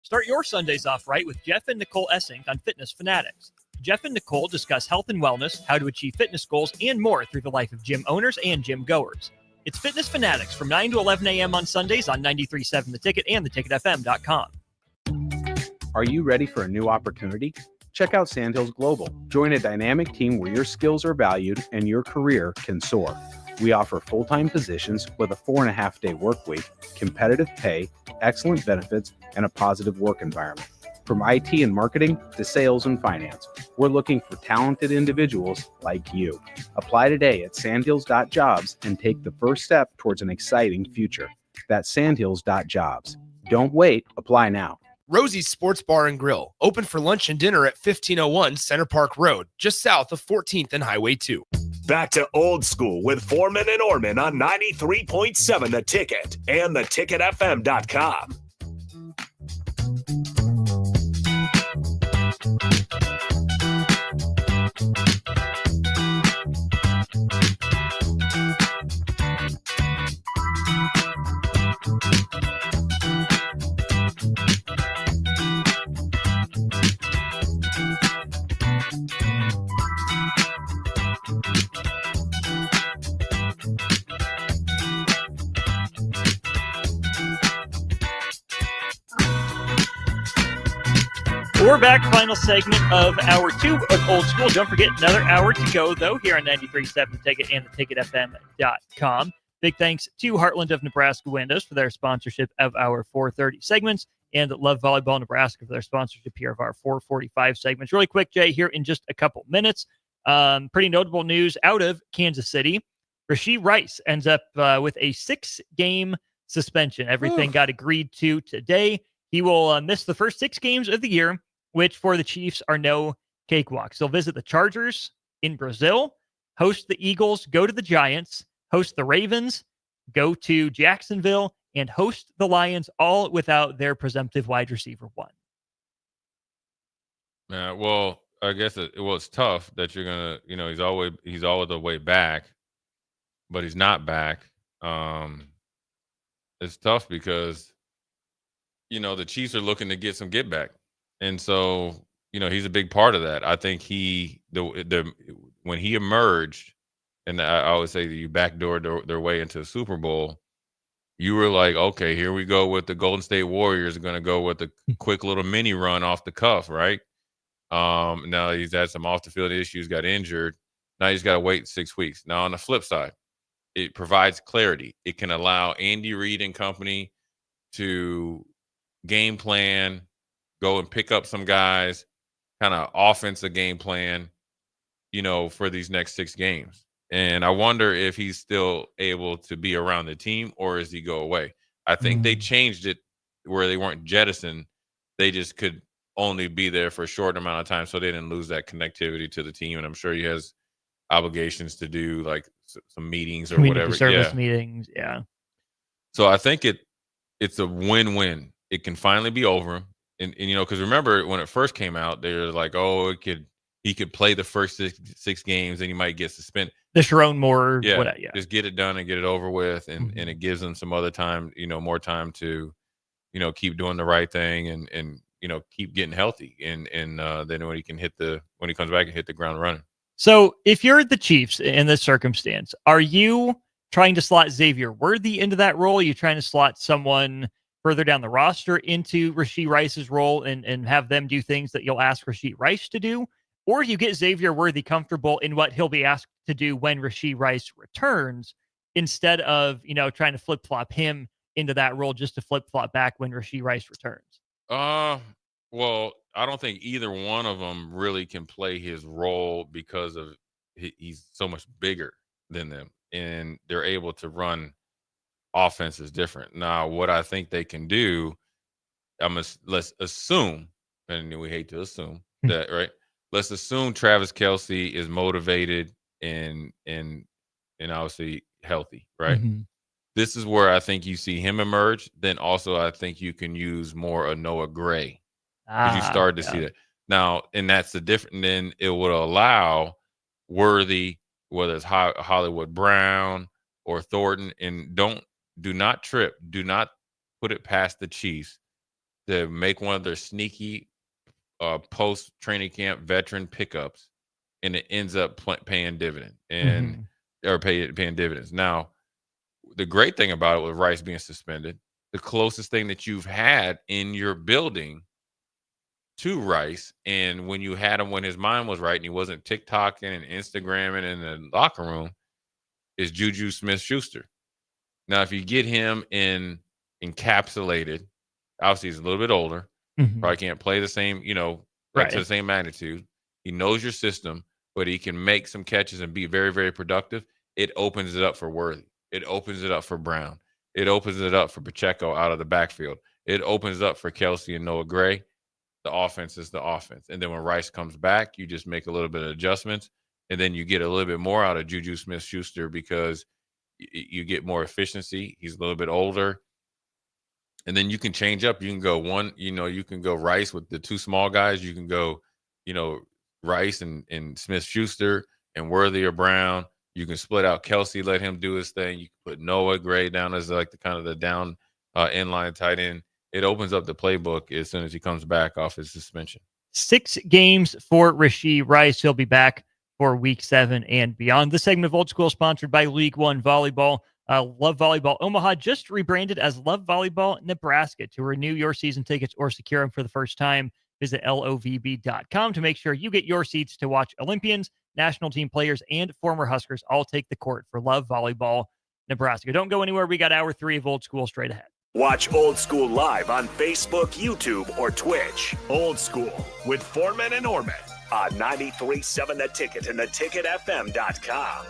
Start your Sundays off right with Jeff and Nicole Essink on Fitness Fanatics. Jeff and Nicole discuss health and wellness, how to achieve fitness goals, and more through the life of gym owners and gym goers. It's Fitness Fanatics from 9 to 11 a.m. on Sundays on 93.7 The Ticket and theticketfm.com. Are you ready for a new opportunity? Check out Sandhills Global. Join a dynamic team where your skills are valued and your career can soar. We offer full-time positions with a 4.5-day work week, competitive pay, excellent benefits, and a positive work environment. From IT and marketing to sales and finance, we're looking for talented individuals like you. Apply today at sandhills.jobs and take the first step towards an exciting future. That's sandhills.jobs. Don't wait. Apply now. Rosie's Sports Bar and Grill, open for lunch and dinner at 1501 Center Park Road, just south of 14th and Highway 2. Back to Old School with Foreman and Oerman on 93.7 The Ticket and theticketfm.com. We're back, final segment of hour 2 of Old School. Don't forget, another hour to go, though, here on 93.7 The Ticket and theticketfm.com. Big thanks to Heartland of Nebraska Windows for their sponsorship of our 4:30 segments, and Love Volleyball Nebraska for their sponsorship here of our 4:45 segments. Really quick, Jay, here in just a couple minutes. Pretty notable news out of Kansas City. Rashee Rice ends up with a 6-game suspension. Everything got agreed to today. He will miss the first 6 games of the year, which for the Chiefs are no cakewalks. They'll visit the Chargers in Brazil, host the Eagles, go to the Giants, host the Ravens, go to Jacksonville, and host the Lions, all without their presumptive wide receiver one. Well, I guess it's tough that you're gonna, he's all the way back, but he's not back. It's tough because the Chiefs are looking to get some get back, and so he's a big part of that. I think when he emerged, and I always say that you backdoored their way into the Super Bowl. You were like, okay, here we go with the Golden State Warriors. Going to go with a quick little mini run off the cuff, right? Now he's had some off the field issues, got injured. Now he's got to wait 6 weeks. Now on the flip side, it provides clarity. It can allow Andy Reid and company to game plan, go and pick up some guys, kind of offensive game plan, for these next 6 games. And I wonder if he's still able to be around the team or does he go away? I think they changed it where they weren't jettisoned. They just could only be there for a short amount of time so they didn't lose that connectivity to the team. And I'm sure he has obligations to do like some meetings or Community whatever. Service meetings, yeah. So I think it's a win-win. It can finally be over. And because remember when it first came out, they were like, oh, he could play the first six games and he might get suspended. The Sharon Moore, just get it done and get it over with, and it gives them some other time, more time to, keep doing the right thing and keep getting healthy, and then when he comes back and hit the ground running. So if you're the Chiefs in this circumstance, are you trying to slot Xavier Worthy into that role? Are you trying to slot someone further down the roster into Rashee Rice's role and have them do things that you'll ask Rashee Rice to do? Or you get Xavier Worthy comfortable in what he'll be asked to do when Rashee Rice returns, instead of, trying to flip-flop him into that role just to flip-flop back when Rashee Rice returns? Well, I don't think either one of them really can play his role because of he's so much bigger than them, and they're able to run offenses different. Now, what I think they can do, let's assume, and we hate to assume that, right? Let's assume Travis Kelce is motivated and obviously healthy, right? Mm-hmm. This is where I think you see him emerge. Then also I think you can use more of Noah Gray. You started to see that. Now, and that's the difference. Then it would allow Worthy, whether it's Hollywood Brown or Thornton, and do not trip. Do not put it past the Chiefs to make one of their sneaky post training camp veteran pickups, and it ends up paying dividend or paying dividends. Now, the great thing about it with Rice being suspended, the closest thing that you've had in your building to Rice, and when you had him when his mind was right and he wasn't TikToking and Instagramming in the locker room, is Juju Smith-Schuster. Now, if you get him encapsulated, obviously he's a little bit older, probably can't play the same, to the same magnitude. He knows your system, but he can make some catches and be very, very productive. It opens it up for Worthy. It opens it up for Brown. It opens it up for Pacheco out of the backfield. It opens it up for Kelce and Noah Gray. The offense is the offense. And then when Rice comes back, you just make a little bit of adjustments, and then you get a little bit more out of Juju Smith-Schuster because you get more efficiency. He's a little bit older. And then you can change up. You can go you can go Rice with the two small guys. You can go, Rice and Smith-Schuster and Worthy or Brown. You can split out Kelce, let him do his thing. You can put Noah Gray down as like the down inline tight end. It opens up the playbook as soon as he comes back off his suspension. 6 games for Rashee Rice. He'll be back for Week 7 and beyond. This segment of Old School sponsored by League One Volleyball. Love Volleyball Omaha just rebranded as Love Volleyball Nebraska. To renew your season tickets or secure them for the first time, Visit lovb.com to make sure you get your seats to watch Olympians, national team players, and former Huskers all take the court for Love Volleyball Nebraska. Don't go anywhere. We got hour 3 of Old School straight ahead. Watch Old School live on Facebook, YouTube, or Twitch. Old School with Foreman and Oerman on 93.7 The Ticket and theticketfm.com.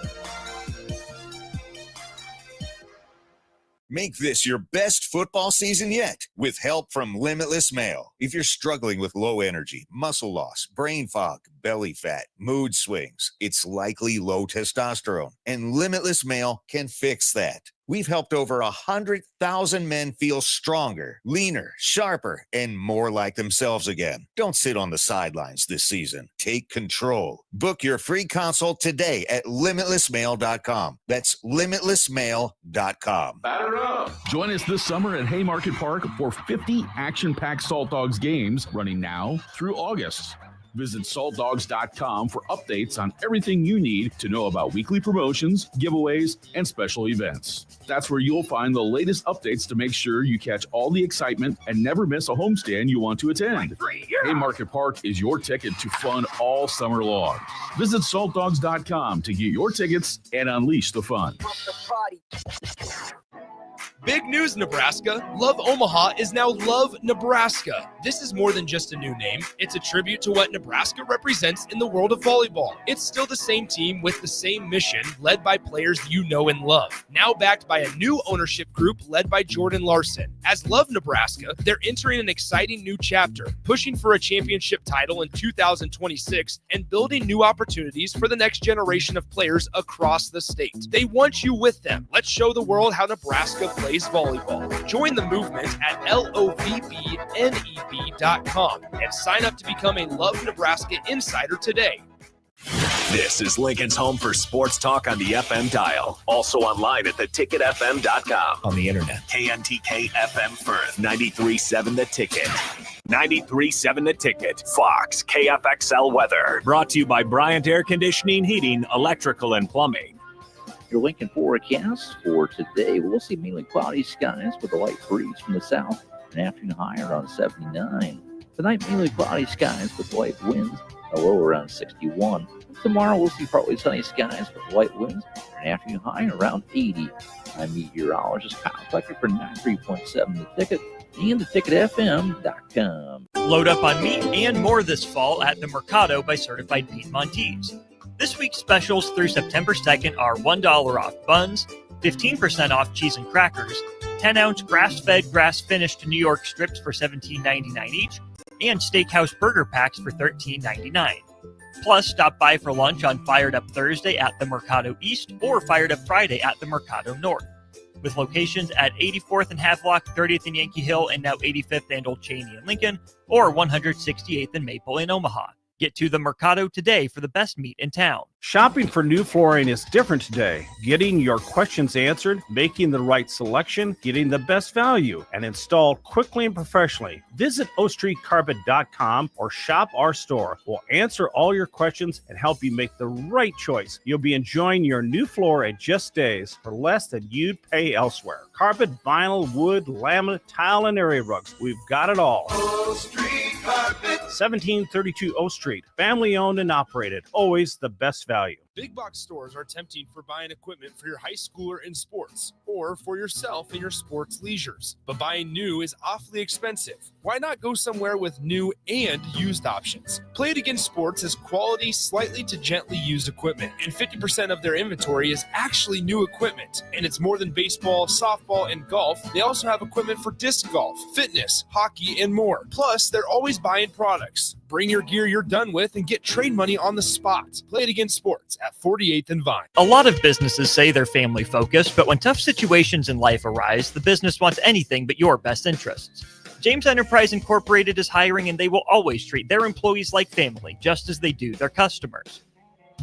Make this your best football season yet with help from Limitless Mail. If you're struggling with low energy, muscle loss, brain fog, belly fat, mood swings, it's likely low testosterone, and Limitless Mail can fix that. We've helped over 100,000 men feel stronger, leaner, sharper, and more like themselves again. Don't sit on the sidelines this season. Take control. Book your free consult today at limitlessmail.com. That's limitlessmail.com. Batter up! Join us this summer at Haymarket Park for 50 action-packed Salt Dogs games running now through August. Visit saltdogs.com for updates on everything you need to know about weekly promotions, giveaways, and special events. That's where you'll find the latest updates to make sure you catch all the excitement and never miss a homestand you want to attend. Haymarket Park is your ticket to fun all summer long. Visit saltdogs.com to get your tickets and unleash the fun. Big news, Nebraska. Love Omaha is now Love Nebraska. This is more than just a new name. It's a tribute to what Nebraska represents in the world of volleyball. It's still the same team with the same mission, led by players you know and love. Now backed by a new ownership group led by Jordan Larson. As Love Nebraska, they're entering an exciting new chapter, pushing for a championship title in 2026 and building new opportunities for the next generation of players across the state. They want you with them. Let's show the world how Nebraska plays volleyball. Join the movement at lovneb.com and sign up to become a Love Nebraska insider today. This is Lincoln's home for sports talk on the FM dial. Also online at theticketfm.com. On the internet. KNTK FM Firth. 93.7 The Ticket. 93.7 The Ticket. Fox. KFXL Weather. Brought to you by Bryant Air Conditioning, Heating, Electrical, and Plumbing. Your Lincoln forecast for today, we'll see mainly cloudy skies with a light breeze from the south, an afternoon high around 79. Tonight, mainly cloudy skies with light winds, a low around 61. Tomorrow, we'll see partly sunny skies with light winds, an afternoon high around 80. I'm meteorologist Kyle Flecker for 93.7 The Ticket and theticketfm.com. Load up on meat and more this fall at the Mercado by Certified Piedmontese. This week's specials through September 2nd are $1 off buns, 15% off cheese and crackers, 10-ounce grass-fed, grass-finished New York strips for $17.99 each, and steakhouse burger packs for $13.99. Plus, stop by for lunch on Fired Up Thursday at the Mercado East or Fired Up Friday at the Mercado North, with locations at 84th and Havelock, 30th and Yankee Hill, and now 85th and Old Cheney in Lincoln, or 168th and Maple in Omaha. Get to the Mercado today for the best meat in town. Shopping for new flooring is different today. Getting your questions answered, making the right selection, getting the best value, and installed quickly and professionally. Visit ostreetcarpet.com or shop our store. We'll answer all your questions and help you make the right choice. You'll be enjoying your new floor in just days for less than you'd pay elsewhere. Carpet, vinyl, wood, laminate, tile, and area rugs. We've got it all. O Street Carpet. 1732 O Street. Family owned and operated. Always the best value. Big box stores are tempting for buying equipment for your high schooler in sports or for yourself in your sports leisures. But buying new is awfully expensive. Why not go somewhere with new and used options? Play It Again Sports has quality, slightly to gently used equipment, and 50% of their inventory is actually new equipment. And it's more than baseball, softball, and golf. They also have equipment for disc golf, fitness, hockey, and more. Plus, they're always buying products. Bring your gear you're done with and get trade money on the spot. Play It Again Sports at 48th and Vine. A lot of businesses say they're family focused, but when tough situations in life arise, the business wants anything but your best interests. James Enterprise Incorporated is hiring, and they will always treat their employees like family, just as they do their customers.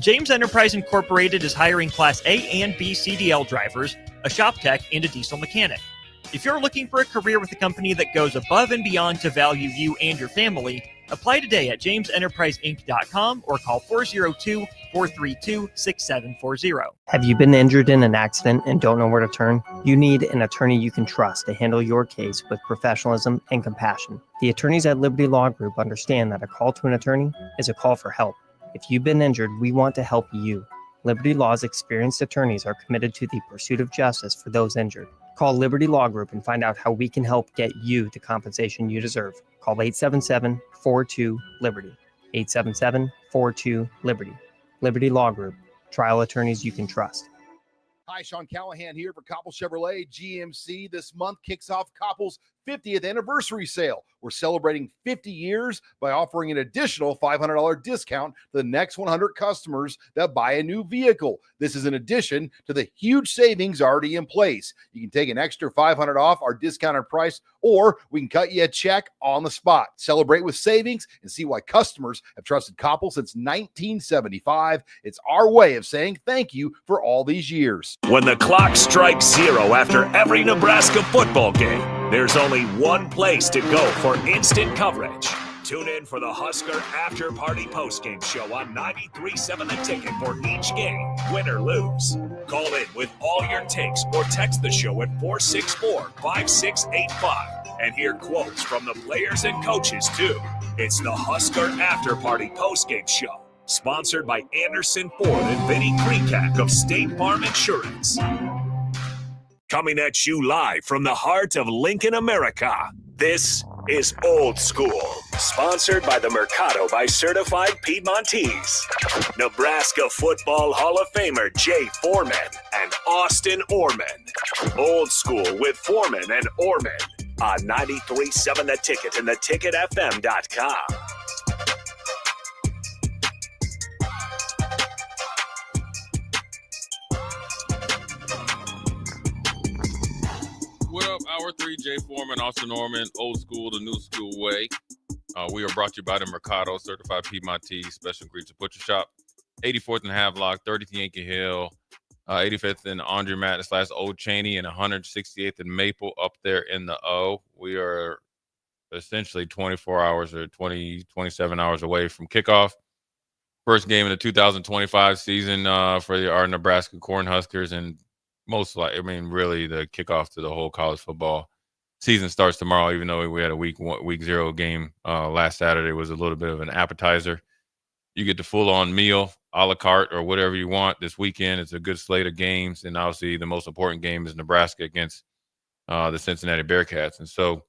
James Enterprise Incorporated is hiring Class A and B CDL drivers, a shop tech, and a diesel mechanic. If you're looking for a career with a company that goes above and beyond to value you and your family, Apply today at jamesenterpriseinc.com or call 402-432-6740. Have you been injured in an accident and don't know where to turn? You need an attorney you can trust to handle your case with professionalism and compassion. The attorneys at Liberty Law Group understand that a call to an attorney is a call for help. If you've been injured, we want to help you. Liberty Law's experienced attorneys are committed to the pursuit of justice for those injured. Call Liberty Law Group and find out how we can help get you the compensation you deserve. Call 877-42-LIBERTY. 877-42-LIBERTY. Liberty Law Group. Trial attorneys you can trust. Hi, Sean Callahan here for Koppel Chevrolet GMC. This month kicks off Koppel's 50th anniversary sale. We're celebrating 50 years by offering an additional $500 discount to the next 100 customers that buy a new vehicle. This is in addition to the huge savings already in place. You can take an extra $500 off our discounted price, or we can cut you a check on the spot. Celebrate with savings and see why customers have trusted Koppel since 1975. It's our way of saying thank you for all these years. When the clock strikes 0 after every Nebraska football game, there's only one place to go for instant coverage. Tune in for the Husker After Party Postgame Show on 93.7 The Ticket for each game, win or lose. Call in with all your takes or text the show at 464-5685 and hear quotes from the players and coaches too. It's the Husker After Party Postgame Show, sponsored by Anderson Ford and Vinny Krikak of State Farm Insurance. Coming at you live from the heart of Lincoln, America, this is Old School, sponsored by the Mercado by Certified Piedmontese. Nebraska Football Hall of Famer Jay Foreman and Austin Oerman. Old School with Foreman and Oerman on 93.7 The Ticket and theticketfm.com. What up, Hour 3, Jay Foreman, Austin Oerman, Old School, the New School Way. We are brought to you by the Mercado, Certified Piedmontese, Special Greets and Butcher Shop, 84th and Havelock, 30th and Yankee Hill, 85th and Andre Mattis / Old Cheney, and 168th and Maple up there in the O. We are essentially 24 hours or 27 hours away from kickoff. First game in the 2025 season for our Nebraska Cornhuskers, and most likely, really the kickoff to the whole college football season starts tomorrow, even though we had a week 0 game last Saturday. Was a little bit of an appetizer. You get the full-on meal, a la carte, or whatever you want this weekend. It's a good slate of games, and obviously the most important game is Nebraska against the Cincinnati Bearcats. And so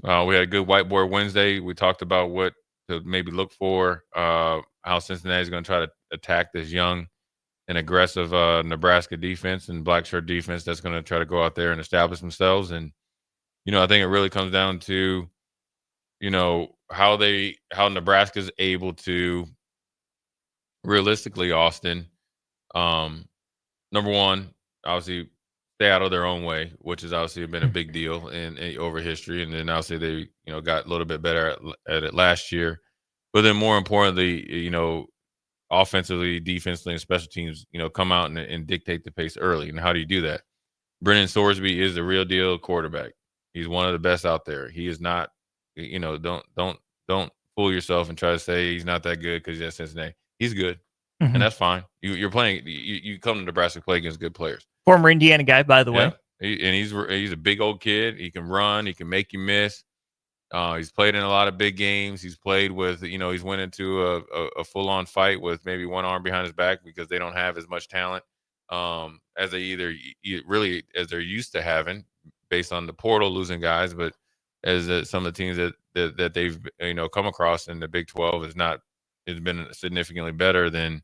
we had a good Whiteboard Wednesday. We talked about what to maybe look for, how Cincinnati is going to try to attack this young and aggressive Nebraska defense and black shirt defense that's going to try to go out there and establish themselves. And, I think it really comes down to, how Nebraska's able to realistically, Austin, number one, obviously stay out of their own way, which has obviously been a big deal in over history. And then obviously they, got a little bit better at it last year. But then more importantly, offensively, defensively, and special teams, come out and dictate the pace early. And how do you do that? Brennan Sorsby is the real deal quarterback. He's one of the best out there. He is not, don't fool yourself and try to say he's not that good because he's at Cincinnati. He's good, and that's fine. You're playing. You come to Nebraska to play against good players. Former Indiana guy, by the way. He's a big old kid. He can run. He can make you miss. He's played in a lot of big games. He's played with, he's went into a full-on fight with maybe one arm behind his back because they don't have as much talent as they as they're used to having based on the portal losing guys. But as some of the teams that they've come across in the Big 12 has been significantly better than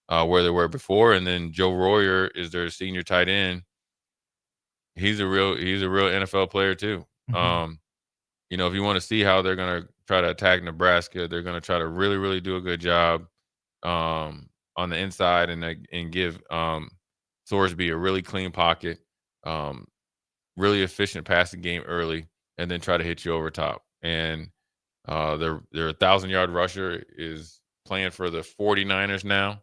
where they were before. And then Joe Royer is their senior tight end. He's a real NFL player too. If you want to see how they're going to try to attack Nebraska, they're going to try to really, really do a good job on the inside and give Sorsby a really clean pocket, really efficient passing game early, and then try to hit you over top. And their 1,000-yard rusher is playing for the 49ers now,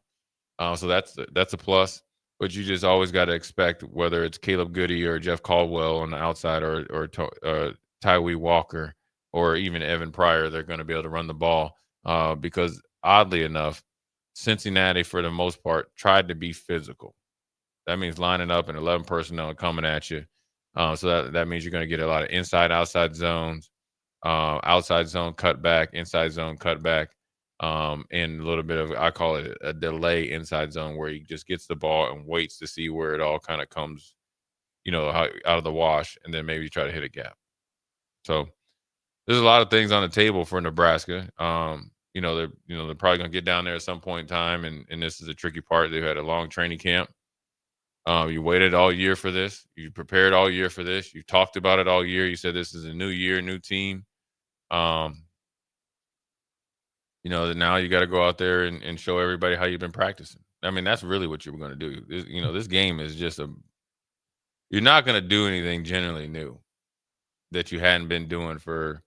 so that's a plus. But you just always got to expect, whether it's Caleb Goody or Jeff Caldwell on the outside or Tywee Walker, or even Evan Pryor, they're going to be able to run the ball because oddly enough, Cincinnati, for the most part, tried to be physical. That means lining up and 11 personnel and coming at you. So that means you're going to get a lot of inside, outside zones, outside zone cutback, inside zone cutback, and a little bit of, I call it a delay inside zone where he just gets the ball and waits to see where it all kind of comes, out of the wash, and then maybe try to hit a gap. So there's a lot of things on the table for Nebraska. They're probably going to get down there at some point in time, and this is a tricky part. They've had a long training camp. You waited all year for this. You prepared all year for this. You talked about it all year. You said this is a new year, new team. Now you got to go out there and show everybody how you've been practicing. I mean, that's really what you were going to do. This game is just you're not going to do anything generally new that you hadn't been doing for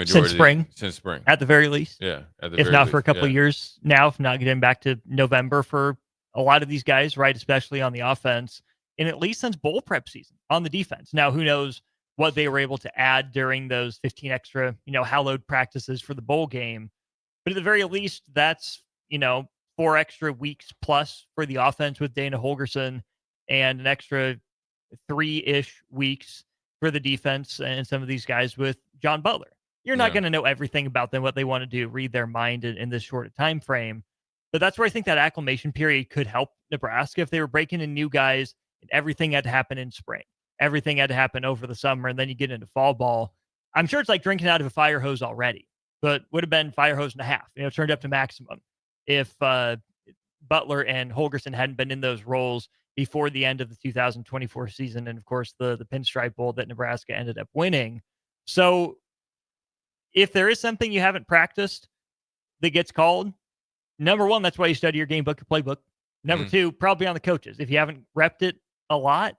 since spring. Since spring. At the very least. Yeah. If not for a couple of years now, if not getting back to November for a lot of these guys, right, especially on the offense, and at least since bowl prep season on the defense. Now, who knows what they were able to add during those 15 extra, hallowed practices for the bowl game. But at the very least, that's, 4 extra weeks plus for the offense with Dana Holgorsen and an extra 3-ish weeks for the defense and some of these guys with John Butler. You're not going to know everything about them, what they want to do, read their mind in this short a time frame. But that's where I think that acclimation period could help Nebraska if they were breaking in new guys and everything had to happen in spring. Everything had to happen over the summer, and then you get into fall ball. I'm sure it's like drinking out of a fire hose already, but would have been fire hose and a half, turned up to maximum if Butler and Holgorsen hadn't been in those roles before the end of the 2024 season. And of course, the Pinstripe Bowl that Nebraska ended up winning. So if there is something you haven't practiced that gets called, number one, that's why you study your game book, your playbook. Number two, probably on the coaches. If you haven't repped it a lot,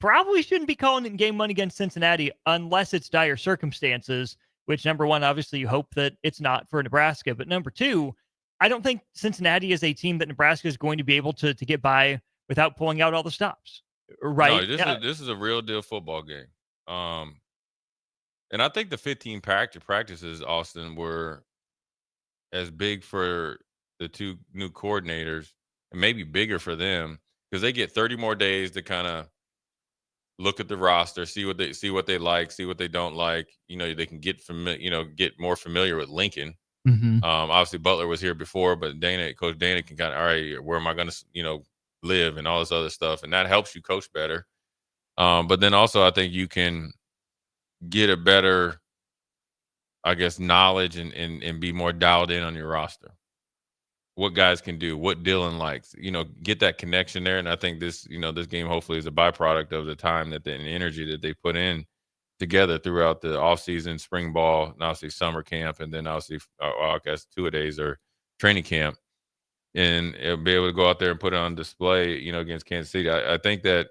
probably shouldn't be calling it in game one against Cincinnati unless it's dire circumstances, which number one, obviously you hope that it's not for Nebraska. But number two, I don't think Cincinnati is a team that Nebraska is going to be able to get by without pulling out all the stops. Right? No, this is a real deal football game. And I think the 15 practices, Austin, were as big for the two new coordinators and maybe bigger for them because they get 30 more days to kind of look at the roster, see what they like, see what they don't like. They can get get more familiar with Lincoln. Mm-hmm. Obviously Butler was here before, but Coach Dana can kind of, all right, where am I going to, live and all this other stuff. And that helps you coach better. But then also I think you can get a better, I guess, knowledge and be more dialed in on your roster. What guys can do, what Dylan likes, get that connection there. And I think this game hopefully is a byproduct of the time and energy that they put in together throughout the offseason, spring ball, and obviously summer camp, and then obviously, I guess, 2-a-days or training camp. And be able to go out there and put it on display, against Kansas City. I think that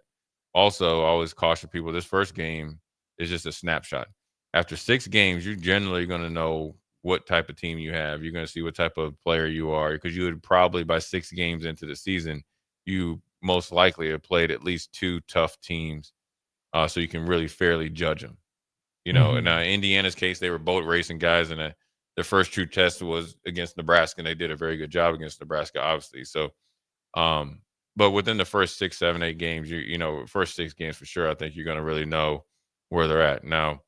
also I always caution people, this first game is just a snapshot. After 6 games, you're generally going to know what type of team you have. You're going to see what type of player you are because you would probably by 6 games into the season, you most likely have played at least 2 tough teams so you can really fairly judge them. And in Indiana's case, they were boat racing guys, and their first true test was against Nebraska, and they did a very good job against Nebraska, obviously. So, but within the first 6, 7, 8 games, first 6 games for sure, I think you're going to really know where they're at. Now,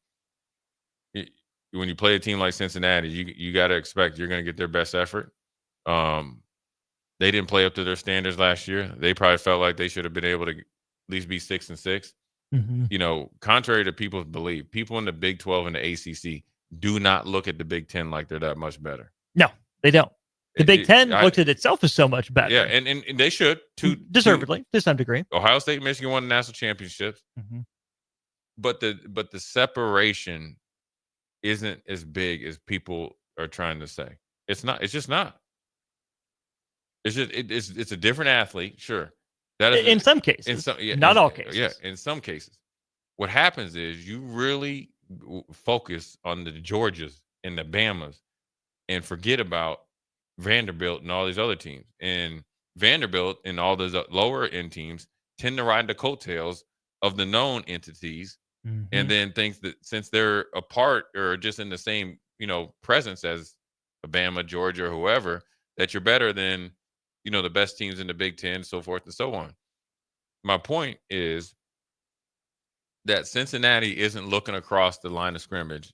when you play a team like Cincinnati, you got to expect you're going to get their best effort. They didn't play up to their standards last year. They probably felt like they should have been able to at least be 6-6. Mm-hmm. Contrary to people's belief, people in the Big 12 and the ACC do not look at the Big 10 like they're that much better. No, they don't. The Big 10 looks at itself as so much better. Yeah, and they should. Deservedly, to some degree. Ohio State and Michigan won the national championships. Mm-hmm. But the separation isn't as big as people are trying to say. It's not. It's just not. It's just it's a different athlete, sure. That is in some cases. Not all cases. Yeah, in some cases. What happens is you really focus on the Georgias and the Bamas and forget about Vanderbilt and all these other teams. And Vanderbilt and all those lower end teams tend to ride the coattails of the known entities and then thinks that since they're apart or just in the same, presence as Alabama, Georgia, or whoever, that you're better than, the best teams in the Big Ten, so forth and so on. My point is that Cincinnati isn't looking across the line of scrimmage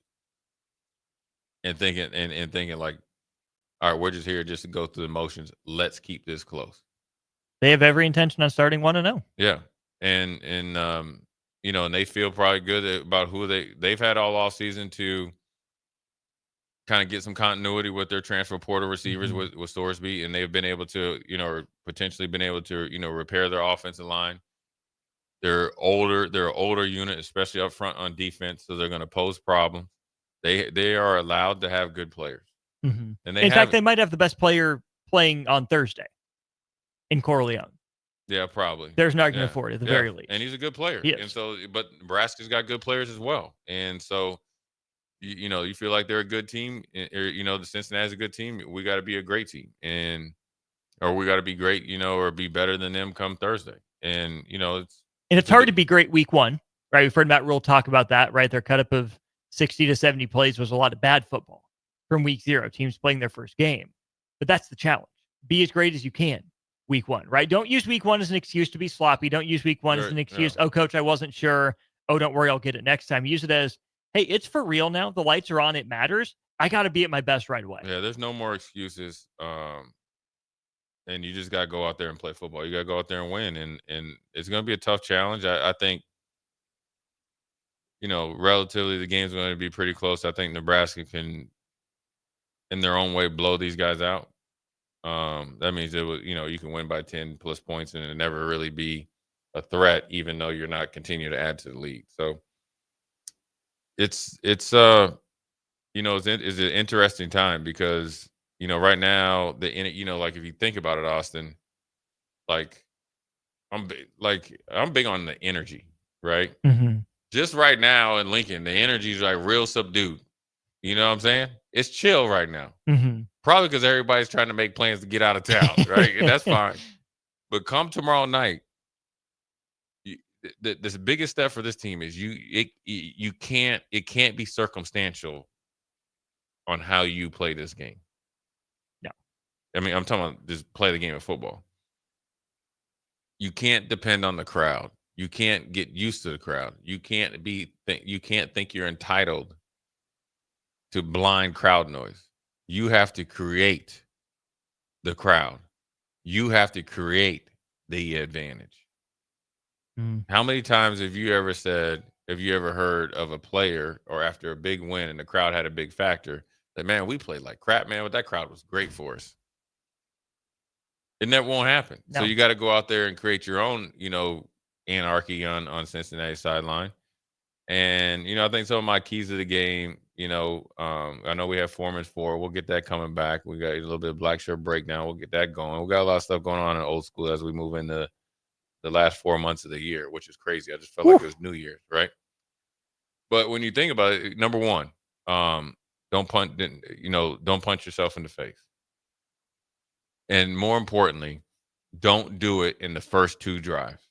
and thinking like, all right, we're just here just to go through the motions. Let's keep this close. They have every intention on starting 1-0. Yeah. And they feel probably good about who they've had all off season to kind of get some continuity with their transfer portal receivers with Sorsby, and they've been able to, or potentially been able to, repair their offensive line. They're an older unit, especially up front on defense, so they're going to pose problems. They are allowed to have good players. Mm-hmm. And in fact, they might have the best player playing on Thursday in Corleone. Yeah, probably. There's an argument for it at the very least. And he's a good player. And so, but Nebraska's got good players as well. And so, you feel like they're a good team, or, the Cincinnati's a good team. We got to be a great team, or we got to be great, or be better than them come Thursday. And, it's hard to be great week one, right? We've heard Matt Rule talk about that, right? Their cut up of 60 to 70 plays was a lot of bad football from week 0, teams playing their first game. But that's the challenge. Be as great as you can week 1, right? Don't use week 1 as an excuse to be sloppy. Don't use week 1 as an excuse. Oh, coach, I wasn't sure. Oh, don't worry, I'll get it next time. Use it as, hey, it's for real now. The lights are on. It matters. I got to be at my best right away. Yeah, there's no more excuses. And you just got to go out there and play football. You got to go out there and win. And it's going to be a tough challenge. I think, relatively the game's going to be pretty close. I think Nebraska can, in their own way, blow these guys out. That means it was, you can win by 10 plus points and it never really be a threat, even though you're not continuing to add to the lead. So it's an interesting time because, right now like if you think about it, Austin, like I'm big on the energy, right? Mm-hmm. Just right now in Lincoln, the energy is like real subdued. You know what I'm saying? It's chill right now. Mm-hmm. Probably because everybody's trying to make plans to get out of town, right? And that's fine. But come tomorrow night, the biggest step for this team is it can't be circumstantial on how you play this game. No. I mean, I'm talking about just play the game of football. You can't depend on the crowd. You can't get used to the crowd. You can't think you're entitled to blind crowd noise. You have to create the crowd. You have to create the advantage. How many times have you ever heard of a player or after a big win and the crowd had a big factor that, man, we played like crap, man, but that crowd was great for us? It never won't happen. No. So you got to go out there and create your own, anarchy on Cincinnati sideline. And, I think some of my keys to the game, I know we have Foreman's 4. We'll get that coming back. We got a little bit of black shirt breakdown. We'll get that going. We got a lot of stuff going on in old school as we move into the last 4 months of the year, which is crazy. I just felt like it was New Year's, right? But when you think about it, number one, don't punch yourself in the face. And more importantly, don't do it in the first 2 drives.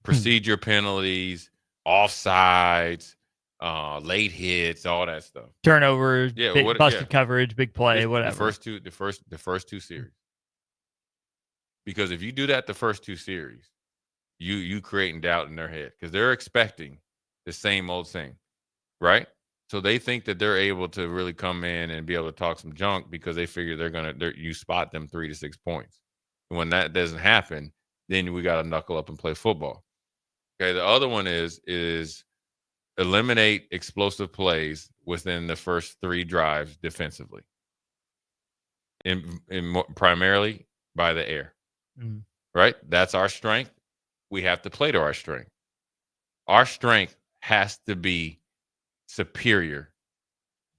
Procedure penalties, offsides, late hits, all that stuff. Turnovers, busted coverage, big play, whatever. The first two series. Because if you do that the first 2 series, you creating doubt in their head because they're expecting the same old thing, right? So they think that they're able to really come in and be able to talk some junk because they figure you spot them 3 to 6 points. And when that doesn't happen, then we got to knuckle up and play football. Okay, the other one is eliminate explosive plays within the first 3 drives defensively, and primarily by the air. Mm. Right? That's our strength. We have to play to our strength. Our strength has to be superior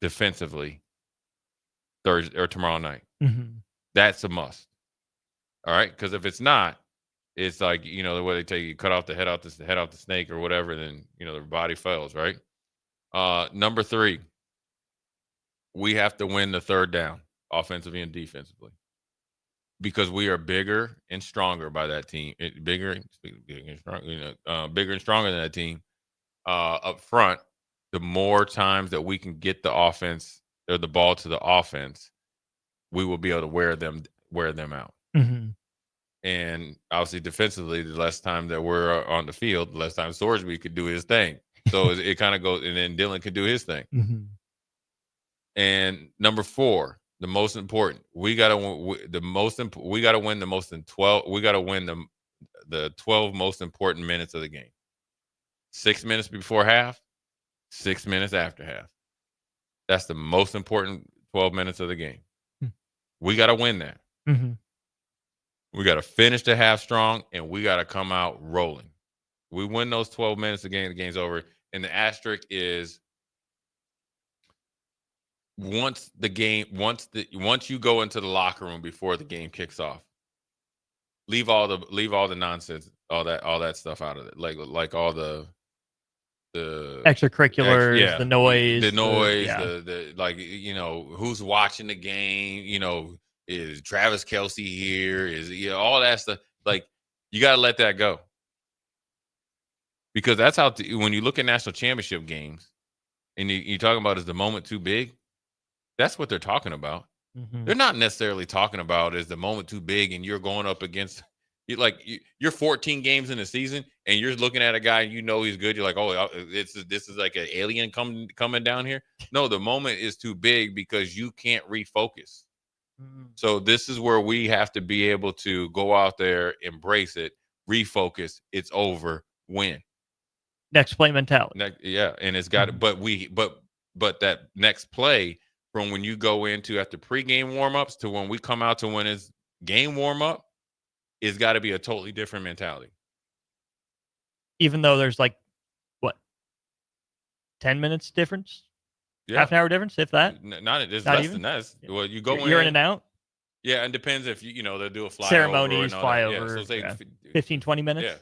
defensively Thursday or tomorrow night. Mm-hmm. That's a must. All right? Because if it's not, it's like, the way they tell you cut off the head off the snake or whatever, then, the body fails, right? Number 3, we have to win the 3rd down offensively and defensively. because we are bigger and stronger by that team. Bigger and stronger, bigger and stronger than that team up front. The more times that we can get the offense or the ball to the offense, we will be able to wear them out. Mm-hmm. And obviously, defensively, the less time that we're on the field, the less time Sorsby could do his thing. So it kind of goes, and then Dylan could do his thing. Mm-hmm. And number 4, the most important, we got to win the most 12. We got to win the 12 most important minutes of the game. 6 minutes before half, 6 minutes after half. That's the most important 12 minutes of the game. We got to win that. Mm-hmm. We got to finish the half strong, and we got to come out rolling. We win those 12 minutes of the game, the game's over. And the asterisk is once you go into the locker room before the game kicks off, leave all the nonsense, all that stuff out of it. Like all the extracurriculars, the noise, who's watching the game, is Travis Kelce here, is all that stuff. Like, you got to let that go, because that's how when you look at national championship games and you're talking about, is the moment too big? That's what they're talking about. Mm-hmm. They're not necessarily talking about, is the moment too big and you're going up against, you're 14 games in the season and you're looking at a guy, he's good. You're like, oh, this is like an alien coming down here. No, the moment is too big because you can't refocus. Mm-hmm. So this is where we have to be able to go out there, embrace it, refocus. It's over. Win. Next play mentality. And it's got but that next play, from when you go into after pregame warmups to when we come out to when it's game warmup, it's got to be a totally different mentality. Even though there's 10 minutes difference? Yeah. Half an hour difference, if that? Not less even? than that. Well, you go You're in and out? Yeah, and depends if they'll do a flyover. Ceremonies, flyover. flyover. Yeah, so 15, 20 minutes? Yeah.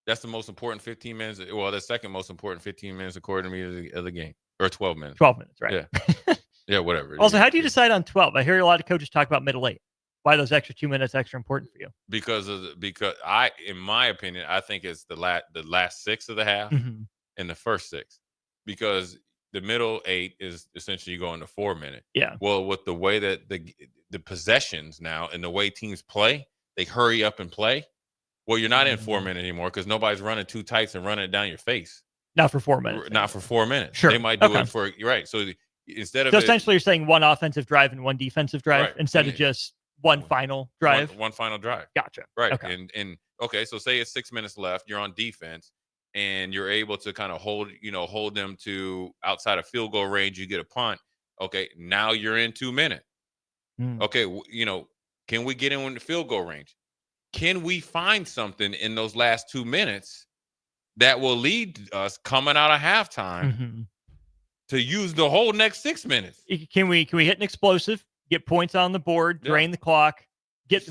That's the most important 15 minutes. Well, the second most important 15 minutes, according to me, of the game. Or 12 minutes. 12 minutes, right. Yeah. Yeah, whatever. Also, how do you decide on 12? I hear a lot of coaches talk about middle 8. Why are those extra 2 minutes extra important for you? Because in my opinion, I think it's the last 6 of the half and the first 6. Because the middle 8 is essentially going to 4 minute. Yeah. Well, with the way that the possessions now and the way teams play, they hurry up and play. Well, you're not in 4 minutes anymore because nobody's running too tights and running it down your face. Not for 4 minutes. Not for 4 minutes. Sure. They might do it for, you're right. So instead of essentially you're saying one offensive drive and one defensive drive instead of just one final drive. One final drive. Gotcha. Right. Okay. And okay, so say it's 6 minutes left, you're on defense and you're able to kind of hold them to outside of field goal range, you get a punt. Okay, now you're in 2 minutes. Okay, can we get in the field goal range? Can we find something in those last 2 minutes that will lead us coming out of halftime to use the whole next 6 minutes? Can we hit an explosive, get points on the board, drain the clock,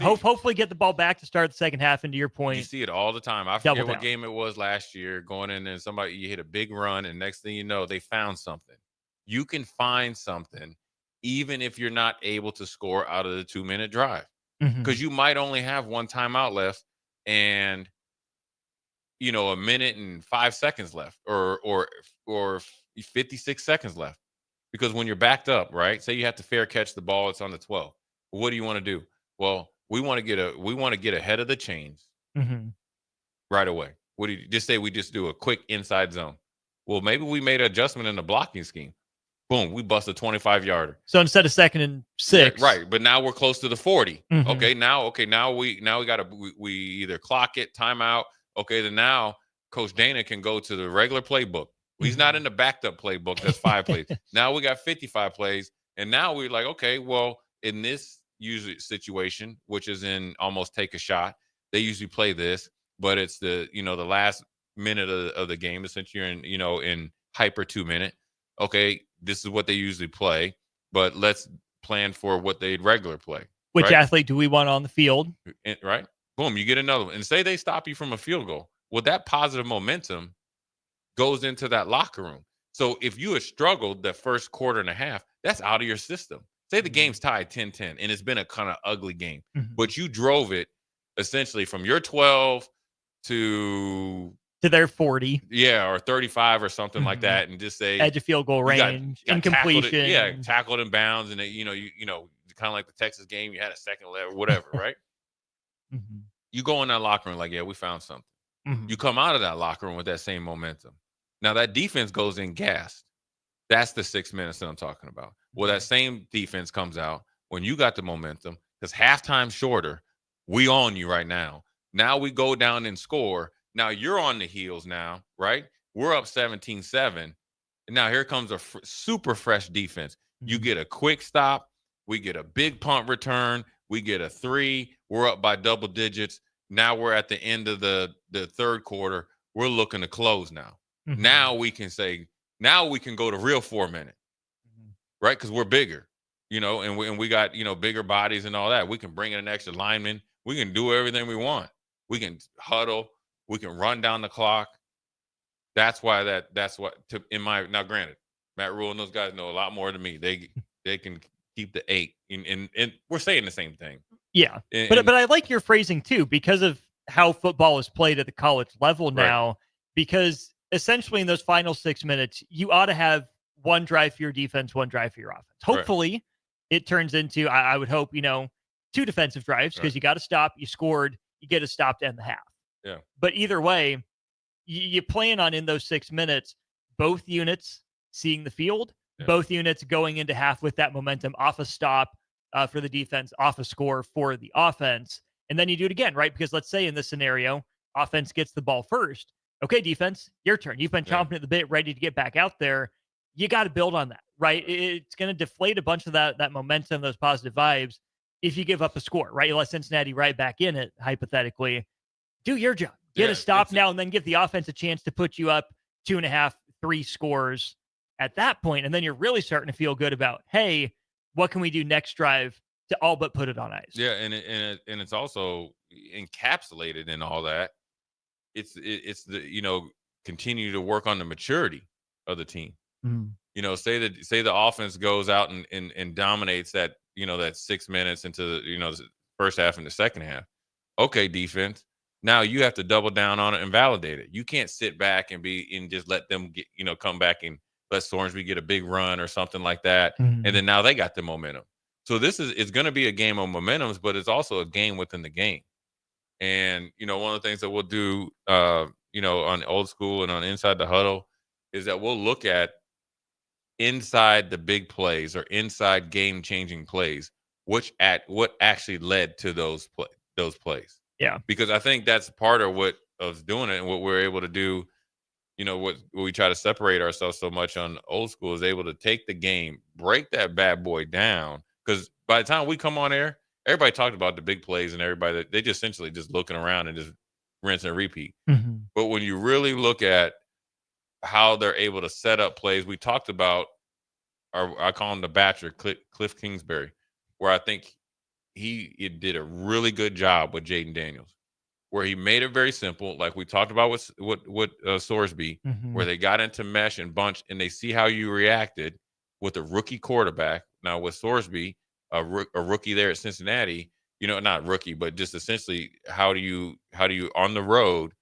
hopefully get the ball back to start the second half? Into your point, you see it all the time. I forget what game it was last year. Going in and you hit a big run, and next thing you know, they found something. You can find something even if you're not able to score out of the 2 minute drive, because you might only have one timeout left and a minute and 5 seconds left or 56 seconds left. Because when you're backed up, right? Say you have to fair catch the ball, it's on the 12. What do you want to do? Well, we want to get ahead of the chains right away. What do you just say? We just do a quick inside zone. Well, maybe we made an adjustment in the blocking scheme. Boom, we bust a 25-yarder. So instead of 2nd and 6, right? But now we're close to the 40. Okay, now we we either clock it, timeout. Okay, then now Coach Dana can go to the regular playbook. He's not in the backed up playbook. That's 5 plays. Now we got 55 plays, and now we're like, okay, well, in this usually situation, which is in almost take a shot, they usually play this, but it's the the last minute of the game. Essentially, you're in hyper 2 minute. Okay, this is what they usually play, but let's plan for what they'd regular play. Which athlete do we want on the field? Right. Boom, you get another one. And say they stop you from a field goal. Well, that positive momentum goes into that locker room. So if you have struggled that first quarter and a half, that's out of your system. Say the game's tied 10-10, and it's been a kind of ugly game, Mm-hmm. but you drove it essentially from your 12 to their 40. Yeah, or 35 or something like Mm-hmm. that, and just say edge of field goal range, incompletion. Tackled in bounds, and you kind of like the Texas game, you had a second left, whatever, right? Mm-hmm. You go in that locker room like, yeah, we found something. Mm-hmm. You come out of that locker room with that same momentum. Now that defense goes in gassed. That's the 6 minutes that I'm talking about. Well, that same defense comes out when you got the momentum, because halftime shorter, we on you right now. Now we go down and score. Now you're on the heels now, right? We're up 17-7. And now here comes a super fresh defense. You get a quick stop. We get a big punt return. We get a 3. We're up by double digits. Now we're at the end of the third quarter. We're looking to close now. Mm-hmm. Now we can say, now we can go to real 4 minute, right? Because we're bigger, and we got, bigger bodies and all that. We can bring in an extra lineman. We can do everything we want. We can huddle. We can run down the clock. That's why now granted, Matt Rule and those guys know a lot more than me. They can keep the 8, and we're saying the same thing. Yeah, but I like your phrasing too, because of how football is played at the college level now. Right. Because essentially in those final 6 minutes, you ought to have one drive for your defense, one drive for your offense. Hopefully, it turns into, I would hope, 2 defensive drives, because you got to stop. You scored. You get a stop to end the half. Yeah. But either way, you plan on in those 6 minutes, both units seeing the field, both units going into half with that momentum off a stop for the defense, off a score for the offense. And then you do it again, right? Because let's say in this scenario, offense gets the ball first. Okay, defense, your turn. You've been chomping at the bit, ready to get back out there. You got to build on that, right? It's going to deflate a bunch of that momentum, those positive vibes, if you give up a score, right? You let Cincinnati right back in it, hypothetically. Do your job. Get a stop now, and then give the offense a chance to put you up 2.5, 3 scores at that point. And then you're really starting to feel good about, hey, what can we do next drive to all but put it on ice? Yeah, and it's also encapsulated in all that. It's the continue to work on the maturity of the team. Mm-hmm. Say the offense goes out and dominates that that 6 minutes into the first half and the second half. Okay, defense. Now you have to double down on it and validate it. You can't sit back and just let them get come back and let Stormsby get a big run or something like that. Mm-hmm. And then now they got the momentum. So it's going to be a game of momentums, but it's also a game within the game. And, one of the things that we'll do, on Old School and on Inside the Huddle is that we'll look at inside the big plays or inside game-changing plays, what actually led to those plays. Yeah. Because I think that's part of what us doing it and what we're able to do, what we try to separate ourselves so much on Old School is able to take the game, break that bad boy down. Because by the time we come on air, everybody talked about the big plays and everybody, they just essentially just looking around and just rinse and repeat. Mm-hmm. But when you really look at how they're able to set up plays, we talked about, I call him the Batcher, Cliff Kingsbury, where I think he did a really good job with Jaden Daniels, where he made it very simple, like we talked about with Sorsby, mm-hmm. where they got into mesh and bunch, and they see how you reacted with a rookie quarterback. Now with Sorsby, a rookie there at Cincinnati, not rookie, but just essentially how do you on the road,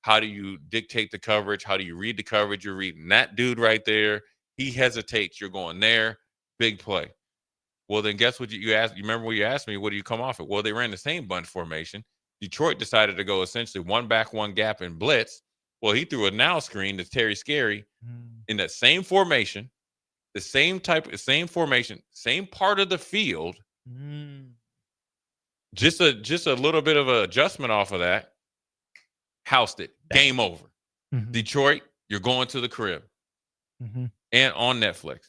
how do you dictate the coverage? How do you read the coverage? You're reading that dude right there. He hesitates. You're going there. Big play. Well, then guess what you asked? You remember when you asked me, what do you come off of? Well, they ran the same bunch formation. Detroit decided to go essentially one back, one gap and blitz. Well, he threw a now screen to Terry Scary in that same formation, the same formation, same part of the field. Just a little bit of an adjustment off of that. Housed it. Game over. Mm-hmm. Detroit, you're going to the crib. Mm-hmm. And on Netflix.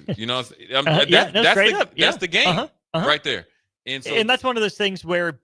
That's the game right there. And that's one of those things where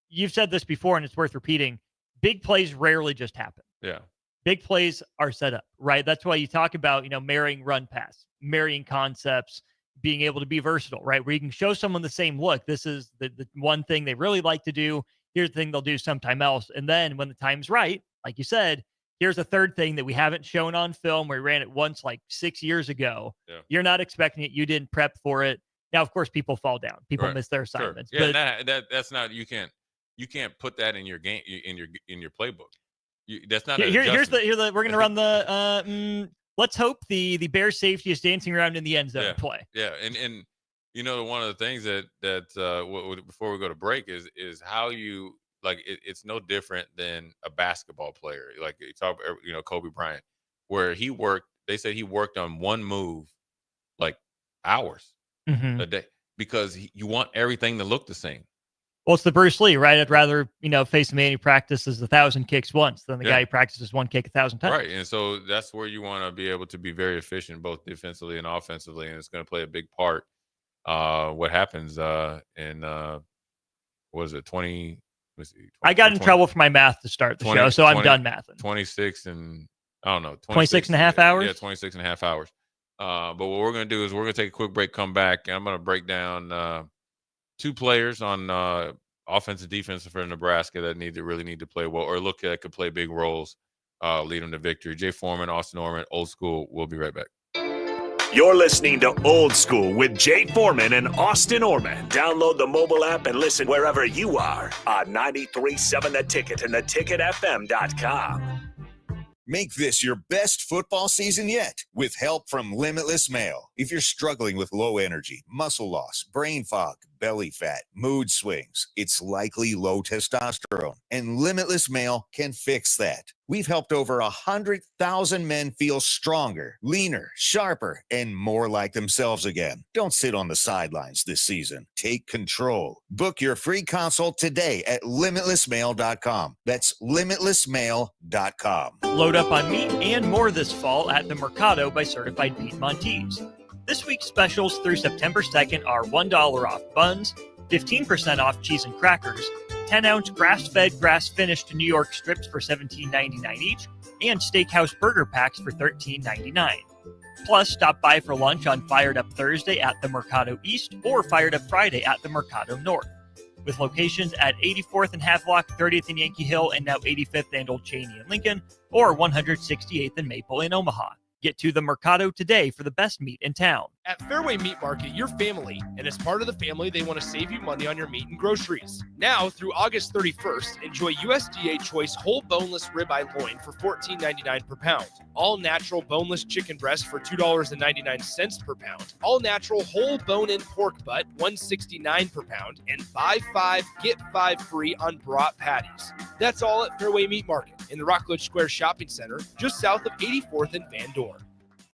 you've said this before and it's worth repeating. Big plays rarely just happen. Yeah. Big plays are set up, right? That's why you talk about, marrying run pass, marrying concepts, being able to be versatile, right? Where you can show someone the same look. This is the one thing they really like to do. Here's the thing they'll do sometime else. And then when the time's right, like you said, here's a third thing that we haven't shown on film. We ran it once like 6 years ago. Yeah. You're not expecting it. You didn't prep for it. Now, of course, people fall down. People Right. miss their Sure. assignments. Yeah, But that's not, you can't put that in your game, in your playbook. That's not here's the we're gonna run the let's hope the Bears safety is dancing around in the end zone play. Yeah, and one of the things that before we go to break is how you like it's no different than a basketball player. Like you talk, Kobe Bryant, where they said he worked on one move like hours a day because you want everything to look the same. Well, it's the Bruce Lee, right? I'd rather, face a man who practices 1,000 kicks once than the guy who practices one kick 1,000 times. Right. And so that's where you want to be able to be very efficient, both defensively and offensively. And it's going to play a big part. What happens in, what is it, 20? I got in trouble for my math to start the show, so I'm done mathing. 26 and, I don't know. 26 and a half hours? Yeah, 26 and a half hours. But what we're going to do is we're going to take a quick break, come back, and I'm going to break down two players on offensive, defensive for Nebraska that really need to play well, or look at could play big roles, lead them to victory. Jay Foreman, Austin Oerman, Old School. We'll be right back. You're listening to Old School with Jay Foreman and Austin Oerman. Download the mobile app and listen wherever you are on 93.7 The Ticket and theticketfm.com. Make this your best football season yet with help from Limitless Mail. If you're struggling with low energy, muscle loss, brain fog, belly fat, mood swings, it's likely low testosterone, and Limitless Mail can fix that. We've helped over 100,000 men feel stronger, leaner, sharper, and more like themselves again. Don't sit on the sidelines this season. Take control. Book your free consult today at limitlessmail.com. That's limitlessmail.com. Load up on meat and more this fall at the Mercado by Certified Piedmontese. This week's specials through September 2nd are $1 off buns, 15% off cheese and crackers, 10-ounce grass-fed, grass-finished New York strips for $17.99 each, and steakhouse burger packs for $13.99. Plus, stop by for lunch on Fired Up Thursday at the Mercado East or Fired Up Friday at the Mercado North, with locations at 84th and Havelock, 30th and Yankee Hill, and now 85th and Old Cheney in Lincoln, or 168th and Maple in Omaha. Get to the Mercado today for the best meat in town. At Fairway Meat Market, you're family, and as part of the family, they want to save you money on your meat and groceries. Now, through August 31st, enjoy USDA Choice whole boneless ribeye loin for $14.99 per pound. All natural boneless chicken breast for $2.99 per pound. All natural whole bone-in pork butt, $1.69 per pound, and buy 5, get 5 free on brat patties. That's all at Fairway Meat Market in the Rockledge Square Shopping Center, just south of 84th and Van Dorn.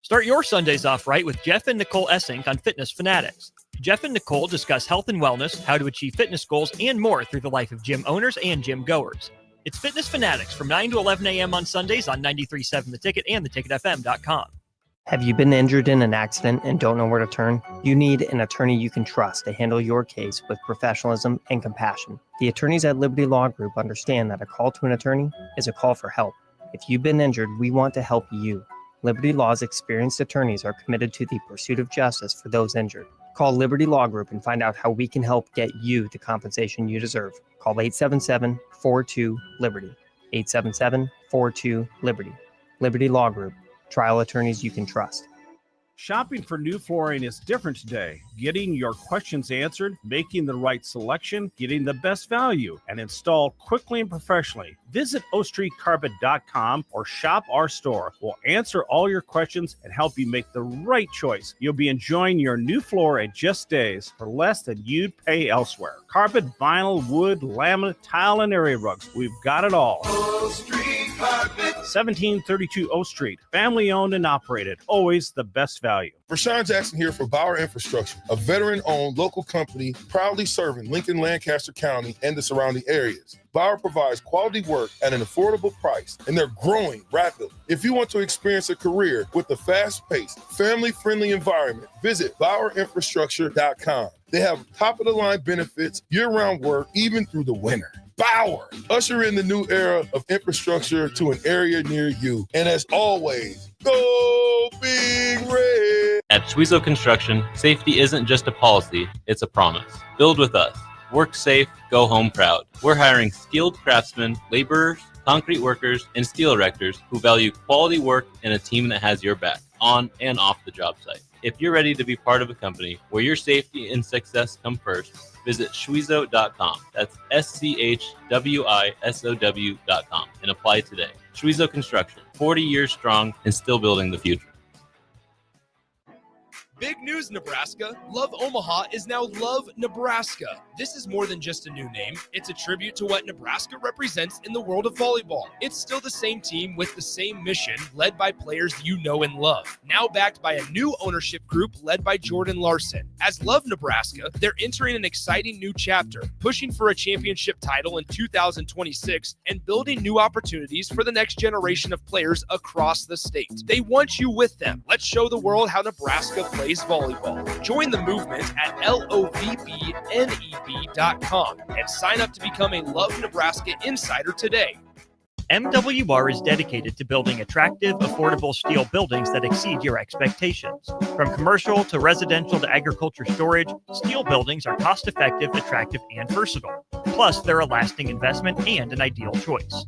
Start your Sundays off right with Jeff and Nicole Essink on Fitness Fanatics. Jeff and Nicole discuss health and wellness, how to achieve fitness goals, and more through the life of gym owners and gym goers. It's Fitness Fanatics from 9 to 11 a.m. on Sundays on 93.7 The Ticket and theticketfm.com. Have you been injured in an accident and don't know where to turn? You need an attorney you can trust to handle your case with professionalism and compassion. The attorneys at Liberty Law Group understand that a call to an attorney is a call for help. If you've been injured, we want to help you. Liberty Law's experienced attorneys are committed to the pursuit of justice for those injured. Call Liberty Law Group and find out how we can help get you the compensation you deserve. Call 877-42-LIBERTY. 877-42-LIBERTY. Liberty Law Group. Trial attorneys you can trust. Shopping for new flooring is different today. Getting your questions answered, making the right selection, getting the best value, and installed quickly and professionally. Visit OakStreetCarpet.com or shop our store. We'll answer all your questions and help you make the right choice. You'll be enjoying your new floor in just days for less than you'd pay elsewhere. Carpet, vinyl, wood, laminate, tile, and area rugs. We've got it all. Oak Street Carpet. 1732 O Street. Family owned and operated. Always the best value. Rashawn Jackson here for Bauer Infrastructure, a veteran-owned local company proudly serving Lincoln, Lancaster County, and the surrounding areas. Bauer provides quality work at an affordable price, and they're growing rapidly. If you want to experience a career with a fast-paced, family-friendly environment, visit BauerInfrastructure.com. They have top-of-the-line benefits, year-round work, even through the winter. Bauer, usher in the new era of infrastructure to an area near you. And as always, go Big Red! At Schwezo Construction, safety isn't just a policy, it's a promise. Build with us. Work safe, go home proud. We're hiring skilled craftsmen, laborers, concrete workers, and steel erectors who value quality work and a team that has your back, on and off the job site. If you're ready to be part of a company where your safety and success come first, visit Schwizo.com. That's SCHWISOW.com and apply today. Schwizo Construction, 40 years strong and still building the future. Big news, Nebraska. Love Omaha is now Love Nebraska. This is more than just a new name. It's a tribute to what Nebraska represents in the world of volleyball. It's still the same team with the same mission, led by players you know and love. Now backed by a new ownership group led by Jordan Larson. As Love Nebraska, they're entering an exciting new chapter, pushing for a championship title in 2026 and building new opportunities for the next generation of players across the state. They want you with them. Let's show the world how Nebraska plays volleyball. Join the movement at lovneb.com and sign up to become a Love Nebraska insider today. MWR is dedicated to building attractive, affordable steel buildings that exceed your expectations. From commercial to residential to agriculture storage, steel buildings are cost-effective, attractive, and versatile. Plus, they're a lasting investment and an ideal choice.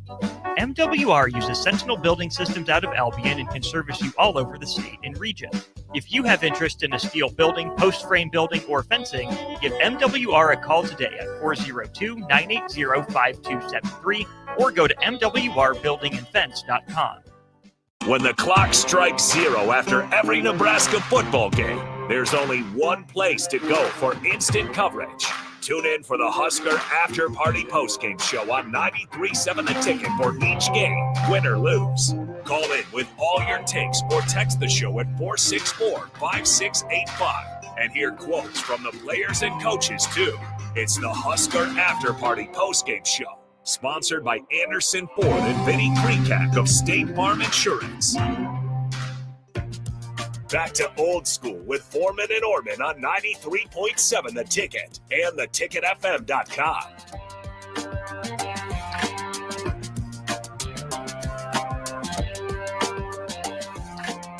MWR uses Sentinel Building Systems out of Albion and can service you all over the state and region. If you have interest in a steel building, post-frame building, or fencing, give MWR a call today at 402-980-5273 or go to mwrbuildingandfence.com. When the clock strikes 0 after every Nebraska football game, there's only one place to go for instant coverage. Tune in for the Husker After Party Postgame Show on 93.7 The Ticket for each game, win or lose. Call in with all your takes or text the show at 464-5685 and hear quotes from the players and coaches, too. It's the Husker After Party Postgame Show, sponsored by Anderson Ford and Vinnie Krekak of State Farm Insurance. Back to old school with Foreman and Oerman on 93.7 The Ticket and theticketfm.com.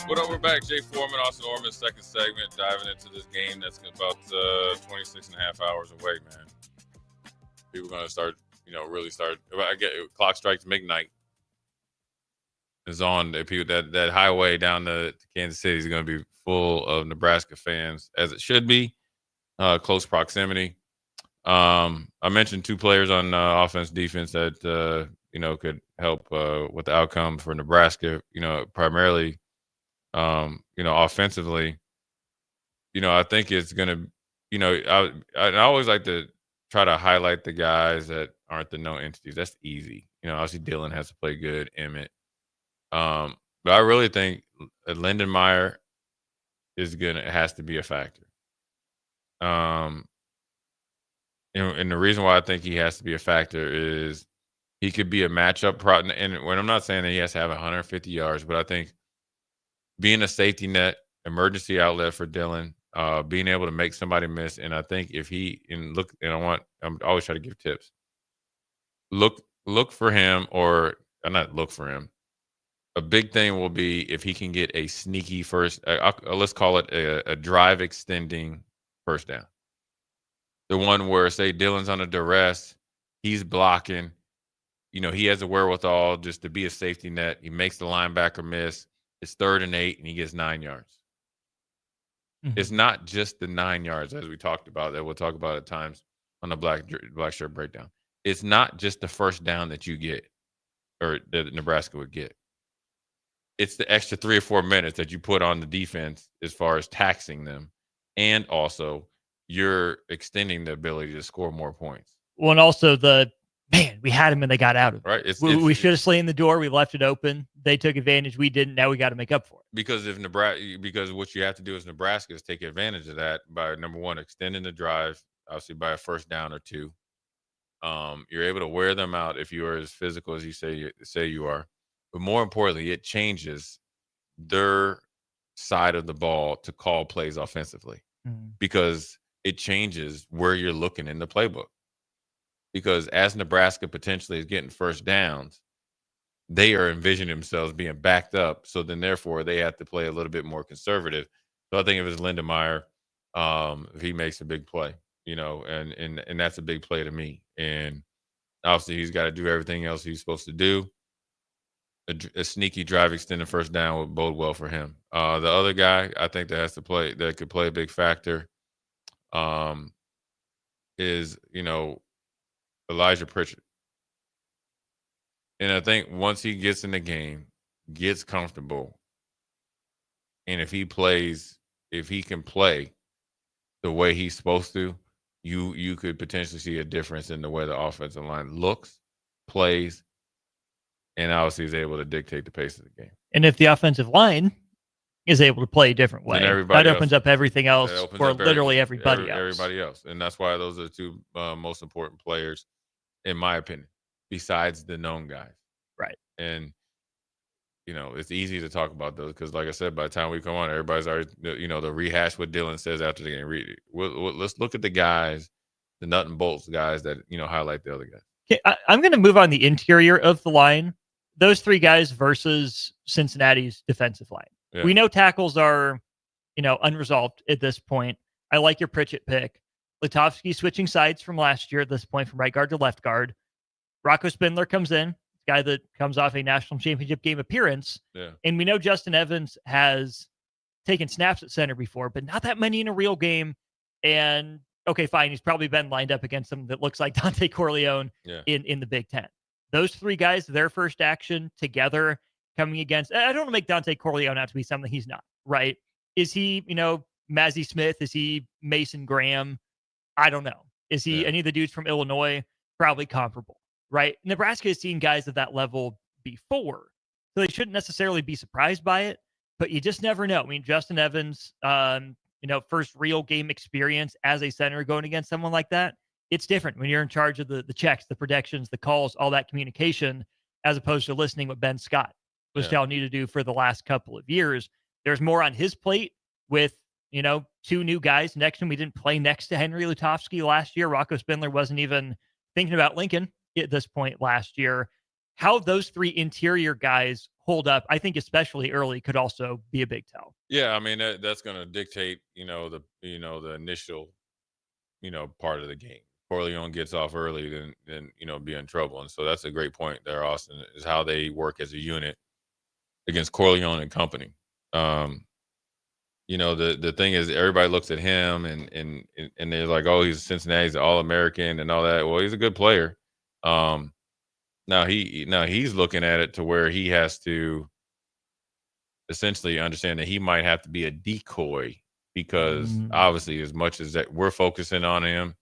What up, we're back. Jay Foreman, Austin Oerman, second segment, diving into this game that's about 26 and a half hours away, man. People are going to start, really start. I get clock strikes midnight. Is on that highway down to Kansas City is going to be full of Nebraska fans, as it should be. Close proximity. I mentioned two players on offense, defense that could help with the outcome for Nebraska. Primarily, offensively. I think it's going to. I always like to try to highlight the guys that aren't the known entities. That's easy. Obviously Dylan has to play good. Emmett. But I really think Lindenmeyer has to be a factor. And the reason why I think he has to be a factor is he could be a matchup problem. And when I'm not saying that he has to have 150 yards, but I think being a safety net, emergency outlet for Dylan, being able to make somebody miss. And I think if I'm always trying to give tips. Look for him, or not look for him. A big thing will be if he can get a sneaky first, let's call it a drive extending first down. The one where, say, Dylan's under duress, he's blocking, he has the wherewithal just to be a safety net. He makes the linebacker miss. It's 3rd and 8, and he gets 9 yards. Mm-hmm. It's not just the 9 yards, as we talked about, that we'll talk about at times on the black shirt breakdown. It's not just the first down that you get, or that Nebraska would get. It's the extra 3 or 4 minutes that you put on the defense as far as taxing them. And also you're extending the ability to score more points. Well, and also we had him and they got out of it. Right. We should have slammed the door. We left it open. They took advantage. We didn't. Now we got to make up for it. Because what you have to do as Nebraska is take advantage of that by, number one, extending the drive, obviously by a first down or two. You're able to wear them out if you are as physical as you say you are. But more importantly, it changes their side of the ball to call plays offensively, because it changes where you're looking in the playbook. Because as Nebraska potentially is getting first downs, they are envisioning themselves being backed up. So then, therefore, they have to play a little bit more conservative. So I think if it's Lindenmeyer, if he makes a big play, and that's a big play to me. And obviously, he's got to do everything else he's supposed to do. a sneaky drive extended first down would bode well for him. The other guy I think that could play a big factor is, Elijah Pritchett. And I think once he gets in the game, gets comfortable, and if he can play the way he's supposed to, you could potentially see a difference in the way the offensive line looks, plays, and obviously is able to dictate the pace of the game. And if the offensive line is able to play a different way, that opens up everything else for literally everybody else. Everybody else. And that's why those are the two most important players, in my opinion, besides the known guys. Right. And, it's easy to talk about those because, like I said, by the time we come on, everybody's already, the rehash what Dylan says after the game. Let's look at the guys, the nut and bolts guys that, highlight the other guys. Okay, I'm going to move on the interior of the line. Those three guys versus Cincinnati's defensive line. Yeah. We know tackles are, unresolved at this point. I like your Pritchett pick. Lutovsky switching sides from last year at this point from right guard to left guard. Rocco Spindler comes in, guy that comes off a national championship game appearance. Yeah. And we know Justin Evans has taken snaps at center before, but not that many in a real game. And okay, fine. He's probably been lined up against someone that looks like Dante Corleone in the Big Ten. Those three guys, their first action together coming against, I don't want to make Dante Corleone out to be something he's not, right? Is he, Mazzie Smith? Is he Mason Graham? I don't know. Is he any of the dudes from Illinois? Probably comparable, right? Nebraska has seen guys at that level before, so they shouldn't necessarily be surprised by it, but you just never know. I mean, Justin Evans, first real game experience as a center going against someone like that. It's different when you're in charge of the checks, the predictions, the calls, all that communication, as opposed to listening what Ben Scott was telling you to do for the last couple of years. There's more on his plate with, two new guys next to him. We didn't play next to Henry Lutovsky last year. Rocco Spindler wasn't even thinking about Lincoln at this point last year. How those three interior guys hold up, I think especially early, could also be a big tell. Yeah, I mean, that's going to dictate, the initial, part of the game. Corleone gets off early, then be in trouble. And so that's a great point there, Austin, is how they work as a unit against Corleone and company. The thing is, everybody looks at him and they're like, oh, he's Cincinnati's All-American and all that. Well, he's a good player. Now he's looking at it to where he has to essentially understand that he might have to be a decoy because obviously, as much as that we're focusing on him,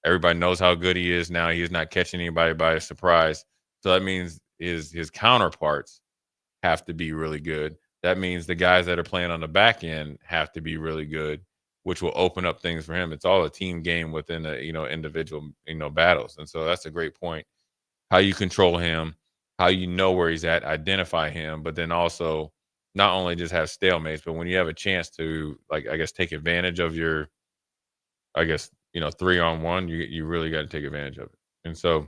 everybody knows how good he is now. He is not catching anybody by surprise. So that means his counterparts have to be really good. That means the guys that are playing on the back end have to be really good, which will open up things for him. It's all a team game within the individual battles. And so that's a great point. How you control him, how you know where he's at, identify him, but then also not only just have stalemates, but when you have a chance to, take advantage of your, 3-on-1, you really got to take advantage of it. And so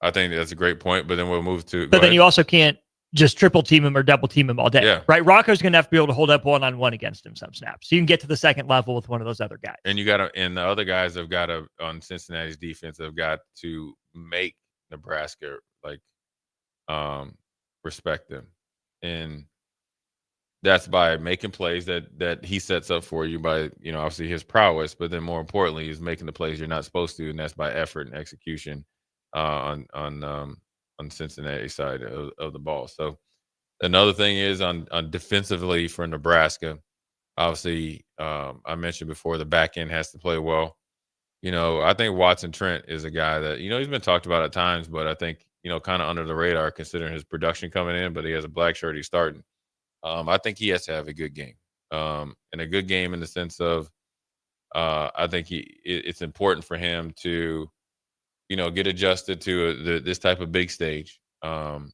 I think that's a great point, but then we'll move to. But then you also can't just triple team him or double team him all day, right? Rocco's going to have to be able to hold up one-on-one against him some snaps. So you can get to the second level with one of those other guys. And and the other guys have got to, on Cincinnati's defense, have got to make Nebraska respect them. And that's by making plays that he sets up for you by, obviously his prowess, but then more importantly, he's making the plays you're not supposed to, and that's by effort and execution on Cincinnati's side of the ball. So another thing is on defensively for Nebraska, obviously I mentioned before the back end has to play well. I think Watson Trent is a guy that, he's been talked about at times, but I think, kind of under the radar considering his production coming in, but he has a black shirt he's starting. I think he has to have a good game, and a good game in the sense of I think it's important for him to, get adjusted to this type of big stage, have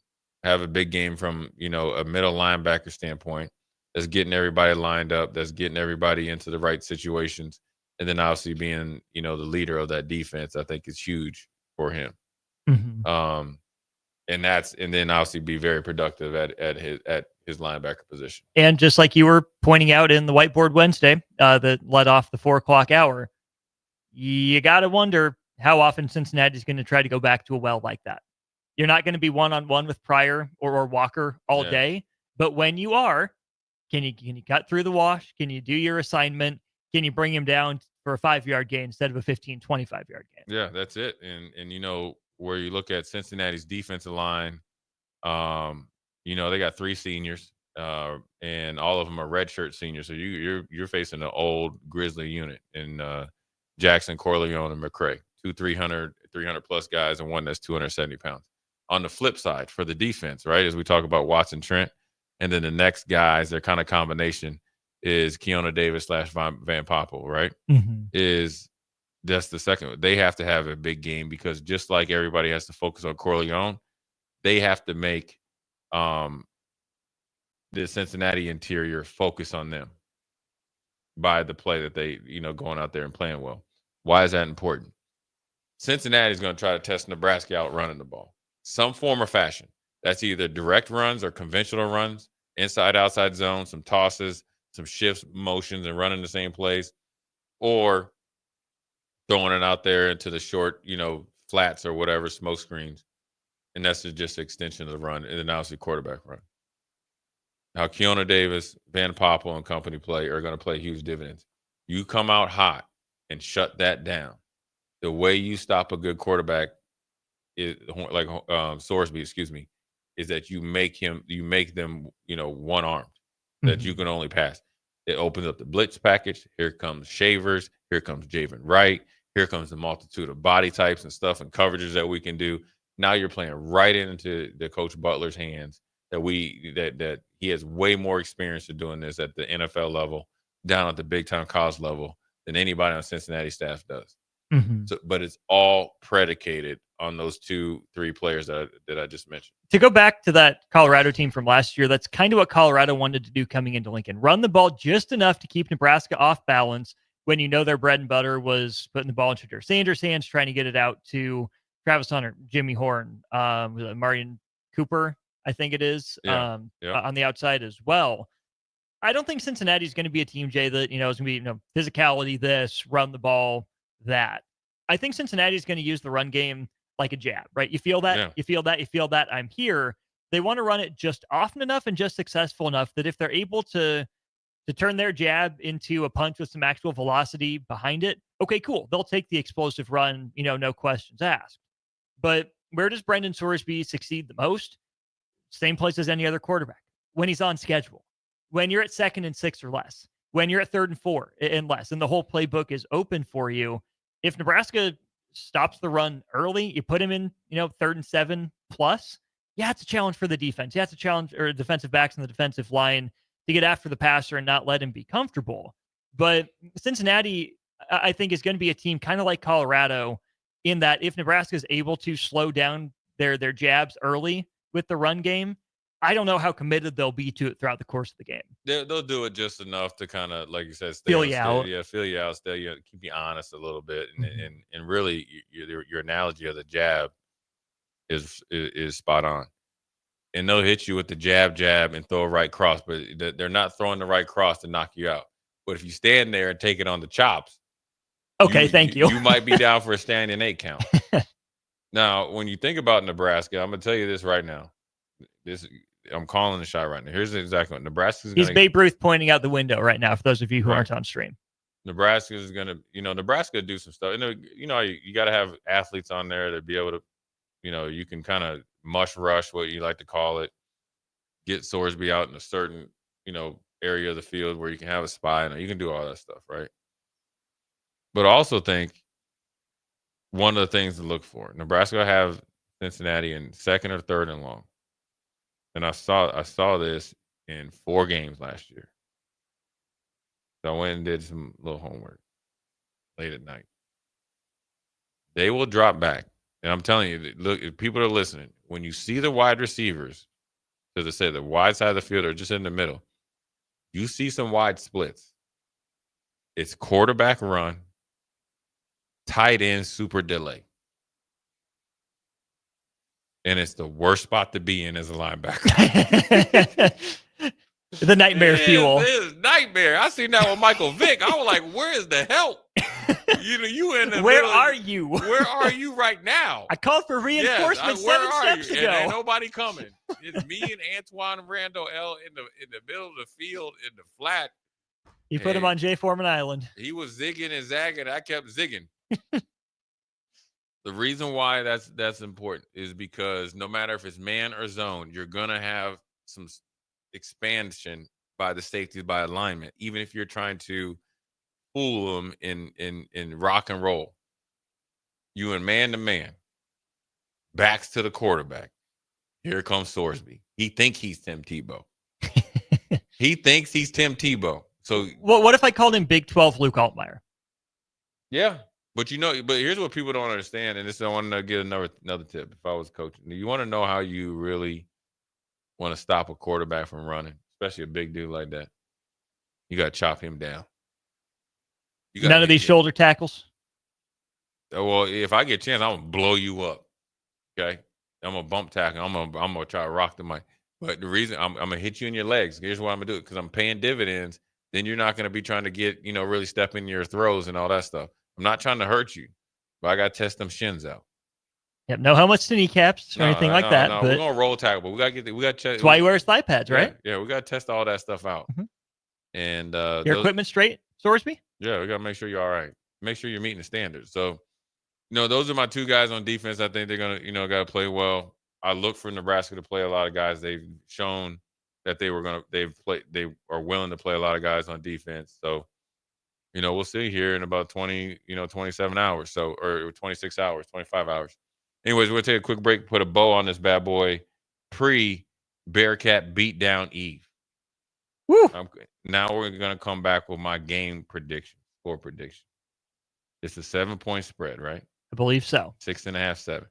a big game from, a middle linebacker standpoint that's getting everybody lined up, that's getting everybody into the right situations. And then obviously being, the leader of that defense, I think is huge for him. Mm-hmm. And then obviously be very productive at his linebacker position. And just like you were pointing out in the Whiteboard Wednesday that led off the 4:00 hour, you got to wonder how often Cincinnati is going to try to go back to a well like that. You're not going to be one-on-one with Pryor or Walker all day. But when you are, can you cut through the wash? Can you do your assignment? Can you bring him down for a 5-yard gain instead of a 15, 25-yard gain? Yeah, that's it. And where you look at Cincinnati's defensive line, they got 3 seniors, and all of them are redshirt seniors. So you're facing an old Grizzly unit in Jackson, Corleone, and McCray, 300 plus guys, and one that's 270 pounds. On the flip side, for the defense, right, as we talk about Watson Trent, and then the next guys, their kind of combination is Keona Davis / Van Poppel, right? That's the second. They have to have a big game because just like everybody has to focus on Corleone, they have to make the Cincinnati interior focus on them by the play that they, going out there and playing well. Why is that important? Cincinnati is going to try to test Nebraska out running the ball. Some form or fashion. That's either direct runs or conventional runs, inside, outside zone, some tosses, some shifts, motions, and running the same plays, or throwing it out there into the short, flats or whatever, smoke screens. And that's just an extension of the run, and then obviously quarterback run. How Keona Davis, Van Poppel, and company are going to play huge dividends. You come out hot and shut that down. The way you stop a good quarterback is like Sorsby, is that you make them, one-armed, that you can only pass. It opens up the blitz package. Here comes Shavers. Here comes Javen Wright. Here comes the multitude of body types and stuff and coverages that we can do. Now you're playing right into the Coach Butler's hands that he has way more experience of doing this at the NFL level, down at the big-time college level than anybody on Cincinnati staff does. So, but it's all predicated on those 2-3 players that I just mentioned. To go back to that Colorado team from last year, that's kind of what Colorado wanted to do coming into Lincoln. Run the ball just enough to keep Nebraska off balance when their bread and butter was putting the ball into Shadur Sanders' hands, trying to get it out to Travis Hunter, Jimmy Horn, Marion Cooper, I think it is, on the outside as well. I don't think Cincinnati is going to be a team, Jay, that, is going to be, physicality, this, run the ball, that. I think Cincinnati is going to use the run game like a jab, right? You feel that, you feel that, I'm here. They want to run it just often enough and just successful enough that if they're able to turn their jab into a punch with some actual velocity behind it, okay, cool. They'll take the explosive run, no questions asked. But where does Brendan Sorsby succeed the most? Same place as any other quarterback. When he's on schedule. When you're at 2nd and 6 or less. When you're at 3rd and 4 and less. And the whole playbook is open for you. If Nebraska stops the run early, you put him in, 3rd and 7 plus. Yeah, it's a challenge for the defense. Yeah, it's a challenge or defensive backs and the defensive line to get after the passer and not let him be comfortable. But Cincinnati, I think, is going to be a team kind of like Colorado in that if Nebraska is able to slow down their jabs early with the run game, I don't know how committed they'll be to it throughout the course of the game. They'll do it just enough to kind of, like you said, feel you out. Yeah, feel you out, keep you honest a little bit. And really, your analogy of the jab is spot on. And they'll hit you with the jab, and throw a right cross, but they're not throwing the right cross to knock you out. But if you stand there and take it on the chops, okay, thank you. You might be down for a standing 8 count. Now, when you think about Nebraska, I'm going to tell you this right now. I'm calling the shot right now. Here's exactly what Nebraska's going to. He's Babe Ruth pointing out the window right now for those of you who aren't on stream. Nebraska is going to, Nebraska do some stuff. And, you got to have athletes on there to be able to, you can kind of mush rush, what you like to call it, get Sorsby out in a certain, area of the field where you can have a spy and you can do all that stuff, right? But I also think one of the things to look for, Nebraska will have Cincinnati in 2nd or 3rd and long. And I saw this in 4 games last year. So I went and did some little homework late at night. They will drop back. And I'm telling you, look, if people are listening, when you see the wide receivers, as I said, the wide side of the field or just in the middle, you see some wide splits. It's quarterback run, tight end super delay. And it's the worst spot to be in as a linebacker. The nightmare fuel. It is nightmare. I seen that with Michael Vick. I was like, where is the help? You in the Where middle are you? Where are you right now? I called for reinforcements where 7 are steps you? ago. And ain't nobody coming. It's me and Antoine Randall L in the middle of the field in the flat. You put him on J. Foreman Island. He was zigging and zagging. I kept zigging. The reason why that's important is because no matter if it's man or zone, you're gonna have some expansion by the safeties by alignment, even if you're trying to fool them in rock and roll. You and man to man, backs to the quarterback. Here comes Sorsby. He thinks he's Tim Tebow. He thinks he's Tim Tebow. So what if I called him Big 12 Luke Altmaier? Yeah. But here's what people don't understand, and this I want to get another tip. If I was coaching, you want to know how you really want to stop a quarterback from running, especially a big dude like that. You got to chop him down. None of these shoulder tackles. Well, if I get a chance, I'm gonna blow you up. Okay, I'm gonna bump tackle. I'm gonna try to rock the mic. But the reason I'm gonna hit you in your legs. Here's why I'm gonna do it, because I'm paying dividends. Then you're not gonna be trying to get really step in your throws and all that stuff. I'm not trying to hurt you, but I got to test them shins out. Yep, no helmets to kneecaps or anything like that. No, but we're gonna roll tackle, but we gotta check. that's why he wears thigh pads, right? Yeah, we gotta test all that stuff out. Mm-hmm. And your equipment straight, Sorsby? Yeah, we gotta make sure you're all right. Make sure you're meeting the standards. So, those are my two guys on defense. I think they're gonna, gotta play well. I look for Nebraska to play a lot of guys. They've shown that they are willing to play a lot of guys on defense. So, we'll see here in about 27 hours. Or 26 hours, 25 hours. Anyways, we'll take a quick break, put a bow on this bad boy pre-Bearcat beatdown eve. Woo! Now we're going to come back with my game score prediction. It's a 7-point spread, right? I believe so. 6.5, 7.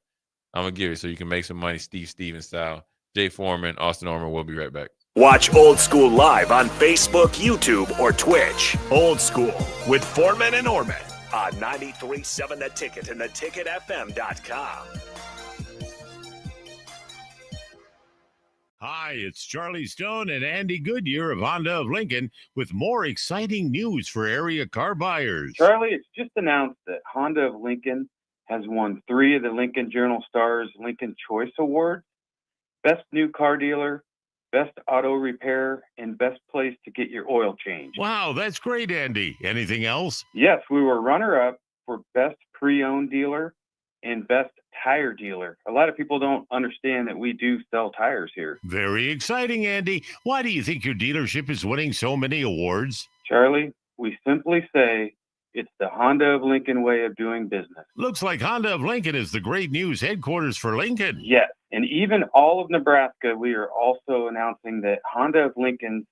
I'm going to give it so you can make some money Steve Stevens style. Jay Foreman, Austin Oerman, we'll be right back. Watch Old School live on Facebook, YouTube, or Twitch. Old School with Foreman and Oerman on 93.7 The Ticket and theticketfm.com. Hi, it's Charlie Stone and Andy Goodyear of Honda of Lincoln with more exciting news for area car buyers. Charlie, it's just announced that Honda of Lincoln has won 3 of the Lincoln Journal-Star's Lincoln Choice Awards: Best New Car Dealer, Best Auto Repair, and Best Place to Get Your Oil Changed. Wow, that's great, Andy. Anything else? Yes, we were runner-up for Best Pre-Owned Dealer and Best Tire Dealer. A lot of people don't understand that we do sell tires here. Very exciting, Andy. Why do you think your dealership is winning so many awards? Charlie, we simply say it's the Honda of Lincoln way of doing business. Looks like Honda of Lincoln is the great news headquarters for Lincoln. Yes, and even all of Nebraska, we are also announcing that Honda of Lincoln's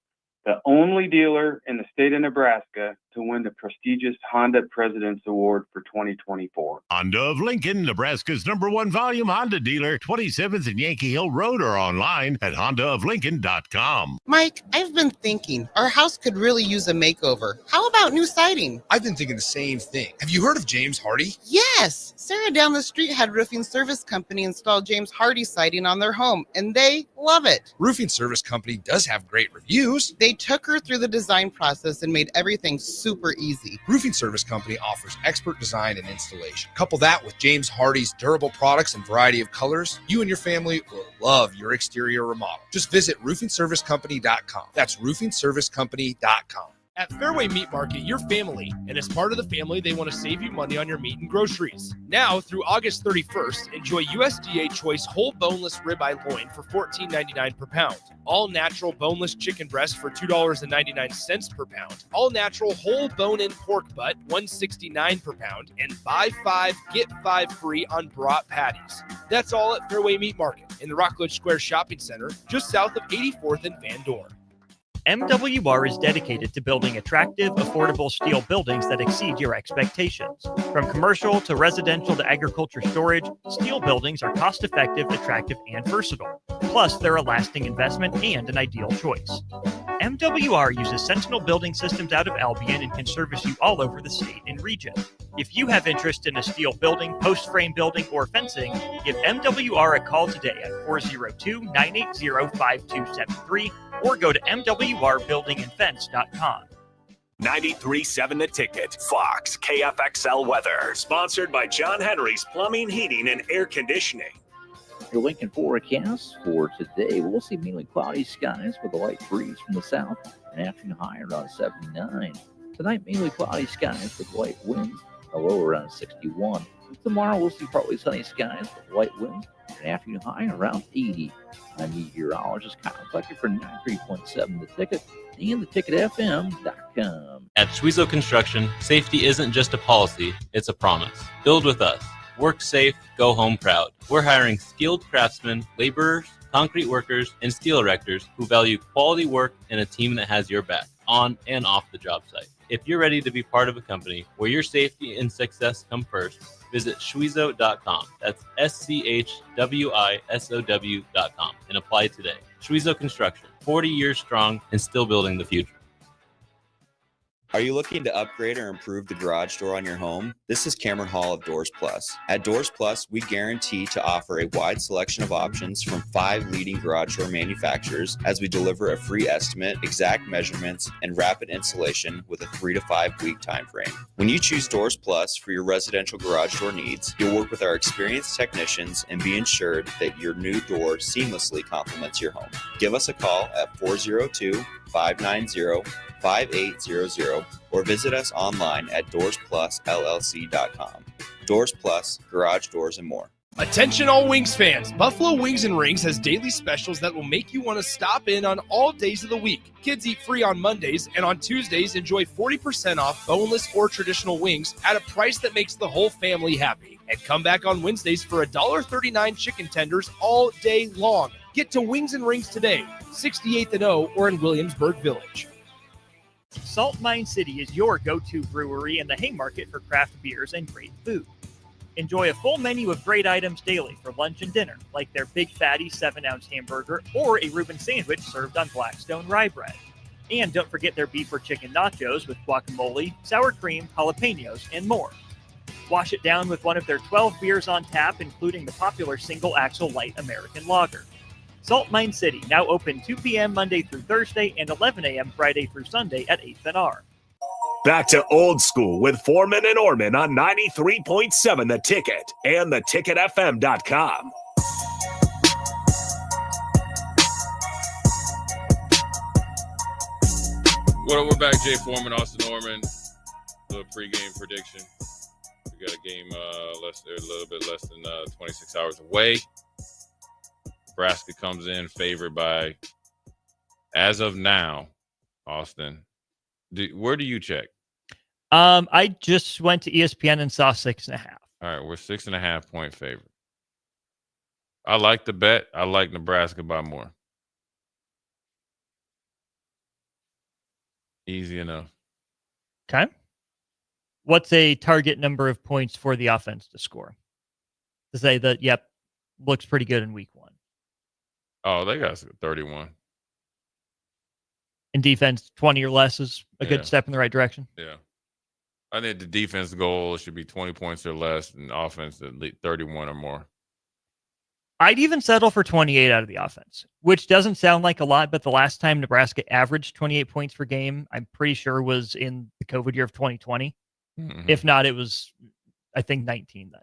the only dealer in the state of Nebraska to win the prestigious Honda President's Award for 2024. Honda of Lincoln, Nebraska's #1 volume Honda dealer, 27th and Yankee Hill Road, or online at hondaoflincoln.com. Mike, I've been thinking our house could really use a makeover. How about new siding? I've been thinking the same thing. Have you heard of James Hardy? Yes. Sarah down the street had Roofing Service Company install James Hardy siding on their home, and they love it. Roofing Service Company does have great reviews. They took her through the design process and made everything super easy. Roofing Service Company offers expert design and installation. Couple that with James Hardy's durable products and variety of colors, you and your family will love your exterior remodel. Just visit roofingservicecompany.com. That's roofingservicecompany.com. At Fairway Meat Market, you're family, and as part of the family, they want to save you money on your meat and groceries. Now, through August 31st, enjoy USDA Choice whole boneless ribeye loin for $14.99 per pound. All natural boneless chicken breast for $2.99 per pound. All natural whole bone-in pork butt, $1.69 per pound. And buy 5, get 5 free on brat patties. That's all at Fairway Meat Market in the Rockledge Square Shopping Center, just south of 84th and Van Dorn. MWR is dedicated to building attractive, affordable steel buildings that exceed your expectations. From commercial to residential to agriculture storage, steel buildings are cost-effective, attractive, and versatile. Plus, they're a lasting investment and an ideal choice. MWR uses Sentinel Building Systems out of Albion and can service you all over the state and region. If you have interest in a steel building, post-frame building, or fencing, give MWR a call today at 402-980-5273 or go to mwrbuildingandfence.com. 93.7 The Ticket, Fox, KFXL weather. Sponsored by John Henry's Plumbing, Heating, and Air Conditioning. Your Lincoln forecast for today, we'll see mainly cloudy skies with a light breeze from the south, an afternoon high around 79. Tonight, mainly cloudy skies with light winds, a low around 61. Tomorrow, we'll see partly sunny skies with light winds, an afternoon high around 80. I'm meteorologist Kyle Fletcher for 93.7 The Ticket and theticketfm.com. At Schwezo Construction, safety isn't just a policy, it's a promise. Build with us. Work safe, go home proud. We're hiring skilled craftsmen, laborers, concrete workers, and steel erectors who value quality work and a team that has your back, on and off the job site. If you're ready to be part of a company where your safety and success come first, visit Schwezo.com. That's SCHWISOW.com and apply today. Schwezo Construction, 40 years strong and still building the future. Are you looking to upgrade or improve the garage door on your home? This is Cameron Hall of Doors Plus. At Doors Plus, we guarantee to offer a wide selection of options from 5 leading garage door manufacturers as we deliver a free estimate, exact measurements, and rapid installation with a 3 to 5 week time frame. When you choose Doors Plus for your residential garage door needs, you'll work with our experienced technicians and be ensured that your new door seamlessly complements your home. Give us a call at 402-590-5800 or visit us online at DoorsPlusLLC.com. Doors Plus, garage doors, and more. Attention all Wings fans, Buffalo Wings and Rings has daily specials that will make you want to stop in on all days of the week. Kids eat free on Mondays, and on Tuesdays enjoy 40% off boneless or traditional wings at a price that makes the whole family happy. And come back on Wednesdays for $1.39 chicken tenders all day long. Get to Wings and Rings today, 68th and O or in Williamsburg Village. Salt Mine City is your go-to brewery in the Haymarket for craft beers and great food. Enjoy a full menu of great items daily for lunch and dinner, like their Big Fatty 7-ounce hamburger or a Reuben sandwich served on Blackstone rye bread. And don't forget their beef or chicken nachos with guacamole, sour cream, jalapenos, and more. Wash it down with one of their 12 beers on tap, including the popular Single Axle Light American Lager. Salt Mine City, now open 2 p.m. Monday through Thursday and 11 a.m. Friday through Sunday at 8th and R. Back to old school with Foreman and Oerman on 93.7 The Ticket and theticketfm.com. Well, we're back. Jay Foreman, Austin Oerman. Little pregame prediction. We got a game a little bit less than 26 hours away. Nebraska comes in favored by, as of now, Austin. Where do you check? I just went to ESPN and saw 6.5. All right, we're 6.5 point favorite. I like the bet. I like Nebraska by more. Easy enough. Okay. What's a target number of points for the offense to score? To say that, yep, looks pretty good in week 1. Oh, they got 31. And defense, 20 or less is a good step in the right direction. Yeah. I think the defense goal should be 20 points or less, and offense at least 31 or more. I'd even settle for 28 out of the offense, which doesn't sound like a lot, but the last time Nebraska averaged 28 points per game, I'm pretty sure was in the COVID year of 2020. Mm-hmm. If not, it was, I think, 19 then.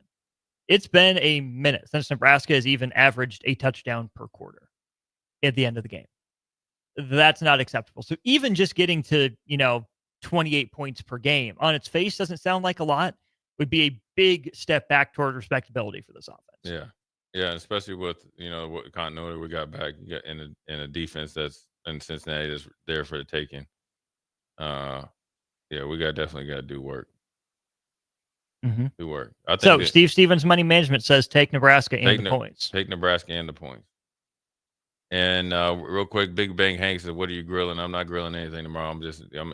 It's been a minute since Nebraska has even averaged a touchdown per quarter at the end of the game. That's not acceptable. So even just getting to, 28 points per game on its face doesn't sound like a lot, would be a big step back toward respectability for this offense. Yeah. Yeah, especially with, what continuity we got back in a defense that's in Cincinnati that's there for the taking. Yeah, we definitely got to do work. Mm-hmm. Do work. So Steve Stevens Money Management says take Nebraska and the points. Take Nebraska and the points. And real quick, Big Bang Hank said, "What are you grilling?" I'm not grilling anything tomorrow. I'm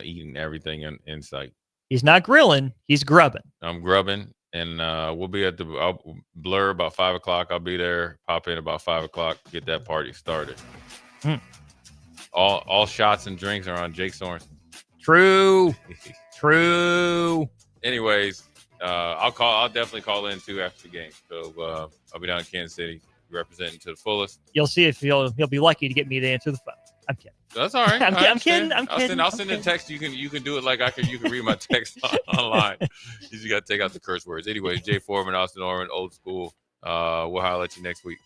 eating everything in sight. He's not grilling. He's grubbing. I'm grubbing, and we'll be at I'll blur about 5 o'clock. I'll be there. Pop in about 5 o'clock. Get that party started. All shots and drinks are on Jake Sorensen. True. Anyways, I'll definitely call in too after the game. So I'll be down in Kansas City. representing to the fullest. You'll see if he'll be lucky to get me to answer the phone. I'm kidding. That's all right. I'm kidding. I'll send a text. You can do it like you can read my text online. You just got to take out the curse words. Anyway, Jay Foreman, Austin Oerman, Old School. We'll holler at you next week.